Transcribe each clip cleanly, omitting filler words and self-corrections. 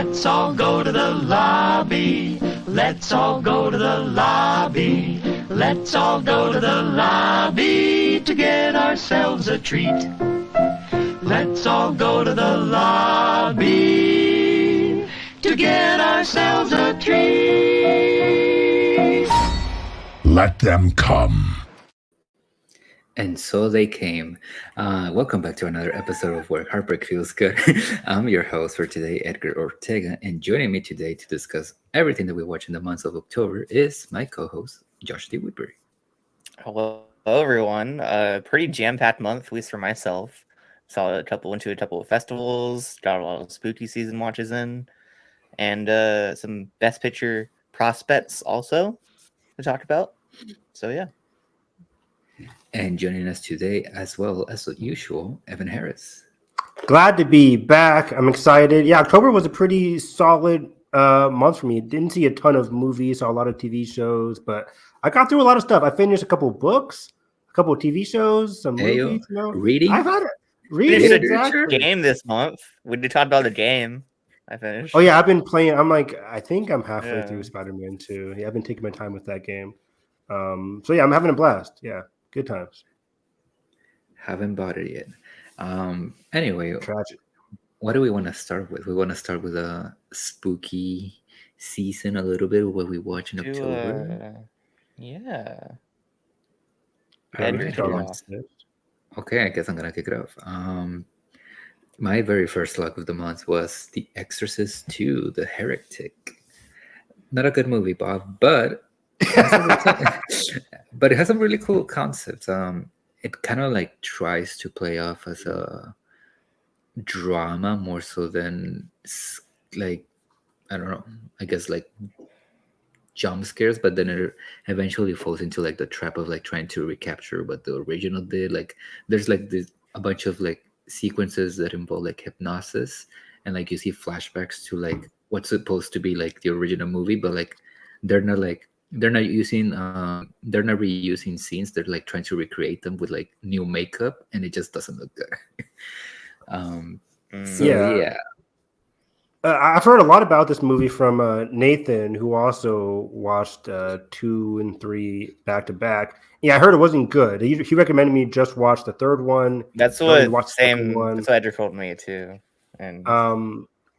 Let's all go to the lobby. Let's all go to the lobby. Let's all go to the lobby to get ourselves a treat. Let's all go to the lobby to get ourselves a treat. Let them come. And so they came. Welcome back to another episode of Where Heartbreak Feels Good. I'm your host for today, Edgar Ortega, and joining me today to discuss everything that we watch in the month of October is my co-host, Josh D. Woodbury. Hello, everyone. Pretty jam-packed month, at least for myself. Went to a couple of festivals, got a lot of spooky season watches in, and some Best Picture prospects also to talk about. So yeah. And joining us today, as well as usual, Evan Harris. Glad to be back. I'm excited. Yeah, October was a pretty solid month for me. Didn't see a ton of movies, saw a lot of TV shows, but I got through a lot of stuff. I finished a couple of books, a couple of TV shows, some movies. Reading? I've had it. Reading Exactly. game this month. We did talk about the game. I finished. Oh yeah, I've been playing. I think I'm halfway through Spider-Man 2. Yeah, I've been taking my time with that game. So yeah, I'm having a blast. Yeah, good times. Haven't bought it yet. Anyway, Tragic. What do we want to start with? We want to start with a spooky season a little bit, what we watch in October. Yeah. Right. Okay, I guess I'm gonna kick it off. My very first luck of the month was The Exorcist 2, The Heretic. Not a good movie, Bob, but but it has some really cool concepts. It kind of like tries to play off as a drama more so than like, I don't know, I guess like jump scares, but then it eventually falls into like the trap of like trying to recapture what the original did. Like there's like a bunch of like sequences that involve like hypnosis, and like you see flashbacks to like what's supposed to be like the original movie, but like they're not reusing scenes. They're like trying to recreate them with like new makeup, and it just doesn't look good. I've heard a lot about this movie from Nathan, who also watched 2 and 3 back to back. Yeah, I heard it wasn't good. He recommended me just watch the third one. That's what Edgar told me too. And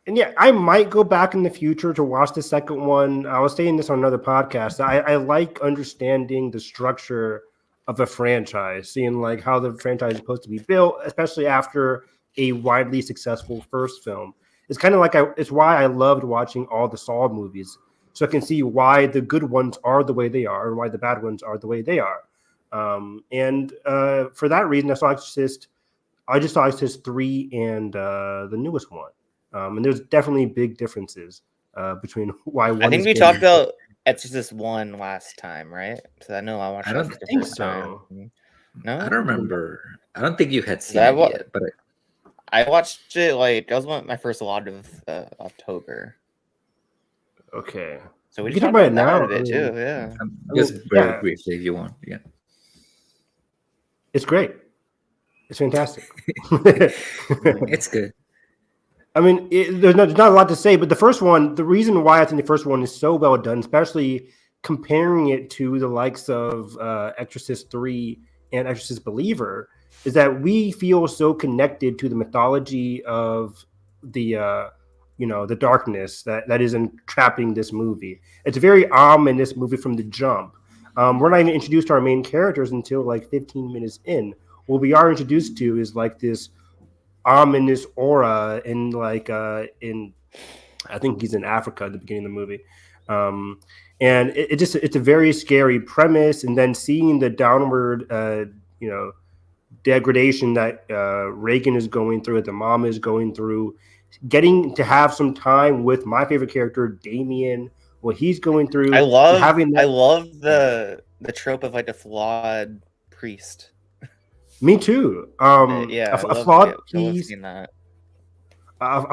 yeah, I might go back in the future to watch the second one. I was saying this on another podcast. I like understanding the structure of a franchise, seeing like how the franchise is supposed to be built, especially after a widely successful first film. It's kind of like it's why I loved watching all the Saw movies, so I can see why the good ones are the way they are and why the bad ones are the way they are. And for that reason, I just saw Exorcist 3 and the newest one. And there's definitely big differences between why one. I think we talked about Exorcist 1 last time, right? So I know I watched. I don't think so. Time. No, I don't remember. I don't think you had seen it yet, but I watched it like that was my first lot of October. Okay, so we can talk about it now a bit too. Yeah, just very briefly if you want. Yeah, it's great. It's fantastic. It's good. I mean, there's not a lot to say, but the first one, the reason why I think the first one is so well done, especially comparing it to the likes of Exorcist 3 and Exorcist Believer, is that we feel so connected to the mythology of the darkness that is entrapping this movie. It's a very ominous movie from the jump. We're not even introduced to our main characters until like 15 minutes in. What we are introduced to is like this ominous aura in I think he's in Africa at the beginning of the movie. And it's a very scary premise. And then seeing the downward, degradation that Reagan is going through, that the mom is going through, getting to have some time with my favorite character, Damien, what he's going through. I love the trope of like a flawed priest. Me too. A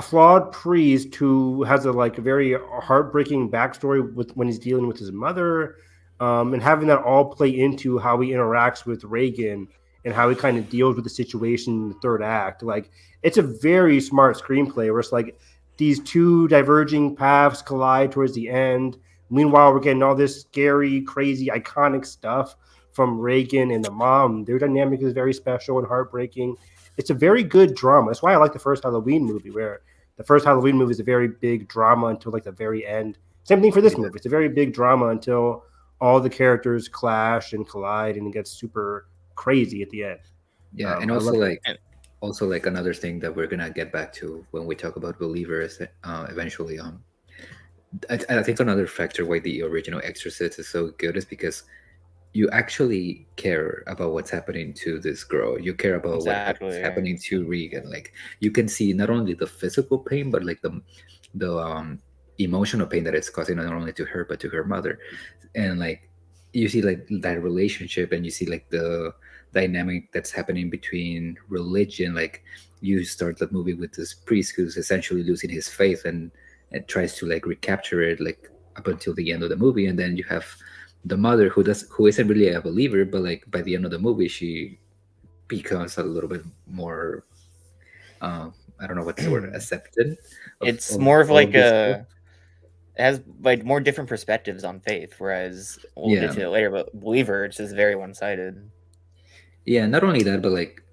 flawed priest who has a very heartbreaking backstory with when he's dealing with his mother, and having that all play into how he interacts with Reagan and how he kind of deals with the situation in the third act. Like, it's a very smart screenplay where it's like these two diverging paths collide towards the end. Meanwhile, we're getting all this scary, crazy, iconic stuff from Reagan and the mom. Their dynamic is very special and heartbreaking. It's a very good drama. That's why I like the first Halloween movie, where the first Halloween movie is a very big drama until like the very end. Same thing for this movie. It's a very big drama until all the characters clash and collide, and it gets super crazy at the end. Yeah, and also like another thing that we're gonna get back to when we talk about Believers eventually. I think another factor why the original Exorcist is so good is because you actually care about what's happening to this girl. You care about what's happening to Regan. Like you can see not only the physical pain, but like the emotional pain that it's causing not only to her but to her mother. And like you see like that relationship, and you see like the dynamic that's happening between religion. Like you start the movie with this priest who's essentially losing his faith and tries to like recapture it like up until the end of the movie, and then you have the mother who isn't really a believer, but like by the end of the movie she becomes a little bit more I don't know what the word, accepted. It's more of like it has like more different perspectives on faith, whereas we'll get to it later, but Believer, it's just very one-sided. Yeah, not only that, but like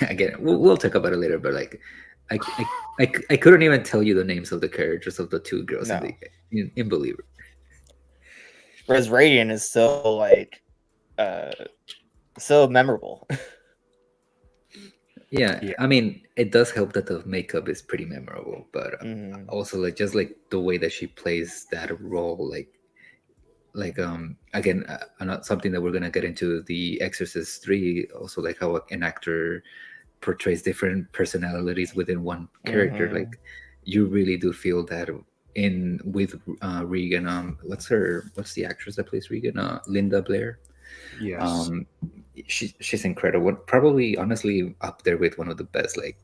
again, we'll talk about it later, but like I couldn't even tell you the names of the characters of the two girls in Believer. Whereas Radiant is so like so memorable. Yeah, I mean, it does help that the makeup is pretty memorable, but also like just like the way that she plays that role, like again, something that we're gonna get into the Exorcist 3, also like how an actor portrays different personalities within one character. Like you really do feel that with Regan. What's the actress that plays Regan? Linda Blair. Yes. She's incredible. Probably honestly up there with one of the best, like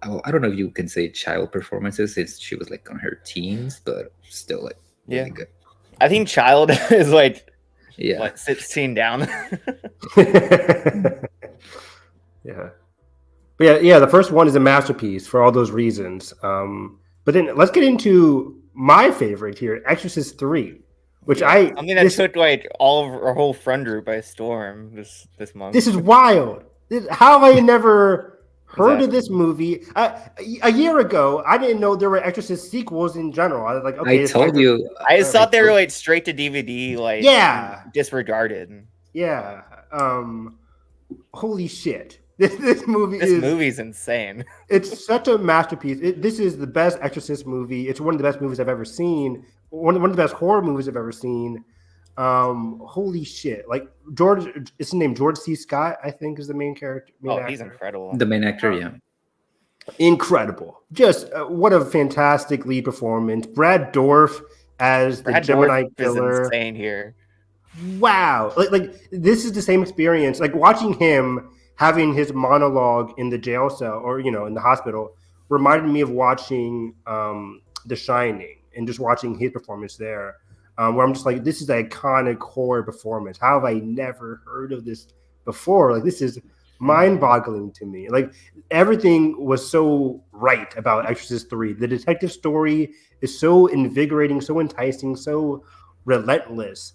I don't know if you can say child performances. She was like on her teens, but still like really good. I think Child is like sitting down. Yeah. But yeah, the first one is a masterpiece for all those reasons. But then let's get into my favorite here, Exorcist 3, which that took like all of our whole friend group by storm this month. This is wild. How have I never heard of this movie? A year ago, I didn't know there were Exorcist sequels in general. I was like, okay. I told you. I just thought they were like straight to DVD, like disregarded. Yeah. Holy shit. This movie's insane. It's such a masterpiece. This is the best Exorcist movie. It's one of the best movies I've ever seen. One of the best horror movies I've ever seen. Holy shit! Like George, is his name George C. Scott? I think is the main character. He's incredible. The main actor, yeah, incredible. Just what a fantastic lead performance. Brad Dourif as the Gemini killer. Is insane here. Wow! Like this is the same experience. Like watching him having his monologue in the jail cell, or in the hospital, reminded me of watching The Shining and just watching his performance there. Where I'm just like, this is an iconic horror performance. How have I never heard of this before? Like, this is mind-boggling to me. Like, everything was so right about Exorcist 3. The detective story is so invigorating, so enticing, so relentless.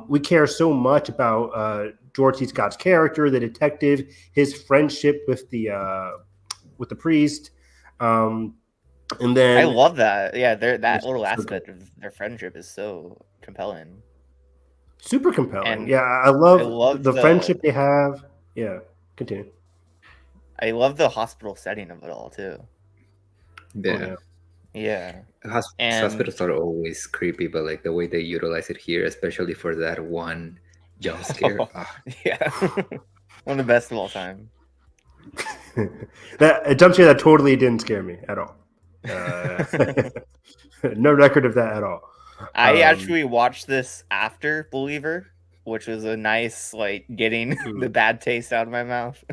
We care so much about George C. Scott's character, the detective, his friendship with the priest. And then I love that. Yeah, that little aspect of their friendship is so compelling. Super compelling. And yeah, I love the friendship they have. Yeah, continue. I love the hospital setting of it all too. Yeah. Yeah. Hospitals are always creepy, but like the way they utilize it here, especially for that one jump scare. Yeah. One of the best of all time. That jump scare that totally didn't scare me at all. No record of that at all. I actually watched this after Believer, which was a nice like getting the bad taste out of my mouth.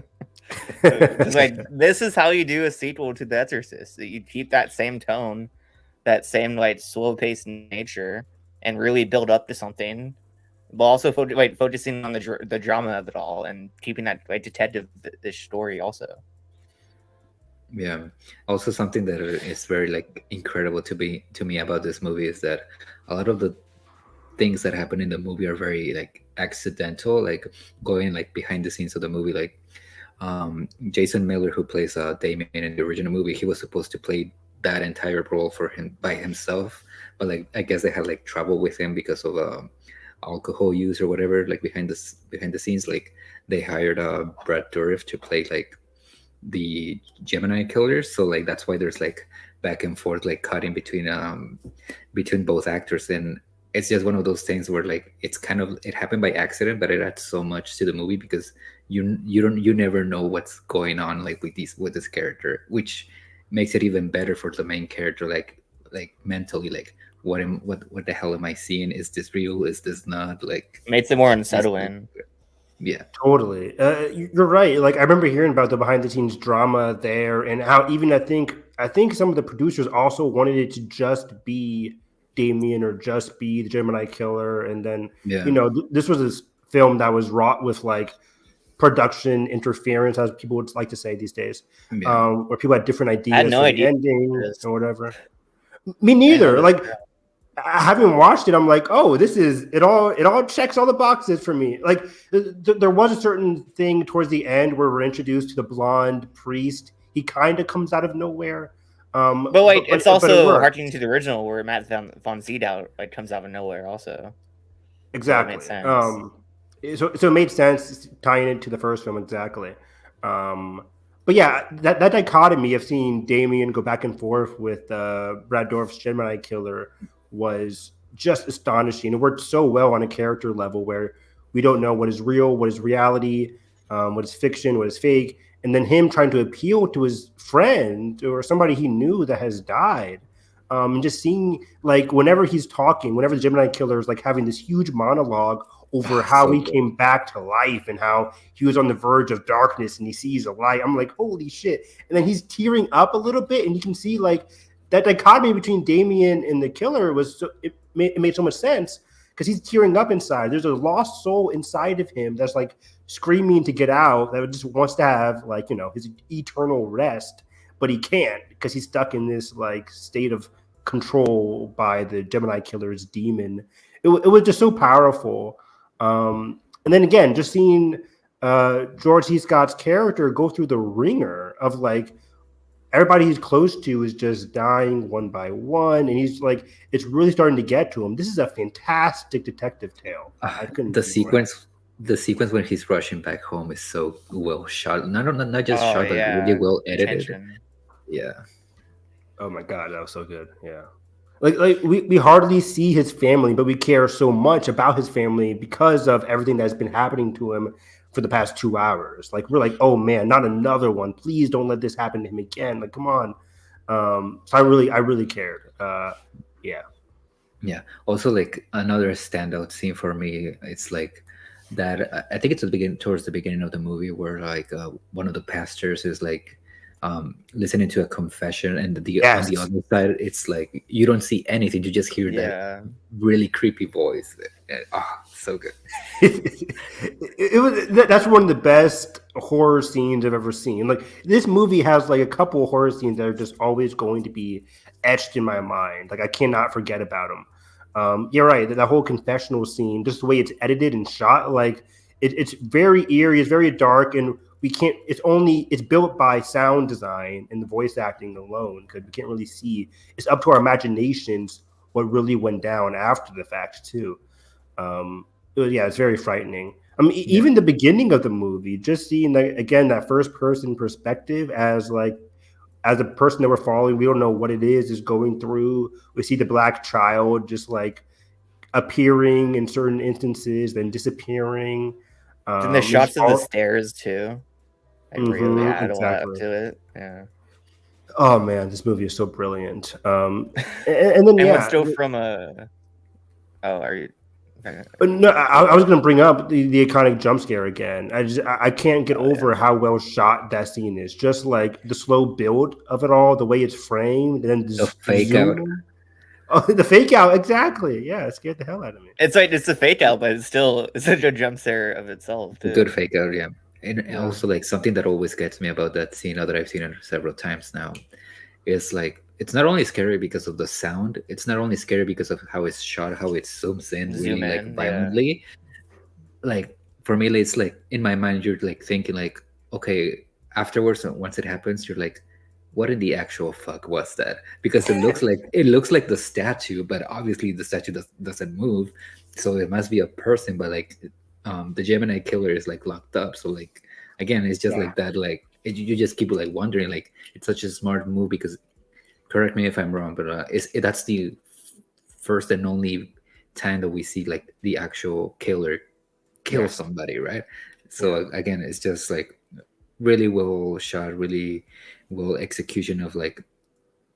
It's like, this is how you do a sequel to The Exorcist. You keep that same tone, that same like slow-paced nature, and really build up to something, but also focusing on the drama of it all and keeping that like detective-ish story also. Yeah. Also, something that is very like incredible to me about this movie is that a lot of the things that happen in the movie are very like accidental, like going like behind the scenes of the movie. Like Jason Miller, who plays Damien in the original movie, he was supposed to play that entire role for him by himself, but like I guess they had like trouble with him because of alcohol use or whatever. Like behind the scenes, like they hired Brad Dourif to play like the Gemini killers. So like that's why there's like back and forth, like cutting between both actors, and it's just one of those things where like it's kind of it happened by accident, but it adds so much to the movie because you never know what's going on like with this character, which makes it even better for the main character, like mentally, like what the hell am I seeing? Is this real? Is this not? Like Makes it more unsettling. yeah. Totally. You're right. Like I remember hearing about the behind the scenes drama there, and how even I think some of the producers also wanted it to just be Damien or just be the Gemini killer, and then Yeah. this was this film that was wrought with like production interference, as people would like to say these days, Yeah. where people had different ideas I had no for idea the ending this. or whatever. Me neither. Like having watched it, I'm like, oh, this is it all checks all the boxes for me. Like there was a certain thing towards the end where we're introduced to the blonde priest. He kind of comes out of nowhere. But wait, it's but it also worked. harkening to the original where Matt von Sydow like comes out of nowhere also. Exactly. So it made sense. So it made sense tying it to the first film exactly. But yeah, that dichotomy of seeing Damien go back and forth with Brad Dourif's Gemini killer was just astonishing. It worked so well on a character level where we don't know what is real, what is reality, what is fiction, what is fake, and then him trying to appeal to his friend or somebody he knew that has died. And just seeing like whenever he's talking, whenever the Gemini killer is like having this huge monologue over how So he good. came back to life and how he was on the verge of darkness and he sees a light. I'm like, holy shit. And then he's tearing up a little bit, and you can see like that dichotomy between Damien and the killer was it made so much sense because he's tearing up inside. There's a lost soul inside of him that's like screaming to get out, that just wants to have like, his eternal rest, but he can't because he's stuck in this like state of control by the Gemini killer's demon. It was just so powerful. And then again, just seeing George C. Scott's character go through the ringer of like everybody he's close to is just dying one by one, and he's like, it's really starting to get to him. This is a fantastic detective tale. I couldn't The agree more. the sequence when he's rushing back home is so well shot. Not just Oh, shot, but yeah. really well edited. Tension. Yeah. Oh my god, that was so good. Yeah. Like we hardly see his family, but we care so much about his family because of everything that's been happening to him for the past 2 hours. Like we're like, oh man, not another one. Please don't let this happen to him again. Like, come on. So I really cared. Yeah. Yeah. Also, like another standout scene for me, it's like that. I think it's towards the beginning of the movie where like one of the pastors is like listening to a confession, and on the Yes. other side, it's like you don't see anything; you just hear that Yeah. really creepy voice. So good. it was that's one of the best horror scenes I've ever seen. Like this movie has like a couple of horror scenes that are just always going to be etched in my mind. Like I cannot forget about them. You're right. That whole confessional scene, just the way it's edited and shot, like it's very eerie. It's very dark, and we can't. It's built by sound design and the voice acting alone because we can't really see. It's up to our imaginations what really went down after the fact too. It's very frightening. I mean, even the beginning of the movie, just seeing again that first person perspective as a person that we're following, we don't know what it is going through. We see the black child just like appearing in certain instances, then disappearing. Then the shots of the stairs too. I really add a lot up exactly. to it. Yeah. Oh man, this movie is so brilliant. And then let's go from a. Oh, are you? No, I was going to bring up the iconic jump scare again. I can't get over how well shot that scene is. Just like the slow build of it all, the way it's framed, and then The fake out. Oh, the fake out, exactly. Yeah, it scared the hell out of me. It's like it's a fake out, but it's still such a jump scare of itself. Too. Good fake out, yeah. And also, like, something that always gets me about that scene, now that I've seen it several times now, is like it's not only scary because of the sound. It's not only scary because of how it's shot, how it zooms in Zoom really like in, yeah. violently. Like for me, it's like in my mind, you're like thinking like, okay, afterwards, once it happens, you're like, what in the actual fuck was that? Because it looks like the statue, but obviously the statue doesn't move, so it must be a person. But like, the Gemini killer is like locked up, so like again, it's just like that. Like you just keep like wondering. Like it's such a smart move because, correct me if I'm wrong, but that's the first and only time that we see like the actual killer kill somebody, right? So again, it's just like really well shot, really well execution of like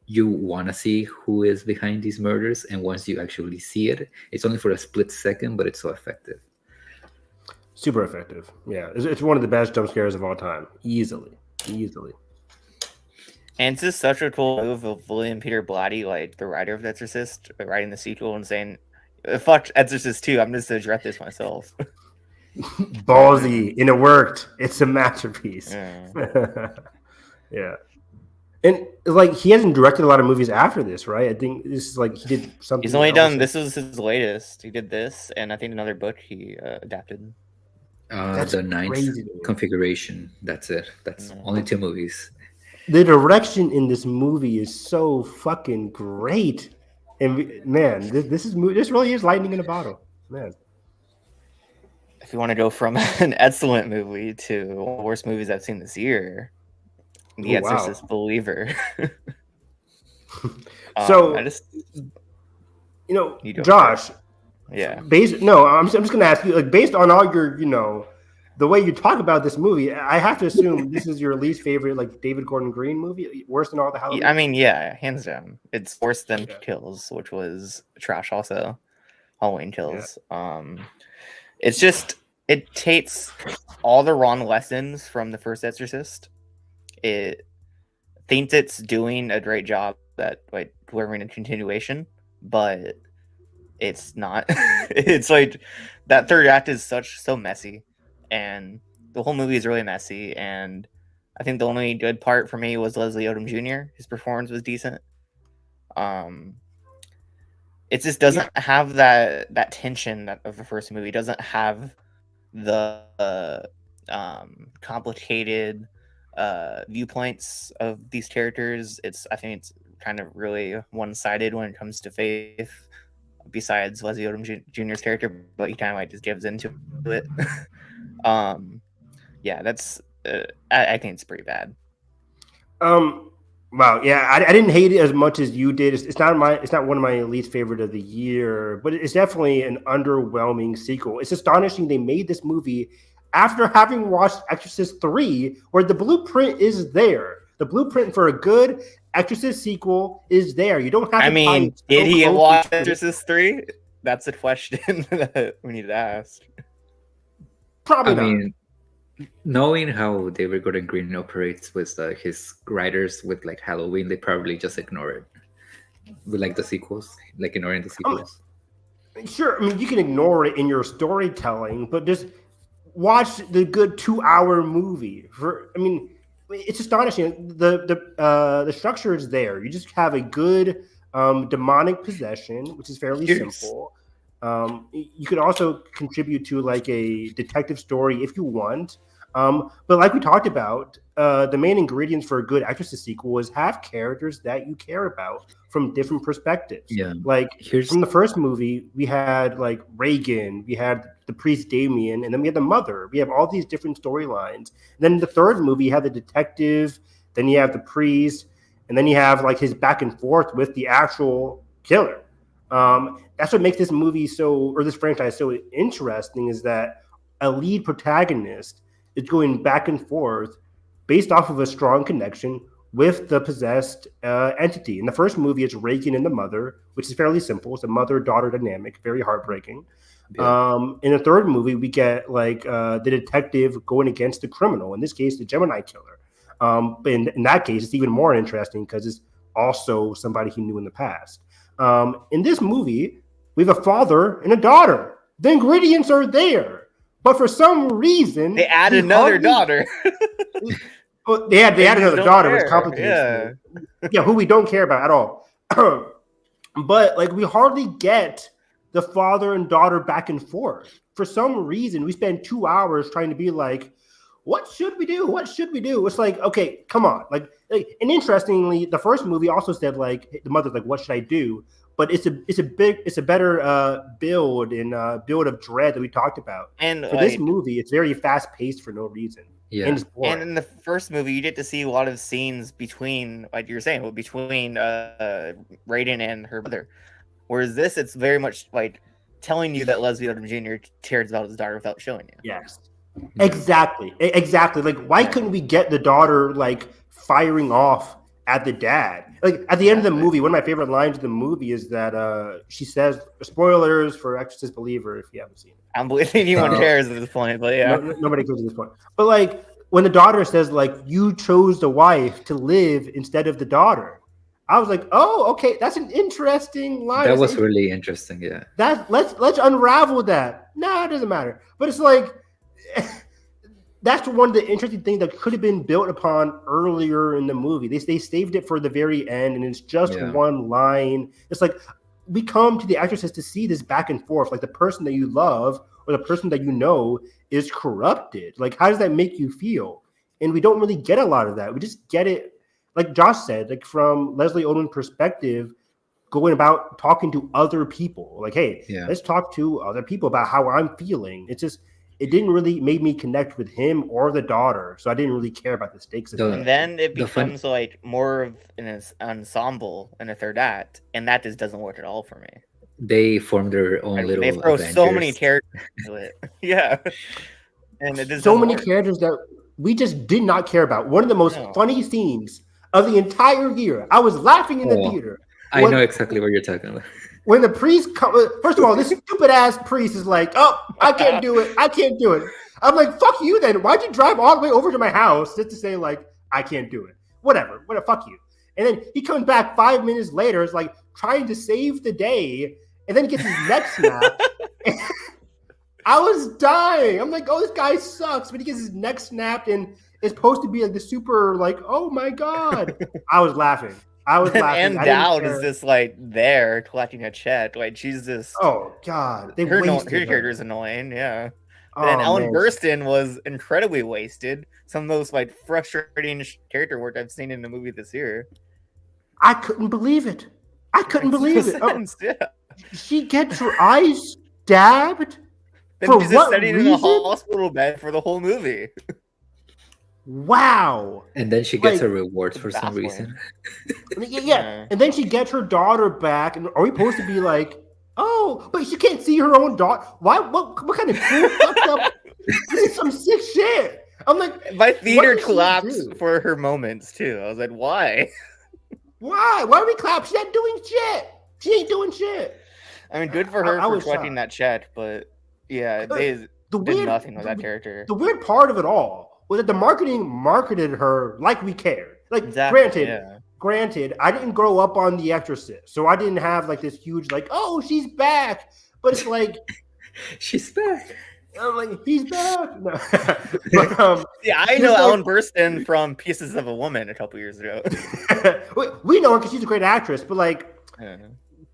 you want to see who is behind these murders, and once you actually see it, it's only for a split second, but it's so effective. Super effective. Yeah, it's one of the best jump scares of all time, easily. And it's just such a cool move of William Peter Blatty, like the writer of The Exorcist, writing the sequel and saying, "Fuck Exorcist 2, I'm just gonna direct this myself." Ballsy, and it worked. It's a masterpiece. Yeah. And like he hasn't directed a lot of movies after this, right? I think this is like he did something. He's only done this was his latest. He did this, and I think another book he adapted. The ninth configuration. That's it. That's only 2 movies. The direction in this movie is so fucking great, and man, this really is lightning in a bottle, man. If you want to go from an excellent movie to one of the worst movies I've seen this year, The Exorcist Believer. So I just, Josh. Yeah. I'm just going to ask you, like, based on all your, the way you talk about this movie, I have to assume this is your least favorite, like, David Gordon Green movie, worse than all the Halloween. I mean, yeah, hands down, it's worse than Kills, which was trash. Also, Halloween Kills. Yeah. It's just it takes all the wrong lessons from the first Exorcist. It thinks it's doing a great job at like delivering a continuation, but it's not. It's like that third act is so messy, and the whole movie is really messy. And I think the only good part for me was Leslie Odom Jr. His performance was decent. It just doesn't have that tension of the first movie. It doesn't have the complicated viewpoints of these characters. I think it's kind of really one-sided when it comes to Faith, besides Leslie Odom Jr.'s character, but he kind of like just gives into it. That's I think it's pretty bad. Wow, yeah, I didn't hate it as much as you did. It's not one of my least favorite of the year, but it's definitely an underwhelming sequel. It's astonishing they made this movie after having watched Exorcist 3, where the blueprint is there. The blueprint for a good Exorcist sequel is there. You don't have to. I mean, did he watch Exorcist 3? That's a question that we need to ask. Probably not. I mean, knowing how David Gordon Green operates with his writers with like Halloween, they probably just ignore it with like the sequels, like ignoring the sequels. Sure, I mean you can ignore it in your storytelling, but just watch the good 2-hour movie. It's astonishing. The structure is there. You just have a good demonic possession, which is fairly simple. You could also contribute to like a detective story if you want. But like we talked about, the main ingredients for a good Exorcist sequel is have characters that you care about from different perspectives. Yeah. Like from the first movie, we had like Reagan, we had the priest Damien, and then we had the mother. We have all these different storylines. Then the third movie, you have the detective, then you have the priest, and then you have like his back and forth with the actual killer. That's what makes this movie this franchise so interesting, is that a lead protagonist is going back and forth based off of a strong connection with the possessed entity. In the first movie, it's Reagan and the mother, which is fairly simple. It's a mother-daughter dynamic, very heartbreaking. Yeah. In the third movie, we get like the detective going against the criminal, in this case, the Gemini killer. In that case, it's even more interesting because it's also somebody he knew in the past. In this movie, we have a father and a daughter. The ingredients are there. But for some reason, They add we another hardly- daughter. Oh, they had another don't daughter, which care. complicates it. Yeah, who we don't care about at all. But like we hardly get the father and daughter back and forth. For some reason, we spend 2 hours trying to be like, what should we do? What should we do? It's like, okay, come on. Like and interestingly, the first movie also said like the mother's like, what should I do? But it's a better build of dread that we talked about. And for this movie, it's very fast paced for no reason. Yeah. And it's boring. And in the first movie, you get to see a lot of scenes between, like you were saying, between Raiden and her mother. Whereas this, it's very much like telling you that Leslie Odom Jr. cares about his daughter without showing you. Yes. Exactly. Like, why couldn't we get the daughter like firing off at the dad? Like at the end of the movie, one of my favorite lines of the movie is that she says, spoilers for Exorcist Believer if you haven't seen it. I don't believe anyone cares at this point, but yeah. Nobody cares at this point. But like when the daughter says like you chose the wife to live instead of the daughter, I was like, oh, okay, that's an interesting line. That was really interesting, yeah. Let's unravel that. No, it doesn't matter. But it's like that's one of the interesting things that could have been built upon earlier in the movie. They saved it for the very end, and it's just one line. It's like we come to The Exorcist to see this back and forth. Like the person that you love or the person that you know is corrupted. Like, how does that make you feel? And we don't really get a lot of that. We just get it, like Josh said, like from Leslie Odom's perspective, going about talking to other people. Like, hey, let's talk to other people about how I'm feeling. It's just, it didn't really make me connect with him or the daughter, so I didn't really care about the stakes of it. And then it becomes like more of an ensemble in a third act, and that just doesn't work at all for me. They form their own little. They throw Avengers. so many characters into it, and it just so many characters that we just did not care about. One of the most funny scenes of the entire year. I was laughing in the theater. I know exactly what you're talking about. When the priest comes, first of all, this stupid ass priest is like, oh, I can't do it. I can't do it. I'm like, fuck you then. Why'd you drive all the way over to my house just to say, like, I can't do it? Whatever, fuck you. And then he comes back 5 minutes later, is like trying to save the day, and then gets his neck snapped. I was dying. I'm like, oh, this guy sucks. But he gets his neck snapped and is supposed to be like the super, like, oh my God. I was laughing. And Dowd is just like there collecting a check. Like she's just oh God. Her character is annoying, yeah. And then Ellen Burstyn was incredibly wasted. Some of the most like frustrating character work I've seen in a movie this year. I couldn't believe it. She gets her eyes stabbed. Then she's just sitting in a hospital bed for the whole movie. Wow. And then she gets her rewards for some reason. Yeah. And then she gets her daughter back. And are we supposed to be like, oh, but she can't see her own daughter? Why? What kind of cool fucked up? This is some sick shit. I'm like, my theater collapsed for her moments too. I was like, why? Why? Why are we clap? She's not doing shit. She ain't doing shit. I mean, good for her for collecting that check, but yeah, they did nothing with that character. The weird part of it all was that the marketing marketed her like we cared. Like, granted, I didn't grow up on The Exorcist, so I didn't have like this huge like, oh, she's back. But it's like, she's back. I'm like, he's back. No. But, I know Ellen Burstyn from Pieces of a Woman a couple years ago. we know her because she's a great actress, but like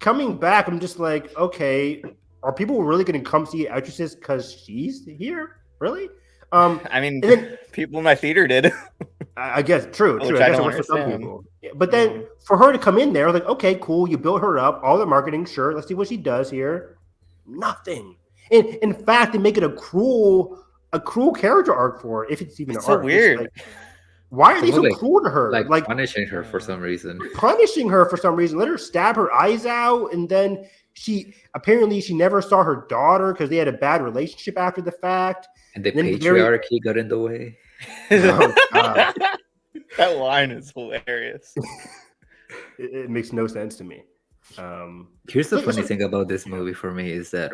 coming back, I'm just like, okay, are people really going to come see Exorcist because she's here? Really? I mean, people in my theater did. I guess true. I guess it works for some people. Yeah, but then for her to come in there, like, okay, cool, you build her up, all the marketing, sure. Let's see what she does here. Nothing. And in fact, they make it a cruel character arc for her, if it's even an arc. So weird. Like, why are they so cruel to her? Like punishing her for some reason. Let her stab her eyes out, and then she never saw her daughter because they had a bad relationship after the fact. And the patriarchy got in the way. Oh, that line is hilarious. It makes no sense to me. Here's the funny thing about this movie for me is that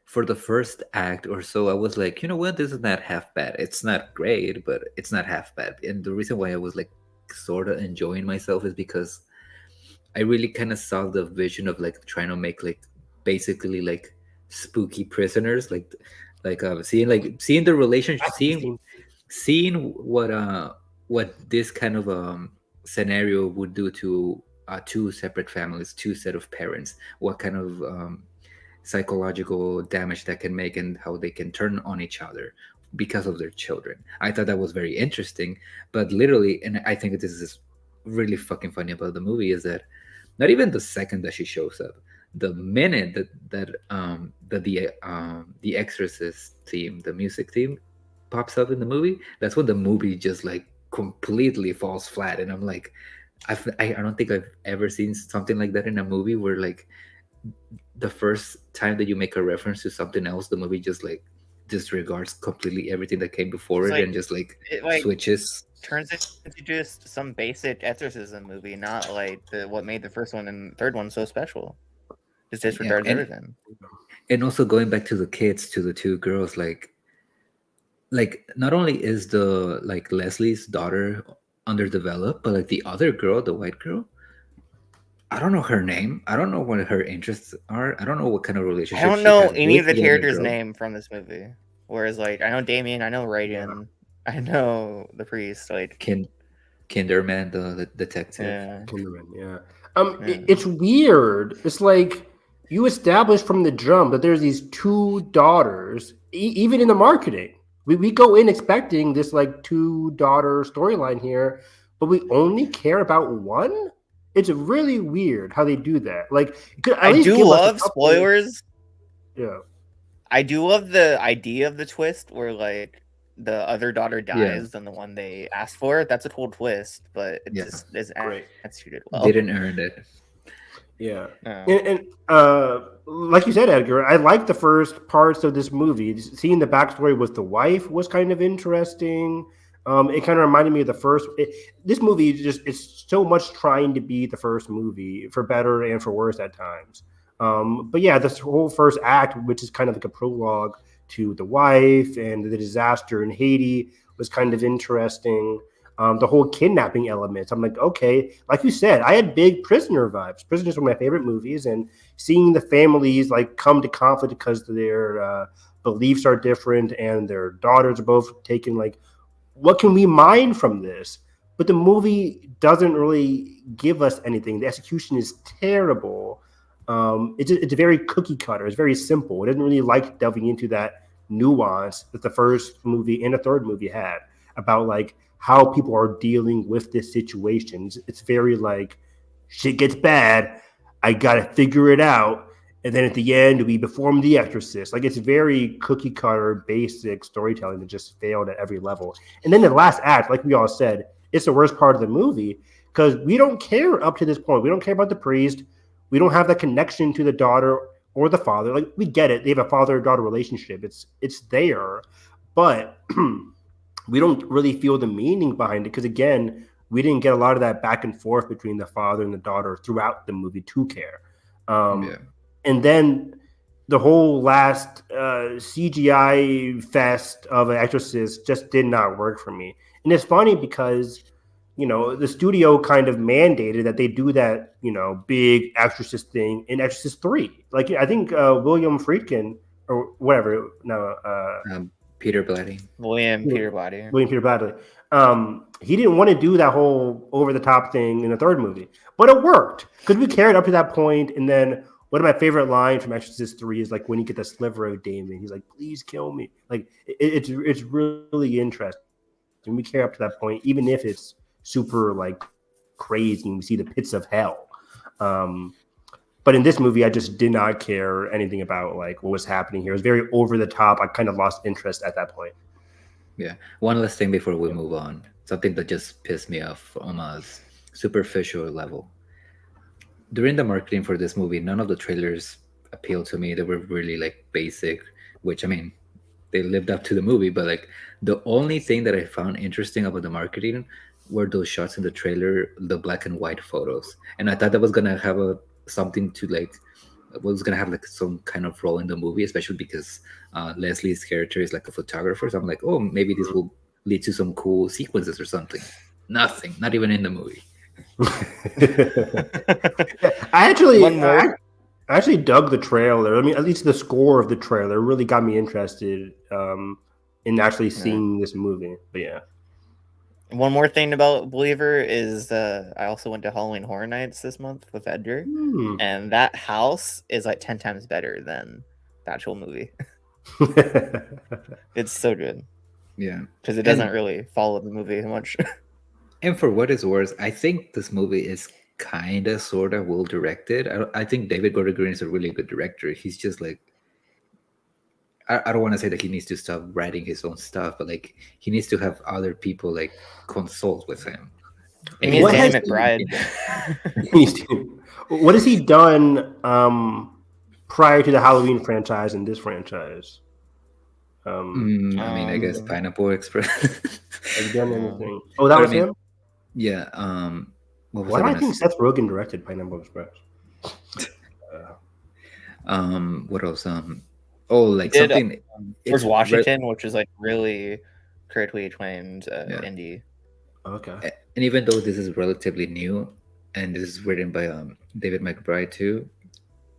for the first act or so, I was like, you know what, this is not half bad. It's not great, but it's not half bad. And the reason why I was like sort of enjoying myself is because I really kind of saw the vision of like trying to make like basically like spooky prisoners, like seeing the relationship, Scene. seeing what this kind of scenario would do to two separate families, two set of parents, what kind of psychological damage that can make, and how they can turn on each other because of their children. I thought that was very interesting. But literally, and I think this is really fucking funny about the movie, is that not even the second that she shows up, the minute that the Exorcist theme, the music theme, pops up in the movie, that's when the movie just like completely falls flat. And I'm like, I don't think I've ever seen something like that in a movie, where like the first time that you make a reference to something else, the movie just like disregards completely everything that came before it, and just like it switches. turns it into just some basic exorcism movie, not like what made the first one and third one so special. Just disregards everything. And also going back to the kids, to the two girls, like not only is the like Leslie's daughter underdeveloped, but like the other girl, the white girl, I don't know her name. I don't know what her interests are. I don't know what kind of relationship. I don't she know has any with of the other characters' girl. name from this movie. Whereas, like, I know Damien, I know Reagan, I know the priest. Like Kinderman, the detective. Yeah. Kinderman, it's weird. It's like you establish from the jump that there's these two daughters, even in the marketing. We go in expecting this like two daughter storyline here, but we only care about one. It's really weird how they do that. Like, I do love spoilers. Yeah, I do love the idea of the twist where like the other daughter dies than the one they asked for. That's a cool twist, but it just isn't executed well. Didn't earn it. Yeah, and like you said, Edgar, I like the first parts of this movie. Seeing the backstory with the wife was kind of interesting. It kind of reminded me of the first. This movie it's so much trying to be the first movie, for better and for worse at times. But yeah, this whole first act, which is kind of like a prologue to the wife and the disaster in Haiti, was kind of interesting. The whole kidnapping elements, I'm like, okay, like you said, I had big Prisoner vibes. Prisoners were my favorite movies, and seeing the families like come to conflict because their beliefs are different and their daughters are both taken, like, what can we mine from this? But the movie doesn't really give us anything. The execution is terrible. It's very cookie cutter. It's very simple. It doesn't really like delving into that nuance that the first movie and the third movie had about like how people are dealing with this situation. It's very like, shit gets bad, I gotta figure it out, and then at the end we perform the Exorcist. Like, it's very cookie cutter, basic storytelling that just failed at every level. And then the last act, like we all said, it's the worst part of the movie because we don't care up to this point. We don't care about the priest. We don't have that connection to the daughter or the father. Like, we get it. They have a father-daughter relationship. It's there, but we don't really feel the meaning behind it because, again, we didn't get a lot of that back and forth between the father and the daughter throughout the movie to care. And then the whole last CGI fest of an Exorcist just did not work for me. And it's funny because, you know, the studio kind of mandated that they do that, you know, big Exorcist thing in Exorcist 3. Like, I think William Friedkin or whatever. Peter Blatty. William Peter Blatty. He didn't want to do that whole over-the-top thing in the third movie. But it worked because we carried up to that point. And then one of my favorite lines from Exorcist 3 is like when you get the sliver of Damien, he's like, please kill me. Like, it's really interesting. And we carry up to that point, even if it's super like crazy and we see the pits of hell. But in this movie, I just did not care anything about like what was happening here. It was very over the top. I kind of lost interest at that point. Yeah. One last thing before we move on. Something that just pissed me off on a superficial level. During the marketing for this movie, none of the trailers appealed to me. They were really like basic, which I mean, they lived up to the movie, but like the only thing that I found interesting about the marketing were those shots in the trailer, the black and white photos. And I thought that was gonna have something to like, was gonna have like some kind of role in the movie, especially because Leslie's character is like a photographer. So I'm like, oh, maybe this will lead to some cool sequences or something. Nothing, not even in the movie. I actually, I actually dug the trailer. I mean, at least the score of the trailer really got me interested in actually seeing this movie. But yeah. One more thing about Believer is I also went to Halloween Horror Nights this month with Edgar, and that house is like 10 times better than the actual movie. It's so good. Yeah, because it doesn't really follow the movie much. And for what it's worth, I think this movie is kind of, sort of well directed. I think David Gordon Green is a really good director. He's just like, I don't want to say that he needs to stop writing his own stuff, but like he needs to have other people like consult with him. It means Danny McBride. What has he done prior to the Halloween franchise and this franchise? I mean, I guess Pineapple Express. Have you done anything? Oh, that was him? Yeah. Why do I think Seth Rogen directed Pineapple Express? What else? Like something. George Washington, which is like really critically acclaimed indie. Okay. And even though this is relatively new, and this is written by David McBride too,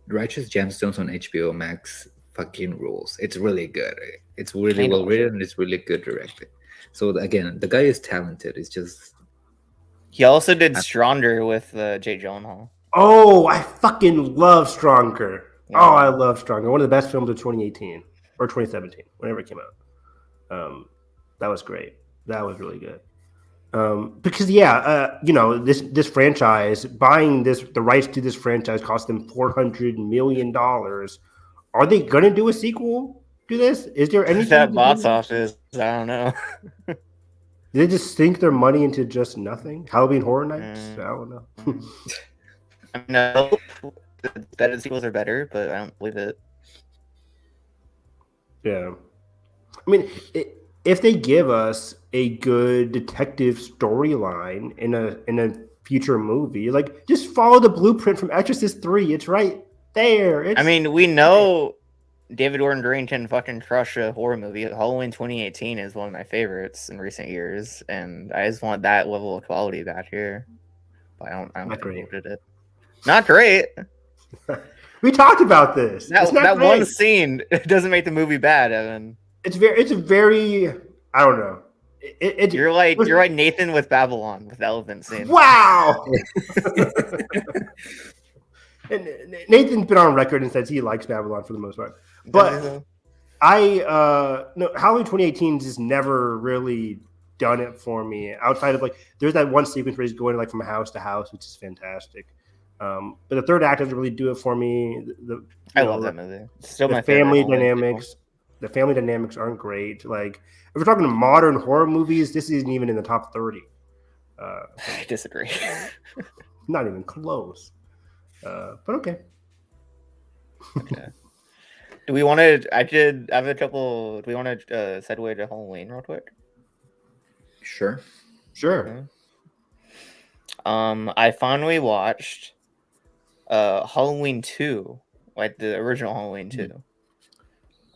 Righteous Gemstones on HBO Max fucking rules. It's really good. It's really well written and it's really good directed. So again, the guy is talented. It's just he also did Stronger with Jake Gyllenhaal. Oh, I fucking love Stronger. Yeah. Oh, I love Stronger. One of the best films of 2018 or 2017, whenever it came out. That was great. That was really good. Because this franchise, buying the rights to this franchise cost them $400 million. Are they gonna do a sequel to this? Is there anything that box office? I don't know. Did they just sink their money into just nothing? Halloween Horror Nights? I don't know. I know that sequels are better, but I don't believe it. Yeah, I mean, if they give us a good detective storyline in a future movie, like just follow the blueprint from Exorcist 3. It's right there. I mean, we know David Gordon Green can fucking crush a horror movie. Halloween 2018 is one of my favorites in recent years, and I just want that level of quality back here. But I don't think they did it. Not great. We talked about this. That one scene doesn't make the movie bad, Evan. It's a very I don't know. You're like Nathan with Babylon with the elephant scene. Wow. And Nathan's been on record and says he likes Babylon for the most part. But Halloween 2018 just never really done it for me. Outside of there's that one sequence where he's going from house to house, which is fantastic. But the third act doesn't really do it for me. I love that movie. It's still my family dynamics. The family dynamics aren't great. Like if we're talking modern horror movies, this isn't even in the top 30. I disagree. Not even close. But okay. Okay. Do we want to? I have a couple. Do we want to segue to Halloween real quick? Sure. Okay. I finally watched Halloween 2, like the original Halloween 2.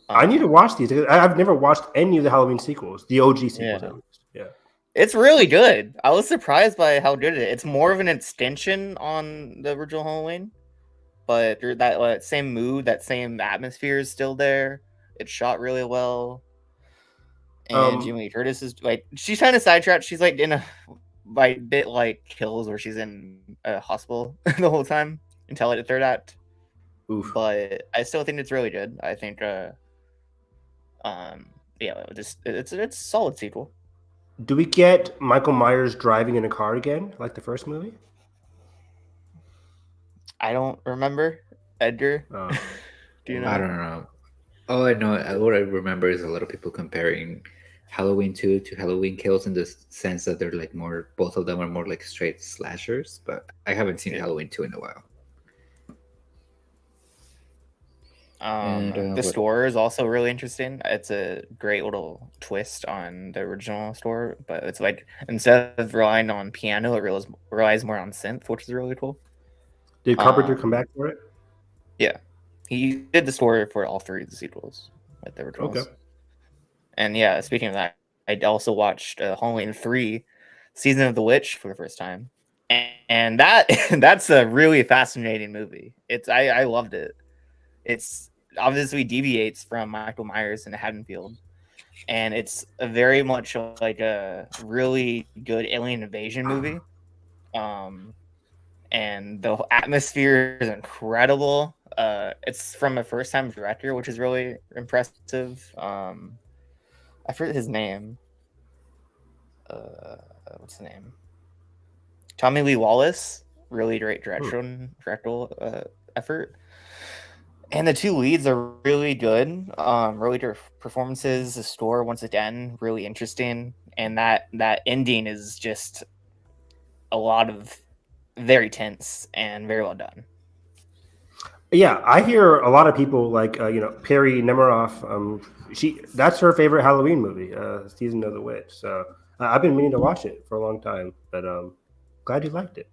I need to watch these. I've never watched any of the Halloween sequels, the OG sequels. Yeah. It's really good. I was surprised by how good it is. It's more of an extension on the original Halloween, but that same mood, that same atmosphere is still there. It's shot really well. And Jamie Lee Curtis is she's kind of sidetracked. She's in a bit like Kills where she's in a hospital the whole time until the third act. Oof. But I still think it's really good. I think it's a solid sequel. Do we get Michael Myers driving in a car again, like the first movie? I don't remember. Edgar? Do you know? I don't know. All I know, what I remember is a lot of people comparing Halloween 2 to Halloween Kills in the sense that they're both of them are more like straight slashers, but I haven't seen Halloween 2 in a while. The store is also really interesting. It's a great little twist on the original store, but it's instead of relying on piano, it relies more on synth, which is really cool. Did Carpenter come back for it? Yeah, he did the story for all three of the sequels, like the originals. Okay. And yeah, speaking of that, I also watched Halloween 3, Season of the Witch for the first time, and that that's a really fascinating movie. I loved it. It's obviously deviates from Michael Myers and Haddonfield, and it's a very much like a really good alien invasion movie. And the atmosphere is incredible. It's from a first-time director, which is really impressive. I forget his name. What's the name? Tommy Lee Wallace. Really great directorial effort. And the two leads are really good. Really good performances. The score, once again, really interesting. And that ending is just a lot of very tense and very well done. Yeah, I hear a lot of people like Perry Nemiroff. That's her favorite Halloween movie, Season of the Witch. So I've been meaning to watch it for a long time, but glad you liked it.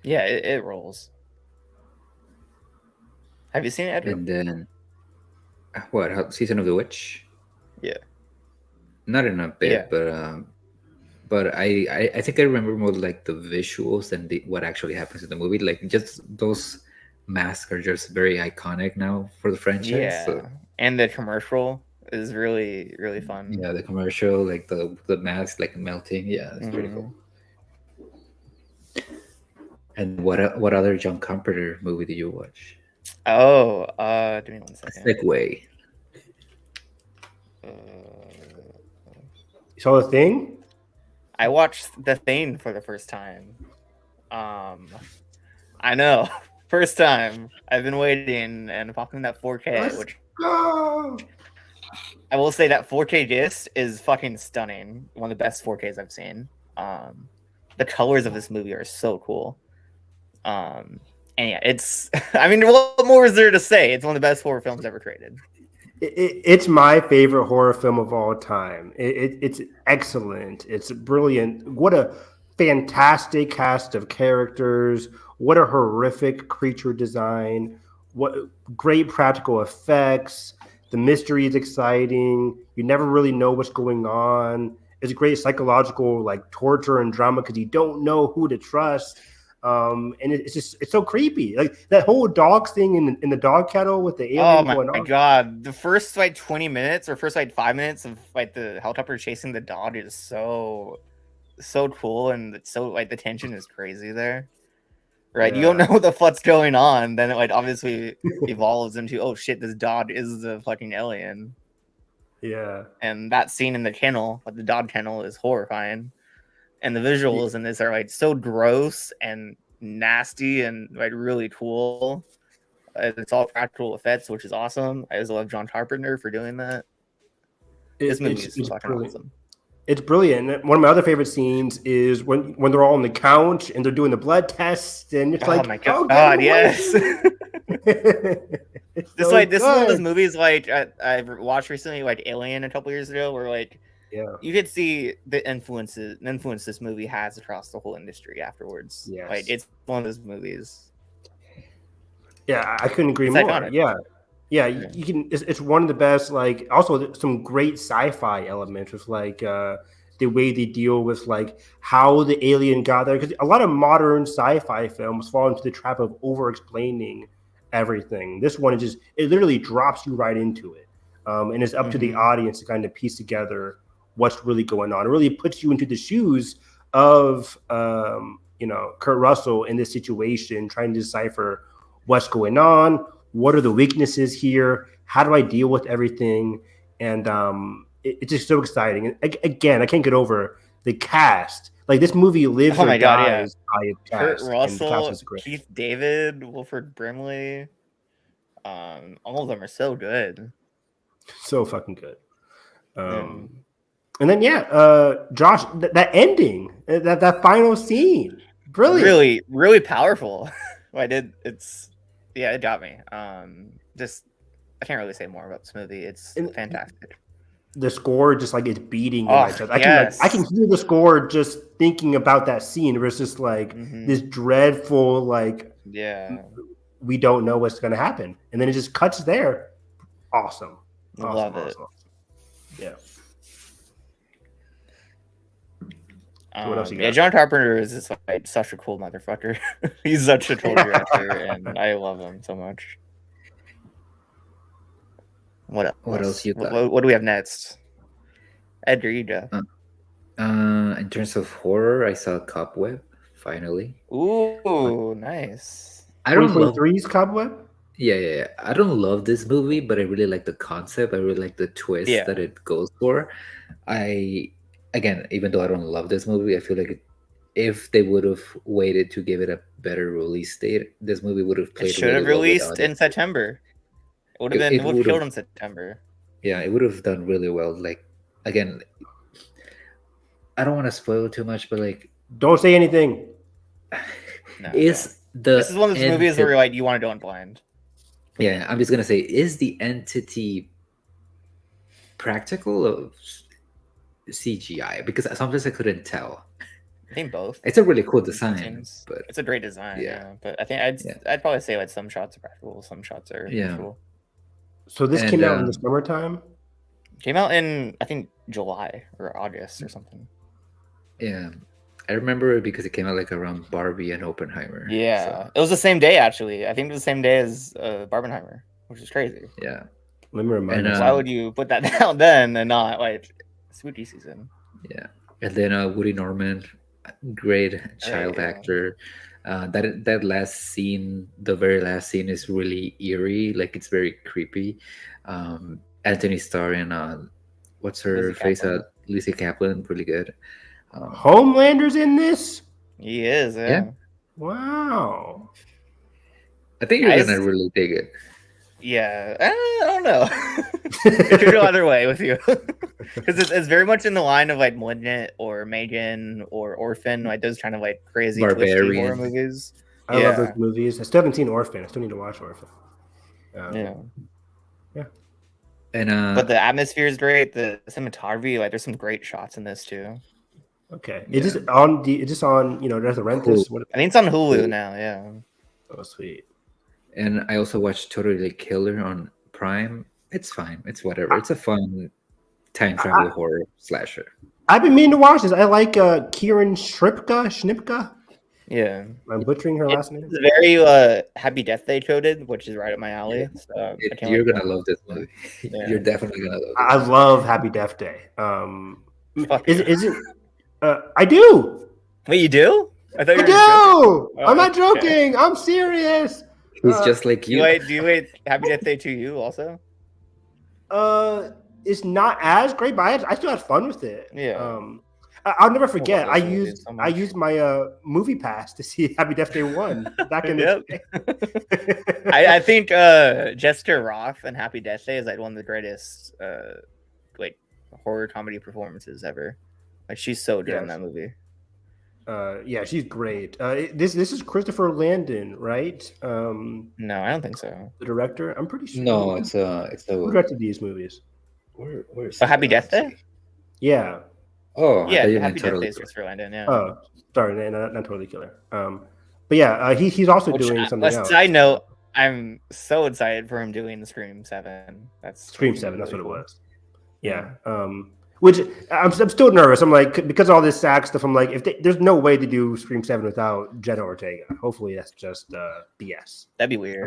Yeah, it rolls. Have you seen it, Edgar? And then Season of the Witch? Yeah. Not in a bit, but I think I remember more like the visuals than what actually happens in the movie. Like just those masks are just very iconic now for the franchise. Yeah, so. And the commercial is really, really fun. Yeah, the commercial, like the mask like melting. Yeah, it's pretty cool. And what other John Carpenter movie did you watch? Oh, give me 1 second. Segue. You saw The Thing? I watched The Thing for the first time. I know, first time. I've been waiting and popping that 4K, which I will say that 4K disc is fucking stunning. One of the best 4Ks I've seen. The colors of this movie are so cool. And yeah, it's. I mean, what more is there to say? It's one of the best horror films ever created. It's my favorite horror film of all time. It's excellent. It's brilliant. What a fantastic cast of characters. What a horrific creature design. What great practical effects. The mystery is exciting. You never really know what's going on. It's a great psychological like torture and drama because you don't know who to trust. And it's so creepy. Like that whole dog thing in the dog kennel with the alien going on. Oh my god. The first like 20 minutes or first like 5 minutes of like the helicopter chasing the dog is so cool, and it's so like the tension is crazy there. Right? Yeah. You don't know what the fuck's going on. Then it like obviously evolves into, oh shit, this dog is the fucking alien. Yeah. And that scene in the kennel, like the dog kennel, is horrifying. And the visuals in this are like so gross and nasty and like really cool. It's all practical effects, which is awesome. I just love John Carpenter for doing that. This movie is fucking awesome. It's brilliant. One of my other favorite scenes is when they're all on the couch and they're doing the blood test, and it's like, oh my god, yes. It's so like this is one of those movies like I watched recently, like Alien a couple years ago, where like. Yeah, you could see the influence this movie has across the whole industry afterwards. Yes. Like it's one of those movies. Yeah, I couldn't agree more. Iconic. Yeah, you can. It's one of the best. Like also some great sci-fi elements with like the way they deal with like how the alien got there. Because a lot of modern sci-fi films fall into the trap of over-explaining everything. This one is it literally drops you right into it, and it's up to the audience to kind of piece together what's really going on. It really puts you into the shoes of Kurt Russell in this situation, trying to decipher what's going on, what are the weaknesses here, how do I deal with everything, and it's just so exciting. And again, I can't get over the cast. Like this movie lives or dies by its cast. Kurt Russell, Keith David, Wilford Brimley, all of them are so good. So fucking good. And then Josh, that ending, that final scene, brilliant, really, really powerful. It got me. Just I can't really say more about this movie. It's fantastic. The score just like it's beating in my chest. I can hear the score just thinking about that scene. Where it's just like this dreadful, like we don't know what's going to happen, and then it just cuts there. Awesome. Love it. Awesome. Yeah. So what else you Yeah, got? John Carpenter is just like such a cool motherfucker. He's such a cool director, and I love him so much. What else? What else you got? What do we have next? Edgar, you go. In terms of horror, I saw Cobweb finally. Ooh, nice. I don't love. 2023's Cobweb. Yeah. I don't love this movie, but I really like the concept. I really like the twist Yeah. that it goes for. Again, even though I don't love this movie, I feel like if they would have waited to give it a better release date, this movie would have It played. should have really well released without in it. September. It would have It killed would've- in September. Yeah, it would have done really well. Like again, I don't want to spoil too much, but like, Don't say anything. No, is don't. the This is one of those movies where you're like, you want to go in blind. Yeah, I'm just gonna say, is the entity practical or CGI? Because sometimes I couldn't tell. I think both. It's a really cool design, but It's a great design, Yeah. yeah. But I think I'd probably say like some shots are practical, some shots are Yeah. visual. So this And, came out in the summertime. Came out in I think July or August or something. yeah, I remember it because it came out like around Barbie and Oppenheimer. Yeah, so, it was the same day actually. I think it was the same day as Barbenheimer, which is crazy. yeah, Let me remind And, you. Why would you put that down then and not like spooky season? yeah. And then Woody Norman, great child yeah. actor. That last scene, the very last scene, is really eerie. Like it's very creepy. Anthony Starr and what's her Lizzie face? Kaplan. Lizzie Kaplan, really good. Homelander's in this. He is, yeah. Yeah. Wow. I think you're I gonna really dig it. Yeah, I don't know. It could go either way with you, because it's very much in the line of like *Malignant* or *Megan* or *Orphan*, like those kind of like crazy twisty horror Barbarian. movies. I love those movies. I still haven't seen Orphan. I still need to watch Orphan. Yeah, And but the atmosphere is great. The cinematography, like there's some great shots in this too. Okay. Is this on the? Is this on? You know, there's a rent this. What? I think it's on Hulu now. Yeah, Oh, sweet. and I also watched Totally Killer on Prime. It's fine. It's whatever. It's a fun time travel horror slasher. I've been meaning to watch this. I like Kieran Schnipka. yeah. I'm butchering her last name. It's very Happy Death Day coded, which is right up my alley. So I can't You're wait. gonna love this movie. Yeah. You're definitely gonna love it. I love Happy Death Day. Fuck Is yeah. it? I do. Wait, you do? I thought I you do. were joking. I'm not Oh, okay. joking. I'm serious. He's just like you. Do you wait Happy Death Day 2 also? It's not as great, but I still had fun with it. Yeah. I'll never forget. love I those movies used so I much. used my movie pass to see Happy Death Day 1 back in the day. I think Jessica Roth and Happy Death Day is like one of the greatest like horror comedy performances ever. Like she's so good in Yes. that movie. Yeah, she's great. This is Christopher Landon, right? No, I don't think so. The director. I'm pretty sure. No, it's a Who directed these movies? where's Oh, Happy Death Day? Yeah. Oh, I Yeah, thought you meant Happy Death Totally Day is Killer. Christopher Landon. Yeah. Oh, sorry, not Totally Killer. But yeah, he's also Which, doing something a else. side note, I'm so excited for him doing Scream 7. That's Scream 7. That's what it was. Yeah. Which I'm still nervous. I'm like, because of all this SAG stuff, I'm like, there's no way to do Scream 7 without Jenna Ortega. Hopefully that's just BS. That'd be weird.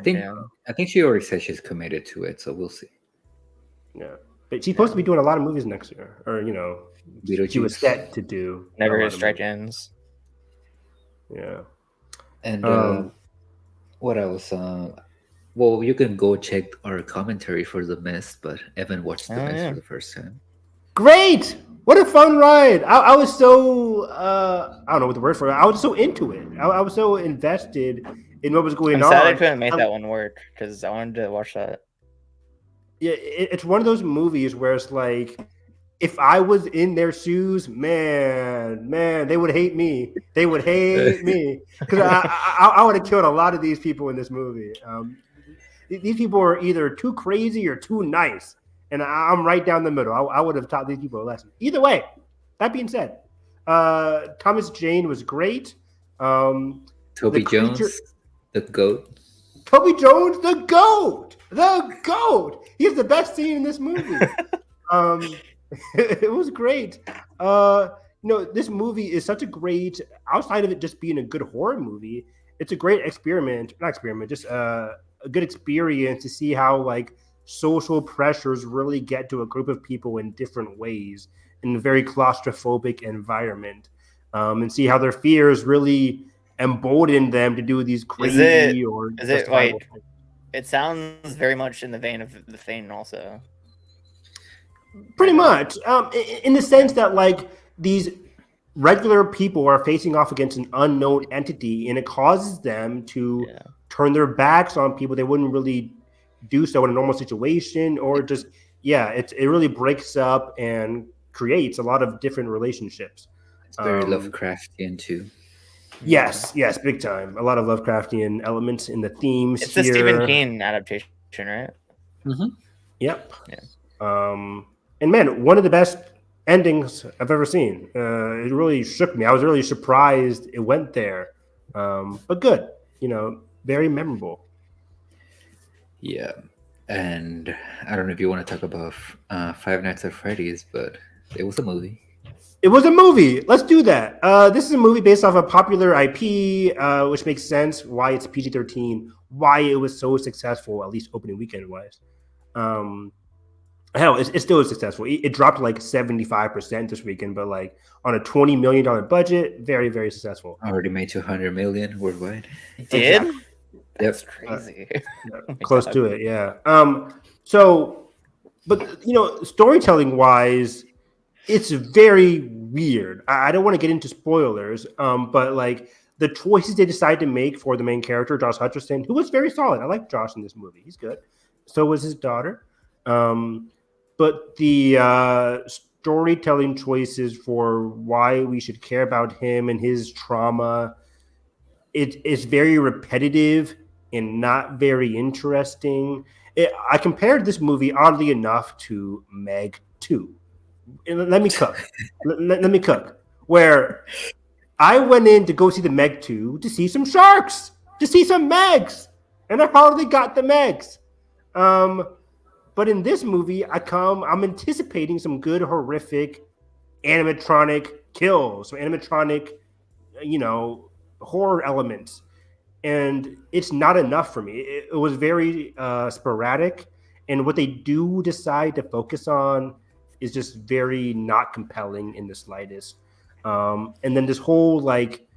I think she already said she's committed to it, so we'll see. Yeah. But she's supposed to be doing a lot of movies next year. Or, she was Beetlejuice. set to do. Never a lot his of stretch movies. ends. Yeah. And what else? Well, you can go check our commentary for The Mist, but Evan watched The Mist yeah. for the first time. Great! What a fun ride! I was so I don't know what the word for it. I was so into it. I was so invested in what was going I'm on. sad I couldn't make that one work because I wanted to watch that. Yeah, it's one of those movies where it's like, if I was in their shoes, man, they would hate me. They would hate me because I would have killed a lot of these people in this movie. These people are either too crazy or too nice, and I'm right down the middle. I would have taught these people a lesson. Either way, that being said, Thomas Jane was great. Toby Jones, the goat. Toby Jones, the goat. He has the best scene in this movie. It was great. this movie is such a great, outside of it just being a good horror movie, it's a great just a good experience to see how like social pressures really get to a group of people in different ways in a very claustrophobic environment, and see how their fears really embolden them to do these crazy is it like, it sounds very much in the vein of The Thing also. Pretty much, in the sense that like these regular people are facing off against an unknown entity, and it causes them to turn their backs on people they wouldn't really do so in a normal situation, or just it really breaks up and creates a lot of different relationships. It's very Lovecraftian too. Yes, big time. A lot of Lovecraftian elements in the themes. It's the Stephen King adaptation, right? Mm-hmm. Yep. Yeah. And man, one of the best endings I've ever seen. It really shook me. I was really surprised it went there. But good, very memorable. Yeah. And I don't know if you want to talk about Five Nights at Freddy's, but it was a movie. It was a movie. Let's do that. This is a movie based off a popular IP, which makes sense why it's PG-13, why it was so successful, at least opening weekend-wise. Hell, it still is successful. It dropped like 75% this weekend, but like on a $20 million budget, very, very successful. Already made $200 million worldwide. It did? Exactly. That's crazy. Close to it, yeah. But storytelling-wise, it's very weird. I don't want to get into spoilers, but like the choices they decide to make for the main character, Josh Hutcherson, who was very solid. I like Josh in this movie. He's good. So was his daughter. But the storytelling choices for why we should care about him and his trauma, it's very repetitive and not very interesting. I compared this movie, oddly enough, to Meg 2. Let me cook. Let me cook. Where I went in to go see the Meg 2 to see some sharks, to see some Megs, and I hardly got the Megs. But in this movie, I'm anticipating some good horrific animatronic kills, some animatronic, horror elements, and it's not enough for me. It was very sporadic, and what they do decide to focus on is just very not compelling in the slightest. And then this whole like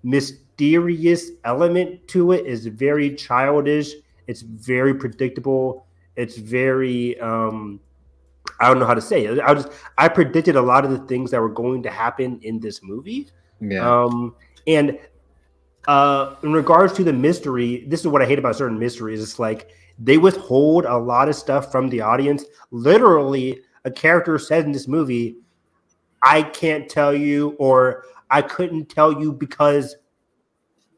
mysterious element to it is very childish. It's very predictable. It's very I don't know how to say it. I predicted a lot of the things that were going to happen in this movie. Yeah. And in regards to the mystery, this is what I hate about certain mysteries. It's like they withhold a lot of stuff from the audience. Literally, a character said in this movie, I can't tell you, or I couldn't tell you because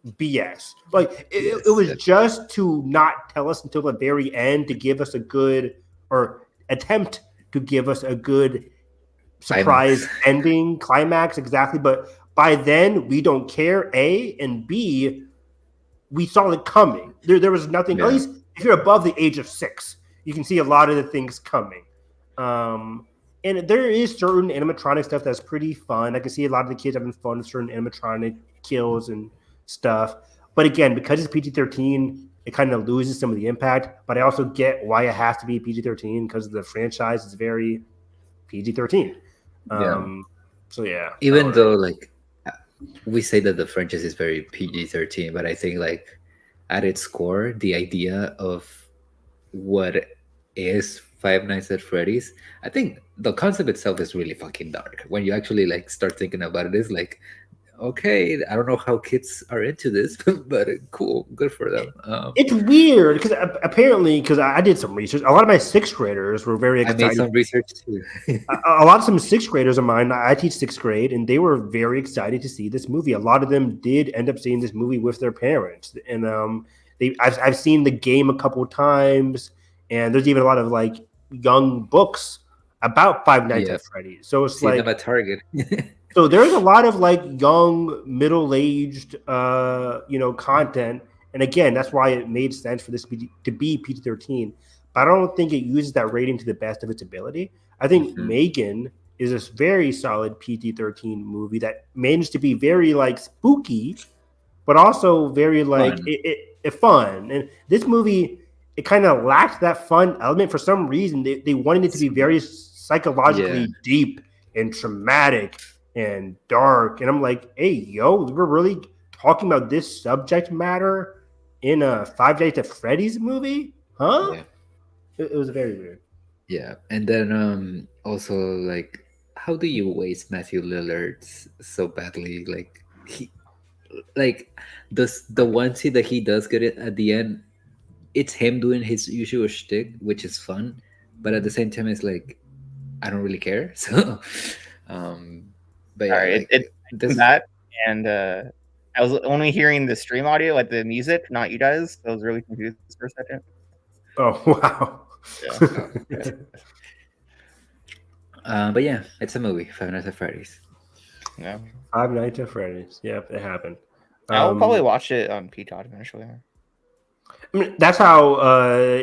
BS. Like it was just to not tell us until the very end to give us a good, or attempt to give us a good surprise ending, climax, exactly. But by then we don't care, A, and B, we saw it coming. There was nothing, at least if you're above the age of 6, you can see a lot of the things coming. And there is certain animatronic stuff that's pretty fun. I can see a lot of the kids having fun with certain animatronic kills and stuff. But again, because it's PG-13, it kind of loses some of the impact. But I also get why it has to be PG-13 because the franchise is very PG-13. So yeah. Even though like we say that the franchise is very PG-13, but I think like at its core, the idea of what is Five Nights at Freddy's, I think the concept itself is really fucking dark. When you actually like start thinking about it, it's like, okay, I don't know how kids are into this, but cool, good for them. It's weird because apparently, because I did some research, a lot of my 6th graders were very excited. I made some research too. A lot of some 6th graders of mine, I teach 6th grade, and they were very excited to see this movie. A lot of them did end up seeing this movie with their parents, and I've seen the game a couple of times, and there's even a lot of like young books about Five Nights at Freddy's. So it's like them at Target. So there's a lot of like young, middle-aged, content, and again, that's why it made sense for this to be PG-13. But I don't think it uses that rating to the best of its ability. I think Megan is this very solid PG-13 movie that managed to be very like spooky, but also very like Fun. it fun. And this movie, it kind of lacked that fun element for some reason. They wanted it to be very psychologically deep and traumatic and dark. And I'm like, hey, yo, we're really talking about this subject matter in a 5 Nights at Freddy's movie? Huh? Yeah. It was very weird. Yeah, and then also like, how do you waste Matthew Lillard so badly? Like the one scene that he does get it at the end, it's him doing his usual shtick, which is fun, but at the same time, it's like I don't really care. So, but yeah, All right, like, that and I was only hearing the stream audio, like the music, not you guys. So I was really confused for a second. Oh wow. But yeah, it's a movie, Five Nights at Freddy's. Yeah, 5 Nights at Freddy's. Yep, it happened. I'll probably watch it on Peacock eventually. I mean, that's how.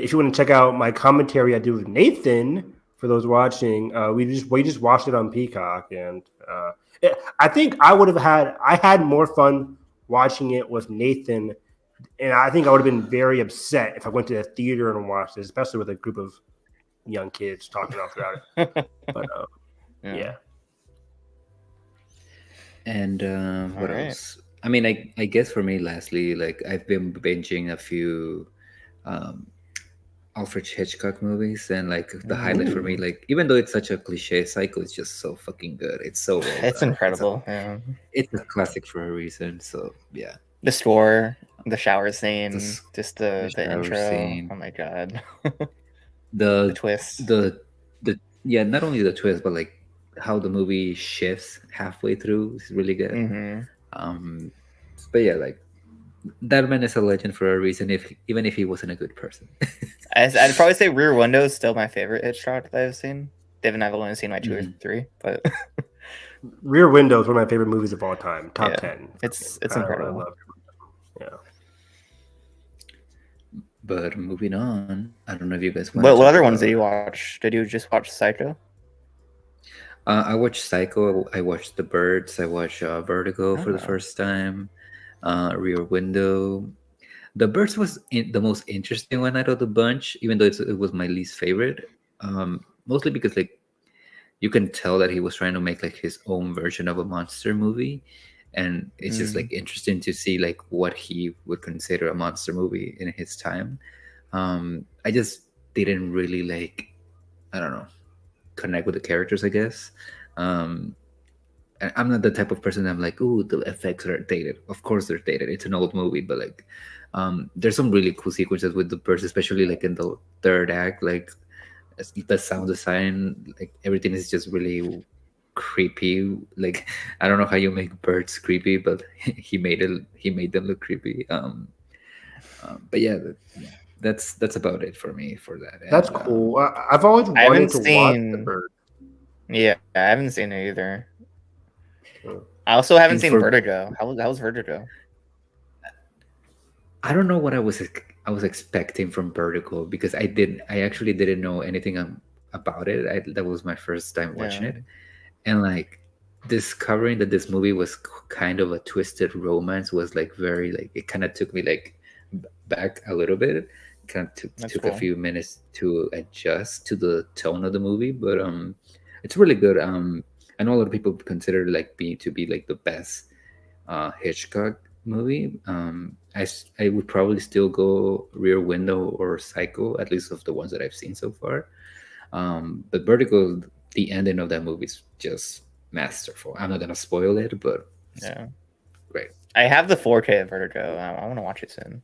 If you want to check out my commentary I did with Nathan, for those watching, we just watched it on Peacock, and I think I had more fun watching it with Nathan, and I think I would have been very upset if I went to the theater and watched it, especially with a group of young kids talking all throughout it. But yeah. And what else? I mean, I guess for me, lastly, like I've been binging a few Alfred Hitchcock movies, and like the highlight for me, like even though it's such a cliche, Psycho is just so fucking good. It's so well It's done. incredible. It's a classic for a reason. So yeah, the score, the shower scene, just the shower intro. scene. Oh my god, the twist. The yeah, not only the twist, but like how the movie shifts halfway through is really good. Mm-hmm. But yeah, like that man is a legend for a reason. Even if he wasn't a good person. I'd probably say Rear Window is still my favorite Hitchcock that I've seen. David and I've only seen like 2 or 3, but Rear Window is one of my favorite movies of all time. Top 10. It's incredible. I love it. Yeah. But moving on, I don't know if you guys. What other ones did you watch? Did you just watch Psycho? I watched Psycho. I watched The Birds. I watched Vertigo for the first time. Rear Window. The Birds was the most interesting one out of the bunch, even though it was my least favorite. Mostly because like you can tell that he was trying to make like his own version of a monster movie, and it's just like interesting to see like what he would consider a monster movie in his time. I just didn't really like, I don't know, connect with the characters, I guess. And I'm not the type of person that I'm like, ooh, the effects are dated. Of course they're dated. It's an old movie, but like there's some really cool sequences with the birds, especially like in the third act, like the sound design, like everything is just really creepy. Like I don't know how you make birds creepy, but he made them look creepy. But yeah, that's about it for me for that. That's cool. I've always wanted to watch The Bird. Yeah, I haven't seen it either. I also haven't seen Vertigo. How was Vertigo? I don't know what I was expecting from Vertigo, because I actually didn't know anything about it. That was my first time watching it, and like discovering that this movie was kind of a twisted romance was like very like, it kind of took me like back a little bit. Kind of took a few minutes to adjust to the tone of the movie, but it's really good. I know a lot of people consider like to be like the best Hitchcock movie. I would probably still go Rear Window or Psycho, at least of the ones that I've seen so far. But Vertigo, the ending of that movie is just masterful. I'm not gonna spoil it, but yeah, great. I have the 4K of Vertigo. I want to watch it soon.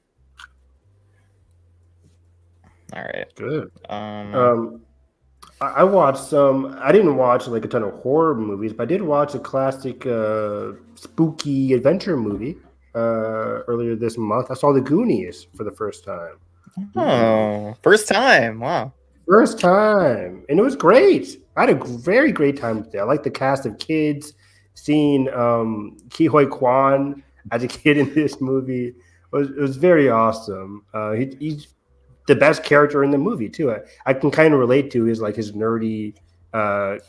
All right, good. I watched some. I didn't watch like a ton of horror movies, but I did watch a classic spooky adventure movie earlier this month. I saw The Goonies for the first time. Oh, first time! Wow, first time, and it was great. I had a very great time there. I like the cast of kids. Seeing Ke Huy Quan as a kid in this movie was very awesome. He's the best character in the movie too. I can kind of relate to his like his nerdy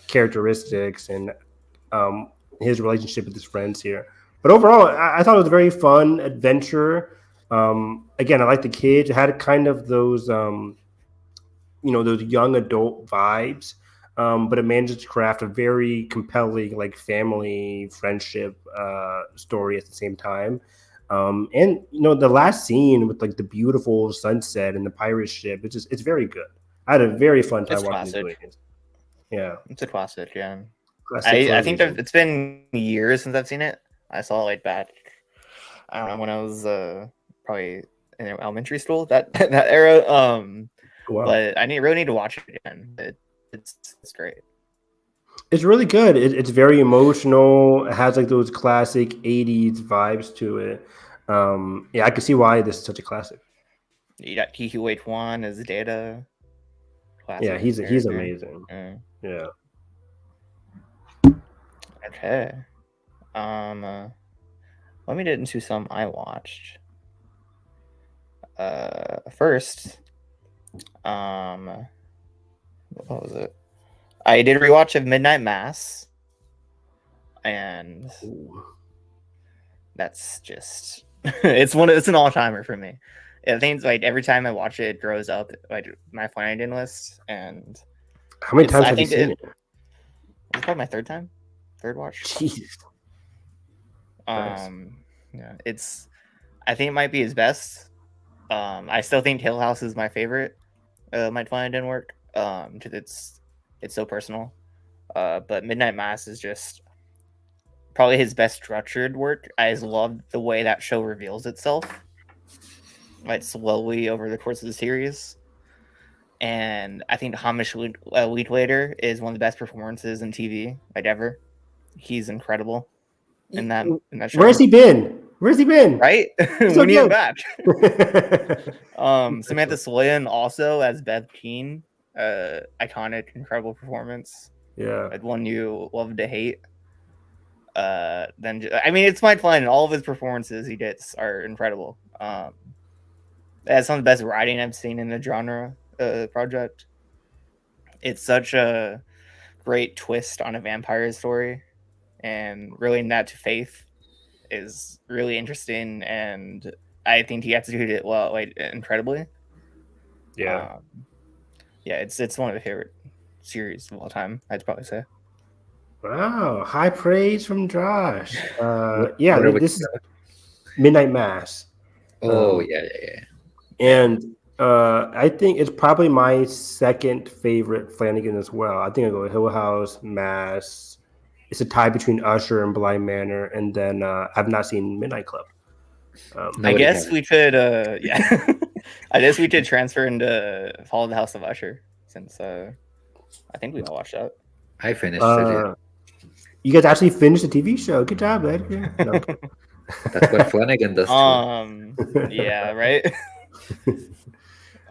characteristics and his relationship with his friends here. But overall, I thought it was a very fun adventure. Again, I like the kids. It had kind of those, those young adult vibes, but it managed to craft a very compelling, like family friendship story at the same time. And the last scene with like the beautiful sunset and the pirate ship, it's very good. I had a very fun time watching these. Yeah, it's a classic. Yeah, classic I think it's been years since I've seen it. I saw it like back, I don't know, when I was probably in elementary school, that era. Wow. But I really need to watch it again. It's great. It's really good. It's very emotional. It has like those classic '80s vibes to it. Yeah, I can see why this is such a classic. You got Kiki Wait One as Data. Yeah, he's amazing. Yeah. Okay. Let me get into some I watched. First, what was it? I did a rewatch of Midnight Mass, and that's just it's an all-timer for me. I think it's like every time I watch it, it grows up like my finding list. And how many times have you seen it? It's probably my third watch. Jeez. Yeah, I think it might be his best. I still think Hill House is my favorite. My Twilight didn't work. It's so personal. But Midnight Mass is just probably his best structured work. I just love the way that show reveals itself, like slowly over the course of the series. And I think Hamish Linklater is one of the best performances in TV like ever. He's incredible in that show. Where's he been? Right? So when he's back. Samantha Sloyan also as Bev Keane. Iconic, incredible performance. Yeah. Like one you love to hate. It's Mike Flynn. All of his performances he gets are incredible. It has some of the best writing I've seen in the genre project. It's such a great twist on a vampire story, and relating that to faith is really interesting, and I think he executed it well, like incredibly. Yeah. It's one of my favorite series of all time, I'd probably say. Wow, high praise from Josh. This is Midnight Mass. Yeah. And I think it's probably my second favorite Flanagan as well. I think I go Hill House, Mass. It's a tie between Usher and Blind Manor, and then I've not seen Midnight Club. I guess we could, I guess we could transfer into Follow the House of Usher, since I think we all watched that. I finished it. You guys actually finished the TV show. Good job, Edgar. No. That's what Flanagan does too. Yeah, right?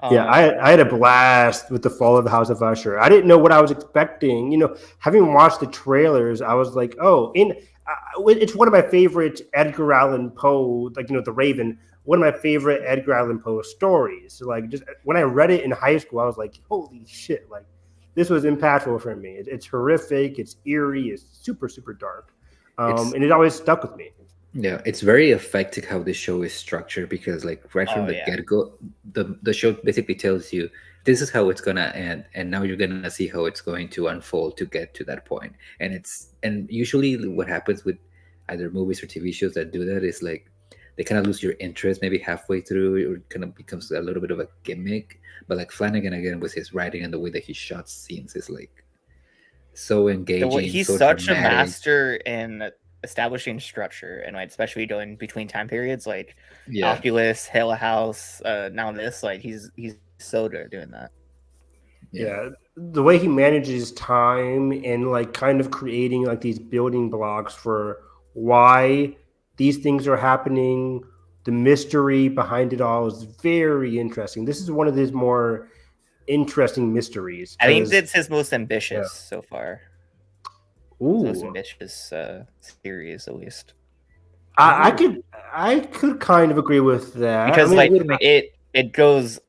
I had a blast with the Fall of the House of Usher. I didn't know what I was expecting. Having watched the trailers, I was like, it's one of my favorite Edgar Allan Poe, The Raven, one of my favorite Edgar Allan Poe stories. So, just when I read it in high school, I was like, holy shit, this was impactful for me. It's horrific, it's eerie, it's super, super dark. And it always stuck with me. Yeah, it's very effective how this show is structured, because from the get-go, the show basically tells you this is how it's gonna end, and now you're gonna see how it's going to unfold to get to that point. And usually what happens with either movies or TV shows that do that is they kind of lose your interest maybe halfway through, or it kind of becomes a little bit of a gimmick. But Flanagan, again, with his writing and the way that he shot scenes, is so engaging. He's so such dramatic. A master in establishing structure, and especially going between time periods, Oculus, Hill House, now this, he's so good at doing that. Yeah, the way he manages time and kind of creating these building blocks for why these things are happening, the mystery behind it all is very interesting. This is one of his more interesting mysteries. I think it's his most ambitious so far. Ooh. Most ambitious series, at least. I could kind of agree with that, because it goes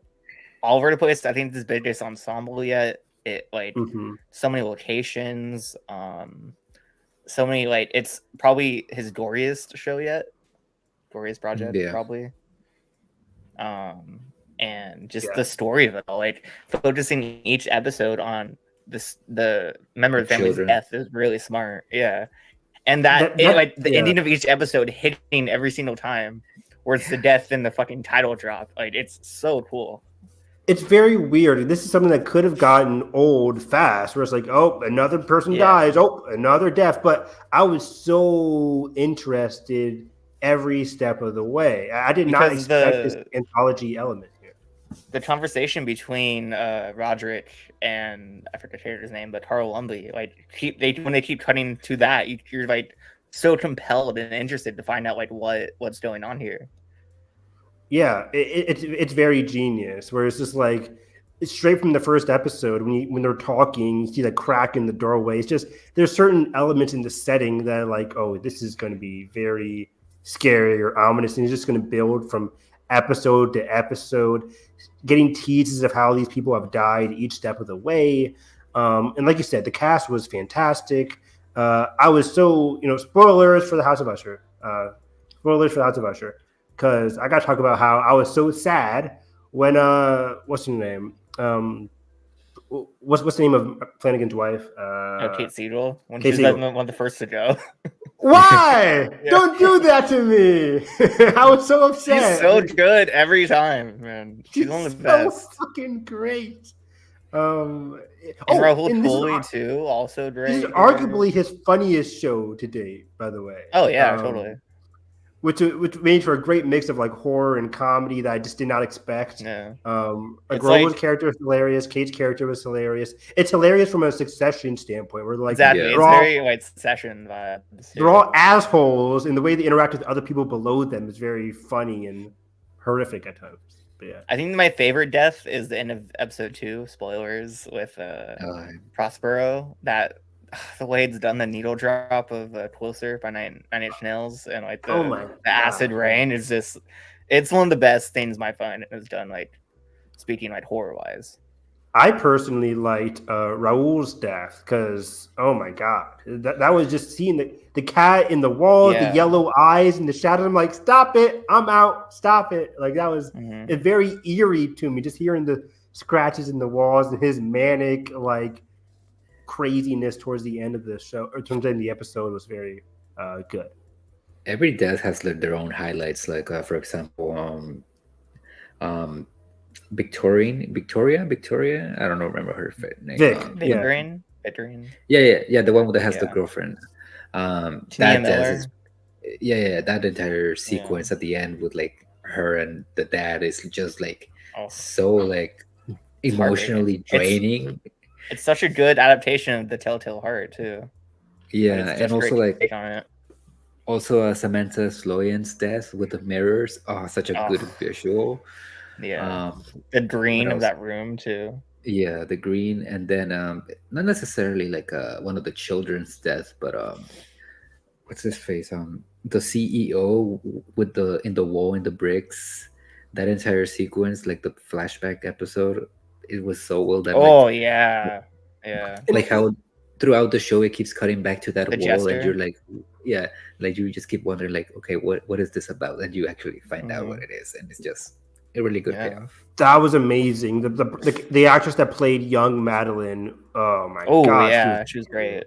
all over the place. I think this biggest ensemble yet. It like Mhm. so many locations, so many like it's probably his goriest show yet, goriest project Yeah. probably. And just Yeah. the story of it all, like focusing each episode on the member of the family's Children. death is really smart. Yeah. And that like the ending of each episode hitting every single time where it's the death in the fucking title drop. Like it's so cool. It's very weird. This is something that could have gotten old fast, where it's like, oh, another person dies, oh, another death. But I was so interested every step of the way. I did not expect this anthology element here. The conversation between Roderick and I forget the character's name, but Carl Lumbly, like when they keep cutting to that, you're like so compelled and interested to find out like what's going on here. Yeah, it's very genius. Where it's just like it's straight from the first episode when they're talking, you see the crack in the doorway. It's just there's certain elements in the setting that are like, oh, this is going to be very scary or ominous, and it's just going to build from episode to episode, getting teases of how these people have died each step of the way. And like you said, the cast was fantastic. I was so spoilers for the House of Usher. Spoilers for the House of Usher. Because I got to talk about how I was so sad when what's her name? What's the name of Flanagan's wife? Kate Siegel. When she was one of the first to go. Why? Don't do that to me. I was so upset. She's so good every time, man. She's one of the best. Fucking great. And Rahul Kohli too, also great. This is arguably his funniest show to date, by the way. Oh yeah, totally. Which made for a great mix of like horror and comedy that I just did not expect. Yeah. Agrova's character was hilarious. Kate's character was hilarious. It's hilarious from a Succession standpoint. Where like exactly, it's very like Succession vibes. They're all assholes, and the way they interact with other people below them is very funny and horrific at times. But yeah, I think my favorite death is the end of episode 2. Spoilers with Prospero. That. The way it's done, the needle drop of Closer by Nine Inch Nails and like the acid rain is just, it's one of the best things my phone has done, like speaking like horror wise. I personally liked Raul's death because oh my god, that was just seeing the cat in the walls, the yellow eyes and the shadows. I'm like, stop it, I'm out, stop it. Like that was it's very eerie to me, just hearing the scratches in the walls and his manic like craziness towards the end of the show or towards the end of the episode was very good. Every death has like their own highlights. Like for example, Victoria. I don't remember her name. Victorine. Yeah. The one that has the girlfriend. That death is, that entire sequence at the end with like her and the dad is just like so like emotionally draining. It's such a good adaptation of the Telltale Heart too. Yeah, and also like also Samantha Sloyan's death with the mirrors. Oh, such a good visual. Yeah, the green of that room too. Yeah, the green, and then not necessarily like one of the children's death, but what's his face? The CEO with in the wall in the bricks. That entire sequence, like the flashback episode. It was so well done. Yeah. Like how throughout the show it keeps cutting back to that wall, jester. And you're like, like you just keep wondering, like, okay, what is this about? And you actually find out what it is, and it's just a really good payoff. That was amazing. The actress that played young Madeline. Oh my gosh, she was great.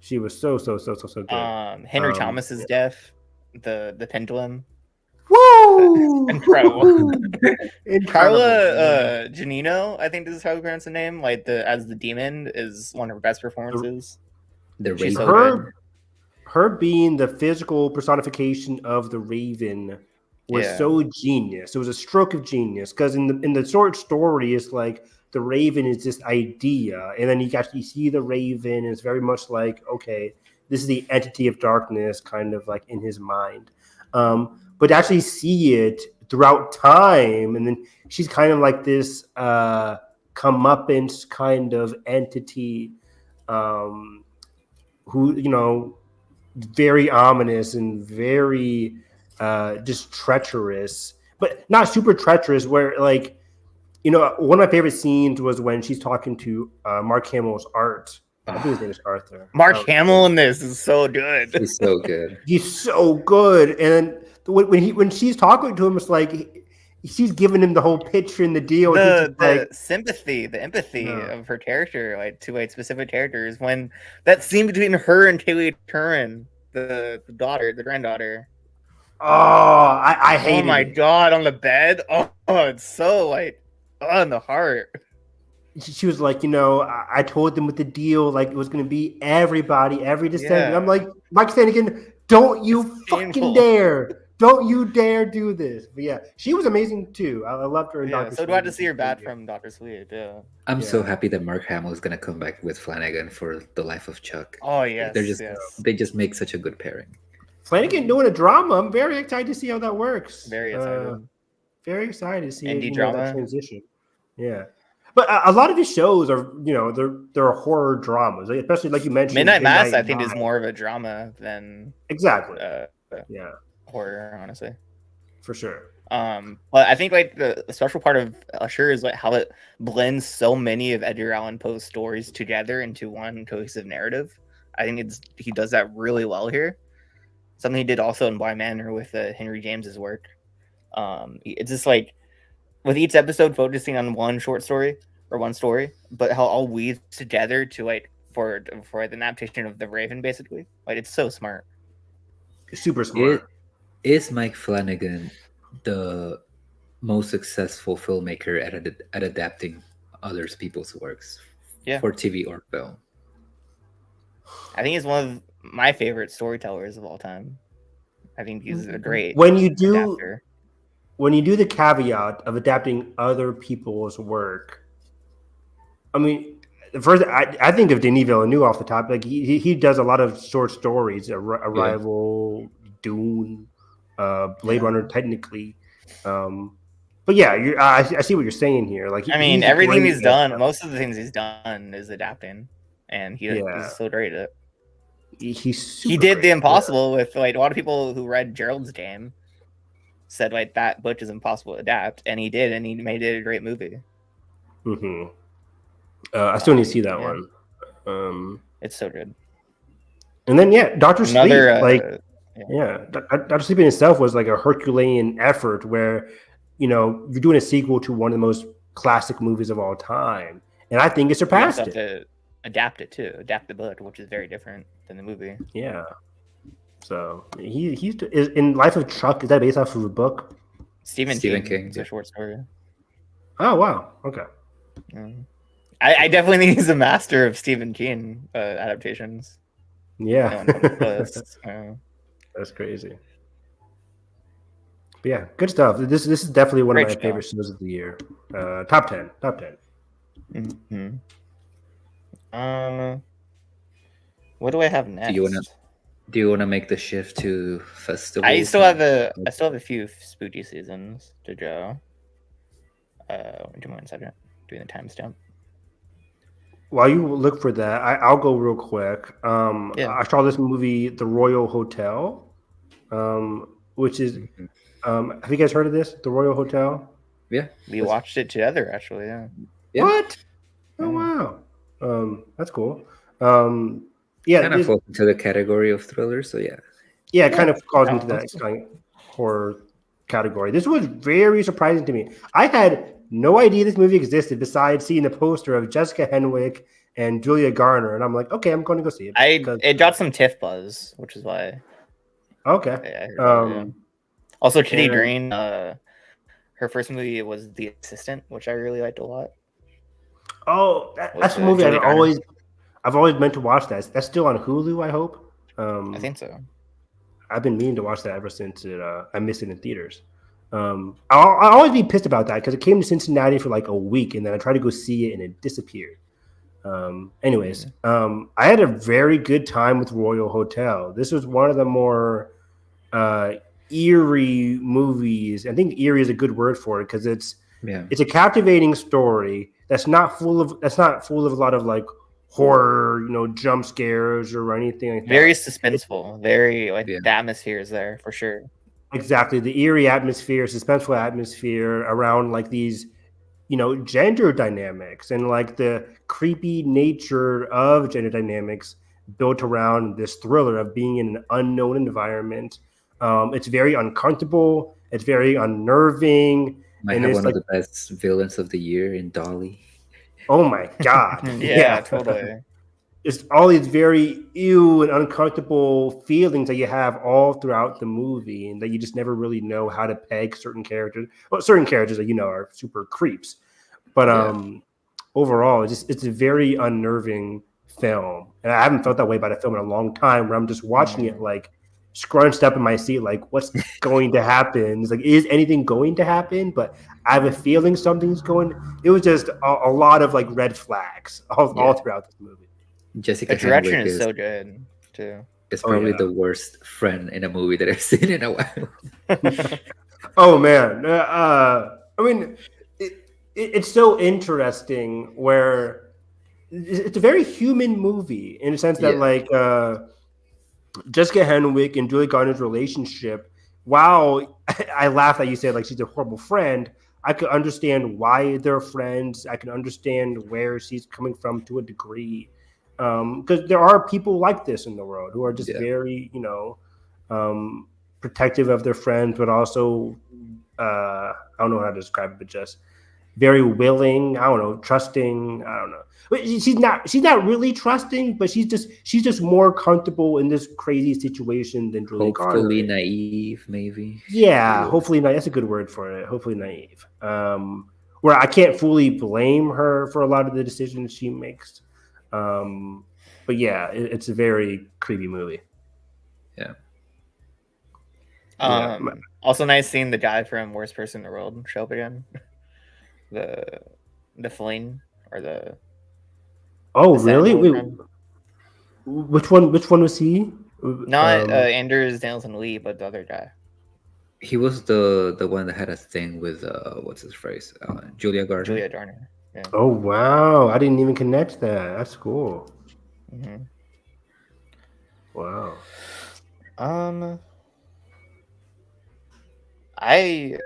She was so good. Henry Thomas's death, the pendulum. Woo! Incredible. Carla Janino, I think this is how you pronounce the name. Like as the demon is one of her best performances. Her being the physical personification of the Raven was so genius. It was a stroke of genius because in the short story, it's like the Raven is this idea, and then you actually see the Raven, and it's very much like, okay, this is the entity of darkness, kind of like in his mind. But to actually see it throughout time, and then she's kind of like this comeuppance kind of entity who, very ominous and very just treacherous, but not super treacherous, where like You know, one of my favorite scenes was when she's talking to Mark Hamill's art. I think his name is Arthur. Mark Hamill in this is so good. He's so good. He's so good, and when she's talking to him, it's like she's giving him the whole picture and the deal. The sympathy, the empathy of her character, like to like specific characters. When that scene between her and Kaylee Turin, the daughter, the granddaughter. Oh, I hate it. Oh my god, on the bed. Oh, it's so like in the heart. She was like, you know, I told them with the deal, like it was going to be everybody, every descendant. Yeah. I'm like, Mike Flanagan, don't you fucking dare. Don't you dare do this. But yeah, she was amazing too. I loved her in Dr. So Sleep. glad to see her back from Dr. Sleep. Yeah. I'm so happy that Mark Hamill is gonna come back with Flanagan for The Life of Chuck. Oh yes, they just make such a good pairing. Flanagan doing a drama. I'm very excited to see how that works. Very excited. Very excited to see indie drama that transition. Yeah. But a lot of his shows are, you know, they're horror dramas, especially like you mentioned. Midnight Mass, I think, is more of a drama than exactly. horror, honestly, for sure. But I think like the special part of Usher is like how it blends so many of Edgar Allan Poe's stories together into one cohesive narrative. I think he does that really well here. Something he did also in Bly Manor with Henry James's work. It's just like, with each episode focusing on one short story or one story, but how all weaves together to like for the adaptation of The Raven, basically. Like it's so smart. Super smart. Is Mike Flanagan the most successful filmmaker at adapting other people's works for TV or film? I think he's one of my favorite storytellers of all time. I think he's a great adapter. When you do the caveat of adapting other people's work, I mean, first I think of Denis Villeneuve off the top. Like he does a lot of short stories, Arrival, Dune, Blade Runner, technically. But yeah, I see what you're saying here. Like, I mean, everything he's done, most of the things he's done is adapting, and he's so great at it. He did the impossible with like a lot of people who read Gerald's Game. Said like that book is impossible to adapt, and he did, and he made it a great movie. Mm-hmm. I still need to see that one. It's so good. And then Dr. Sleep, Dr. Sleep in itself was like a Herculean effort where, you know, you're doing a sequel to one of the most classic movies of all time, and I think it surpassed it. To adapt it too, adapt the book, which is very different than the movie. Yeah. So he's in Life of Chuck. Is that based off of a book? Stephen King. It's a short story. Oh wow! Okay. I definitely think he's a master of Stephen King adaptations. Yeah, that's crazy. But yeah, good stuff. This is definitely one of my favorite shows of the year. Top 10. Mm-hmm. What do I have next? Do you want to make the shift to festivals? I still have a few spooky seasons to go. Give me 1 second. Doing the timestamp. While you look for that, I'll go real quick. I saw this movie, The Royal Hotel, which is. Have you guys heard of this? The Royal Hotel? Yeah, we watched it together. Actually, yeah. What? Oh wow, that's cool. Kind of falls into the category of thrillers, so yeah. Yeah, it kind of falls into that kind of horror category. This was very surprising to me. I had no idea this movie existed besides seeing the poster of Jessica Henwick and Julia Garner, and I'm like, okay, I'm going to go see it. It got some TIFF buzz, which is why. Okay. Also, Kitty Green, her first movie was The Assistant, which I really liked a lot. Oh, that's a movie I've always meant to watch that. That's still on Hulu, I hope. I think so. I've been meaning to watch that ever since I missed it in theaters. I'll always be pissed about that because it came to Cincinnati for like a week, and then I tried to go see it, and it disappeared. Anyways, I had a very good time with Royal Hotel. This was one of the more eerie movies. I think eerie is a good word for it because it's a captivating story that's not full of a lot of like horror, you know, jump scares or anything like that. Very suspenseful. Very the atmosphere is there for sure. Exactly, the eerie atmosphere, suspenseful atmosphere around like these, gender dynamics and like the creepy nature of gender dynamics built around this thriller of being in an unknown environment. It's very uncomfortable. It's very unnerving. Might And have it's one like, of the best villains of the year in Dolly. oh my God. Yeah, totally. It's all these very ew and uncomfortable feelings that you have all throughout the movie, and that you just never really know how to peg certain characters. Well, certain characters that are super creeps, but overall, it's a very unnerving film, and I haven't felt that way about a film in a long time. Where I'm just watching it like scrunched up in my seat, like what's going to happen? It's like, is anything going to happen? But I have a feeling something's going. It was just a lot of like red flags all throughout this movie. Jessica The direction Henwick is so good too. is probably the worst friend in a movie that I've seen in a while. Oh man, I mean, it's so interesting where it's a very human movie in a sense that like Jessica Henwick and Julie Garner's relationship. While I laugh that you said like she's a horrible friend, I could understand why they're friends. I can understand where she's coming from to a degree. Because there are people like this in the world who are just very, protective of their friends, but also, I don't know how to describe it, but just very willing. I don't know, trusting. I don't know. But she's not really trusting, but she's just more comfortable in this crazy situation than Julie Garner. Hopefully naive, maybe. Yeah, hopefully naive. That's a good word for it. Hopefully naive. Where I can't fully blame her for a lot of the decisions she makes. But yeah, it's a very creepy movie. Yeah. Also nice seeing the guy from Worst Person in the World show up again. The Flynn or the. Oh, the really? Wait, friend. which one was he? Not Anders Danielson Lee, but the other guy. He was the one that had a thing with what's his phrase? Julia Garner. Julia Garner. Yeah. Oh wow! I didn't even connect that. That's cool. Mm-hmm. Wow. I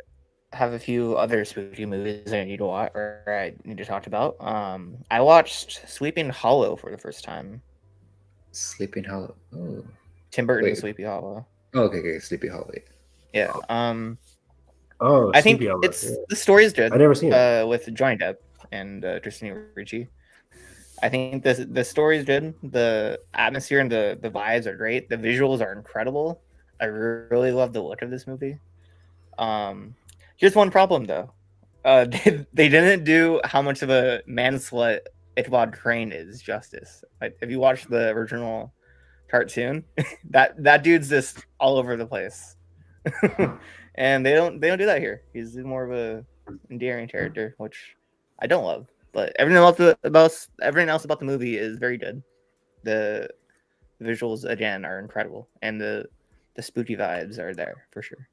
have a few other spooky movies I need to watch or I need to talk about. I watched Sleeping Hollow for the first time. Sleeping Hollow. Oh. Tim Burton's Wait. Sleepy Hollow. Oh, okay, Sleepy Hollow. Yeah. Oh, I think Sleepy Hollow, the story is good. I never seen it. With Johnny Depp and Christina Ricci. I think the story is good. The atmosphere and the vibes are great. The visuals are incredible. I really love the look of this movie. Here's one problem though. They didn't do how much of a man slut Ichabod Crane is justice. Like, if you watch the original cartoon, that dude's just all over the place. And they don't do that here. He's more of a endearing character, which I don't love. But everything else about the movie is very good. The visuals again are incredible, and the spooky vibes are there for sure.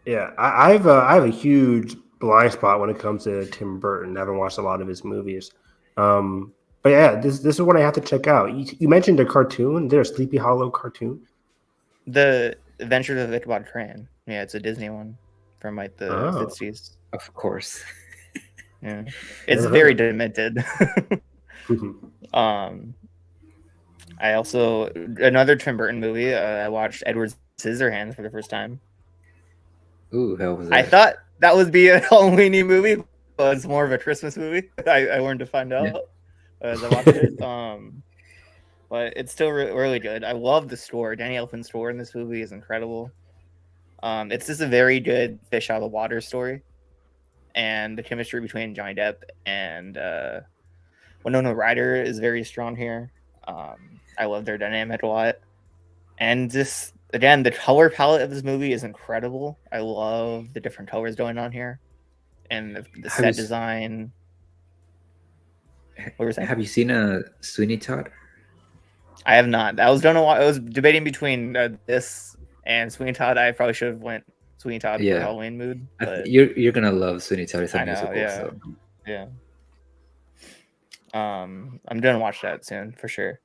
Yeah, I have a huge blind spot when it comes to Tim Burton. I haven't watched a lot of his movies, but yeah, this is one I have to check out. You mentioned a cartoon. There's a Sleepy Hollow cartoon. The Adventures of Ichabod Crane. Yeah, it's a Disney one from like the 60s. Of course. Yeah, it's very demented. I also another Tim Burton movie. I watched Edward Scissorhands for the first time. Ooh, how was that? I thought that would be a Halloweeny movie, but it's more of a Christmas movie. I learned to find out as I watched it. But it's still really good. I love the score. Danny Elfman's score in this movie is incredible. It's just a very good fish out of the water story. And the chemistry between Johnny Depp and Winona Ryder is very strong here. I love their dynamic a lot. And just, again, the color palette of this movie is incredible. I love the different colors going on here. And the set design. What were you saying? Have you seen Sweeney Todd? I have not. I was debating between this and Sweeney Todd. I probably should have went Sweeney Todd for Halloween mood. But You're gonna love Sweeney Todd. It's a musical. Yeah. So. Yeah. I'm gonna watch that soon for sure.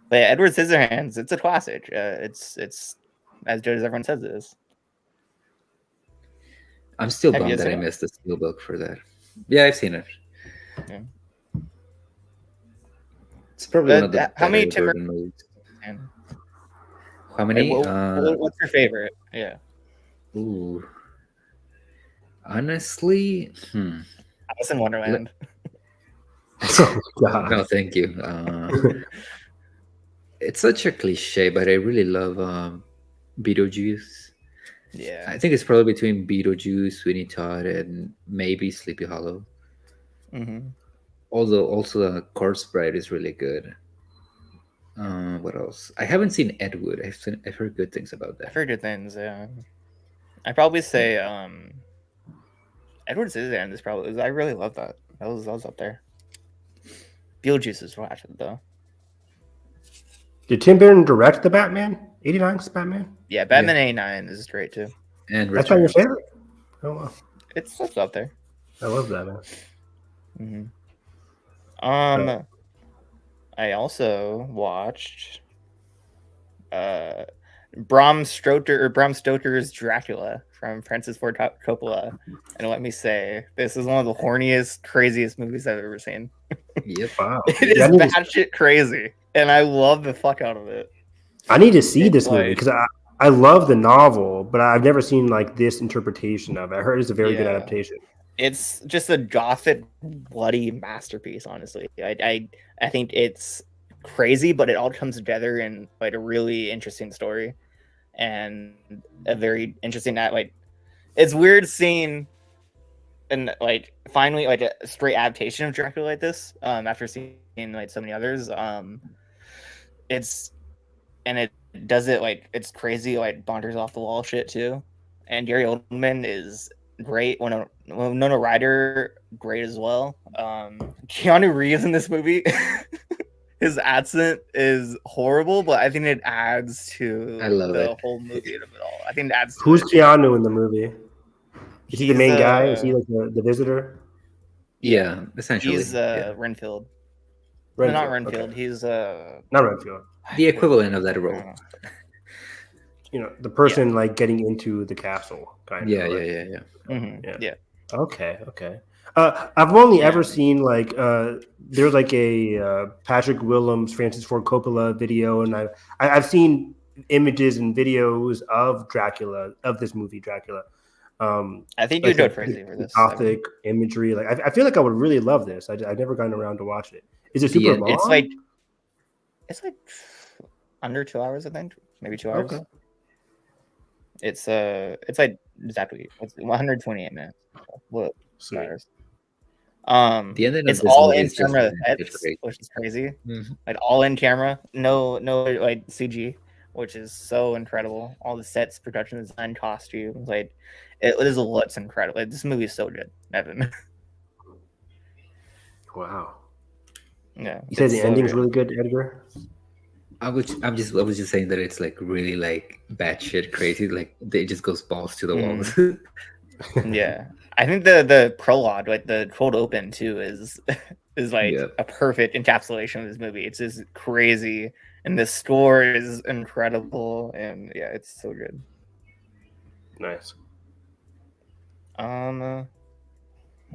But yeah, Edward Scissorhands, it's a classic. It's as good as everyone says it is. I'm still Have you bummed that I seen it? missed the Steelbook for that. Yeah, I've seen it. Yeah. It's probably one of the How many better Tim Burton movies. Burton? How many? What's your favorite? Yeah. Ooh. Honestly, Alice in Wonderland. Oh, God. no, thank you. It's such a cliche, but I really love Beetlejuice. Yeah. I think it's probably between Beetlejuice, Sweeney Todd, and maybe Sleepy Hollow. Mm-hmm. Although also Corpse Bride is really good. What else? I haven't seen Ed Wood. I've heard good things about I've that. heard good things. Yeah. I'd probably say Edward Scissorhands is probably. I really love that. That was up there. Beetlejuice is watched it though. Did Tim Burton direct the Batman? 89's Batman? Yeah, Batman '89 is great too. And That's not your Returns. favorite? Oh, wow. It's up there. I love that, man. Mm-hmm. I also watched Bram Stoker's Dracula from Francis Ford Coppola, and let me say, this is one of the horniest, craziest movies I've ever seen. Yep. Wow. It is batshit crazy, and I love the fuck out of it. I need to see this movie like- because I love the novel, but I've never seen like this interpretation of it. I heard it's a very good Yeah. adaptation. It's just a gothic, bloody masterpiece. Honestly, I think it's crazy, but it all comes together in like a really interesting story, and a very interesting like. It's weird seeing, and like finally like a straight adaptation of Dracula like this. After seeing like so many others, it does it like it's crazy, like bonkers off the wall shit too. And Gary Oldman is great. Winona Ryder, great as well. Keanu Reeves in this movie, his accent is horrible, but I think it adds to the whole movie of it all. I think it adds. Who's Keanu in the movie? Is he the main guy? Is he like the visitor? Yeah, essentially. He's yeah. Renfield. Renfield. No, not Renfield. Okay. He's Not Renfield. The equivalent of that role. You know, the person like getting into the castle, kind of. Yeah, right? yeah. Mm-hmm. Yeah. Okay. I've only ever seen like there's like a Patrick Willems, Francis Ford Coppola video, and I've seen images and videos of Dracula, of this movie Dracula. I think like you'd go crazy for this. Gothic imagery. Like I feel like I would really love this. I've never gotten around to watch it. Is it super long? It's like under 2 hours, I think, maybe 2 hours. Okay. It's like exactly it's 128 minutes. What? Sweet. The ending of It's this all movie in is just camera, great. which is crazy. Mhm. Like all in camera, no like CG, which is so incredible. All the sets, production design, costumes, like it is what's incredible. Like, this movie is so good, Evan. Wow. Yeah. You said the so ending's good. really good, Edgar. I was just saying that it's like really like batshit crazy. Like it just goes balls to the walls. Yeah, I think the prologue, like the cold open too, is like a perfect encapsulation of this movie. It's just crazy, and the score is incredible, and yeah, it's so good. Nice.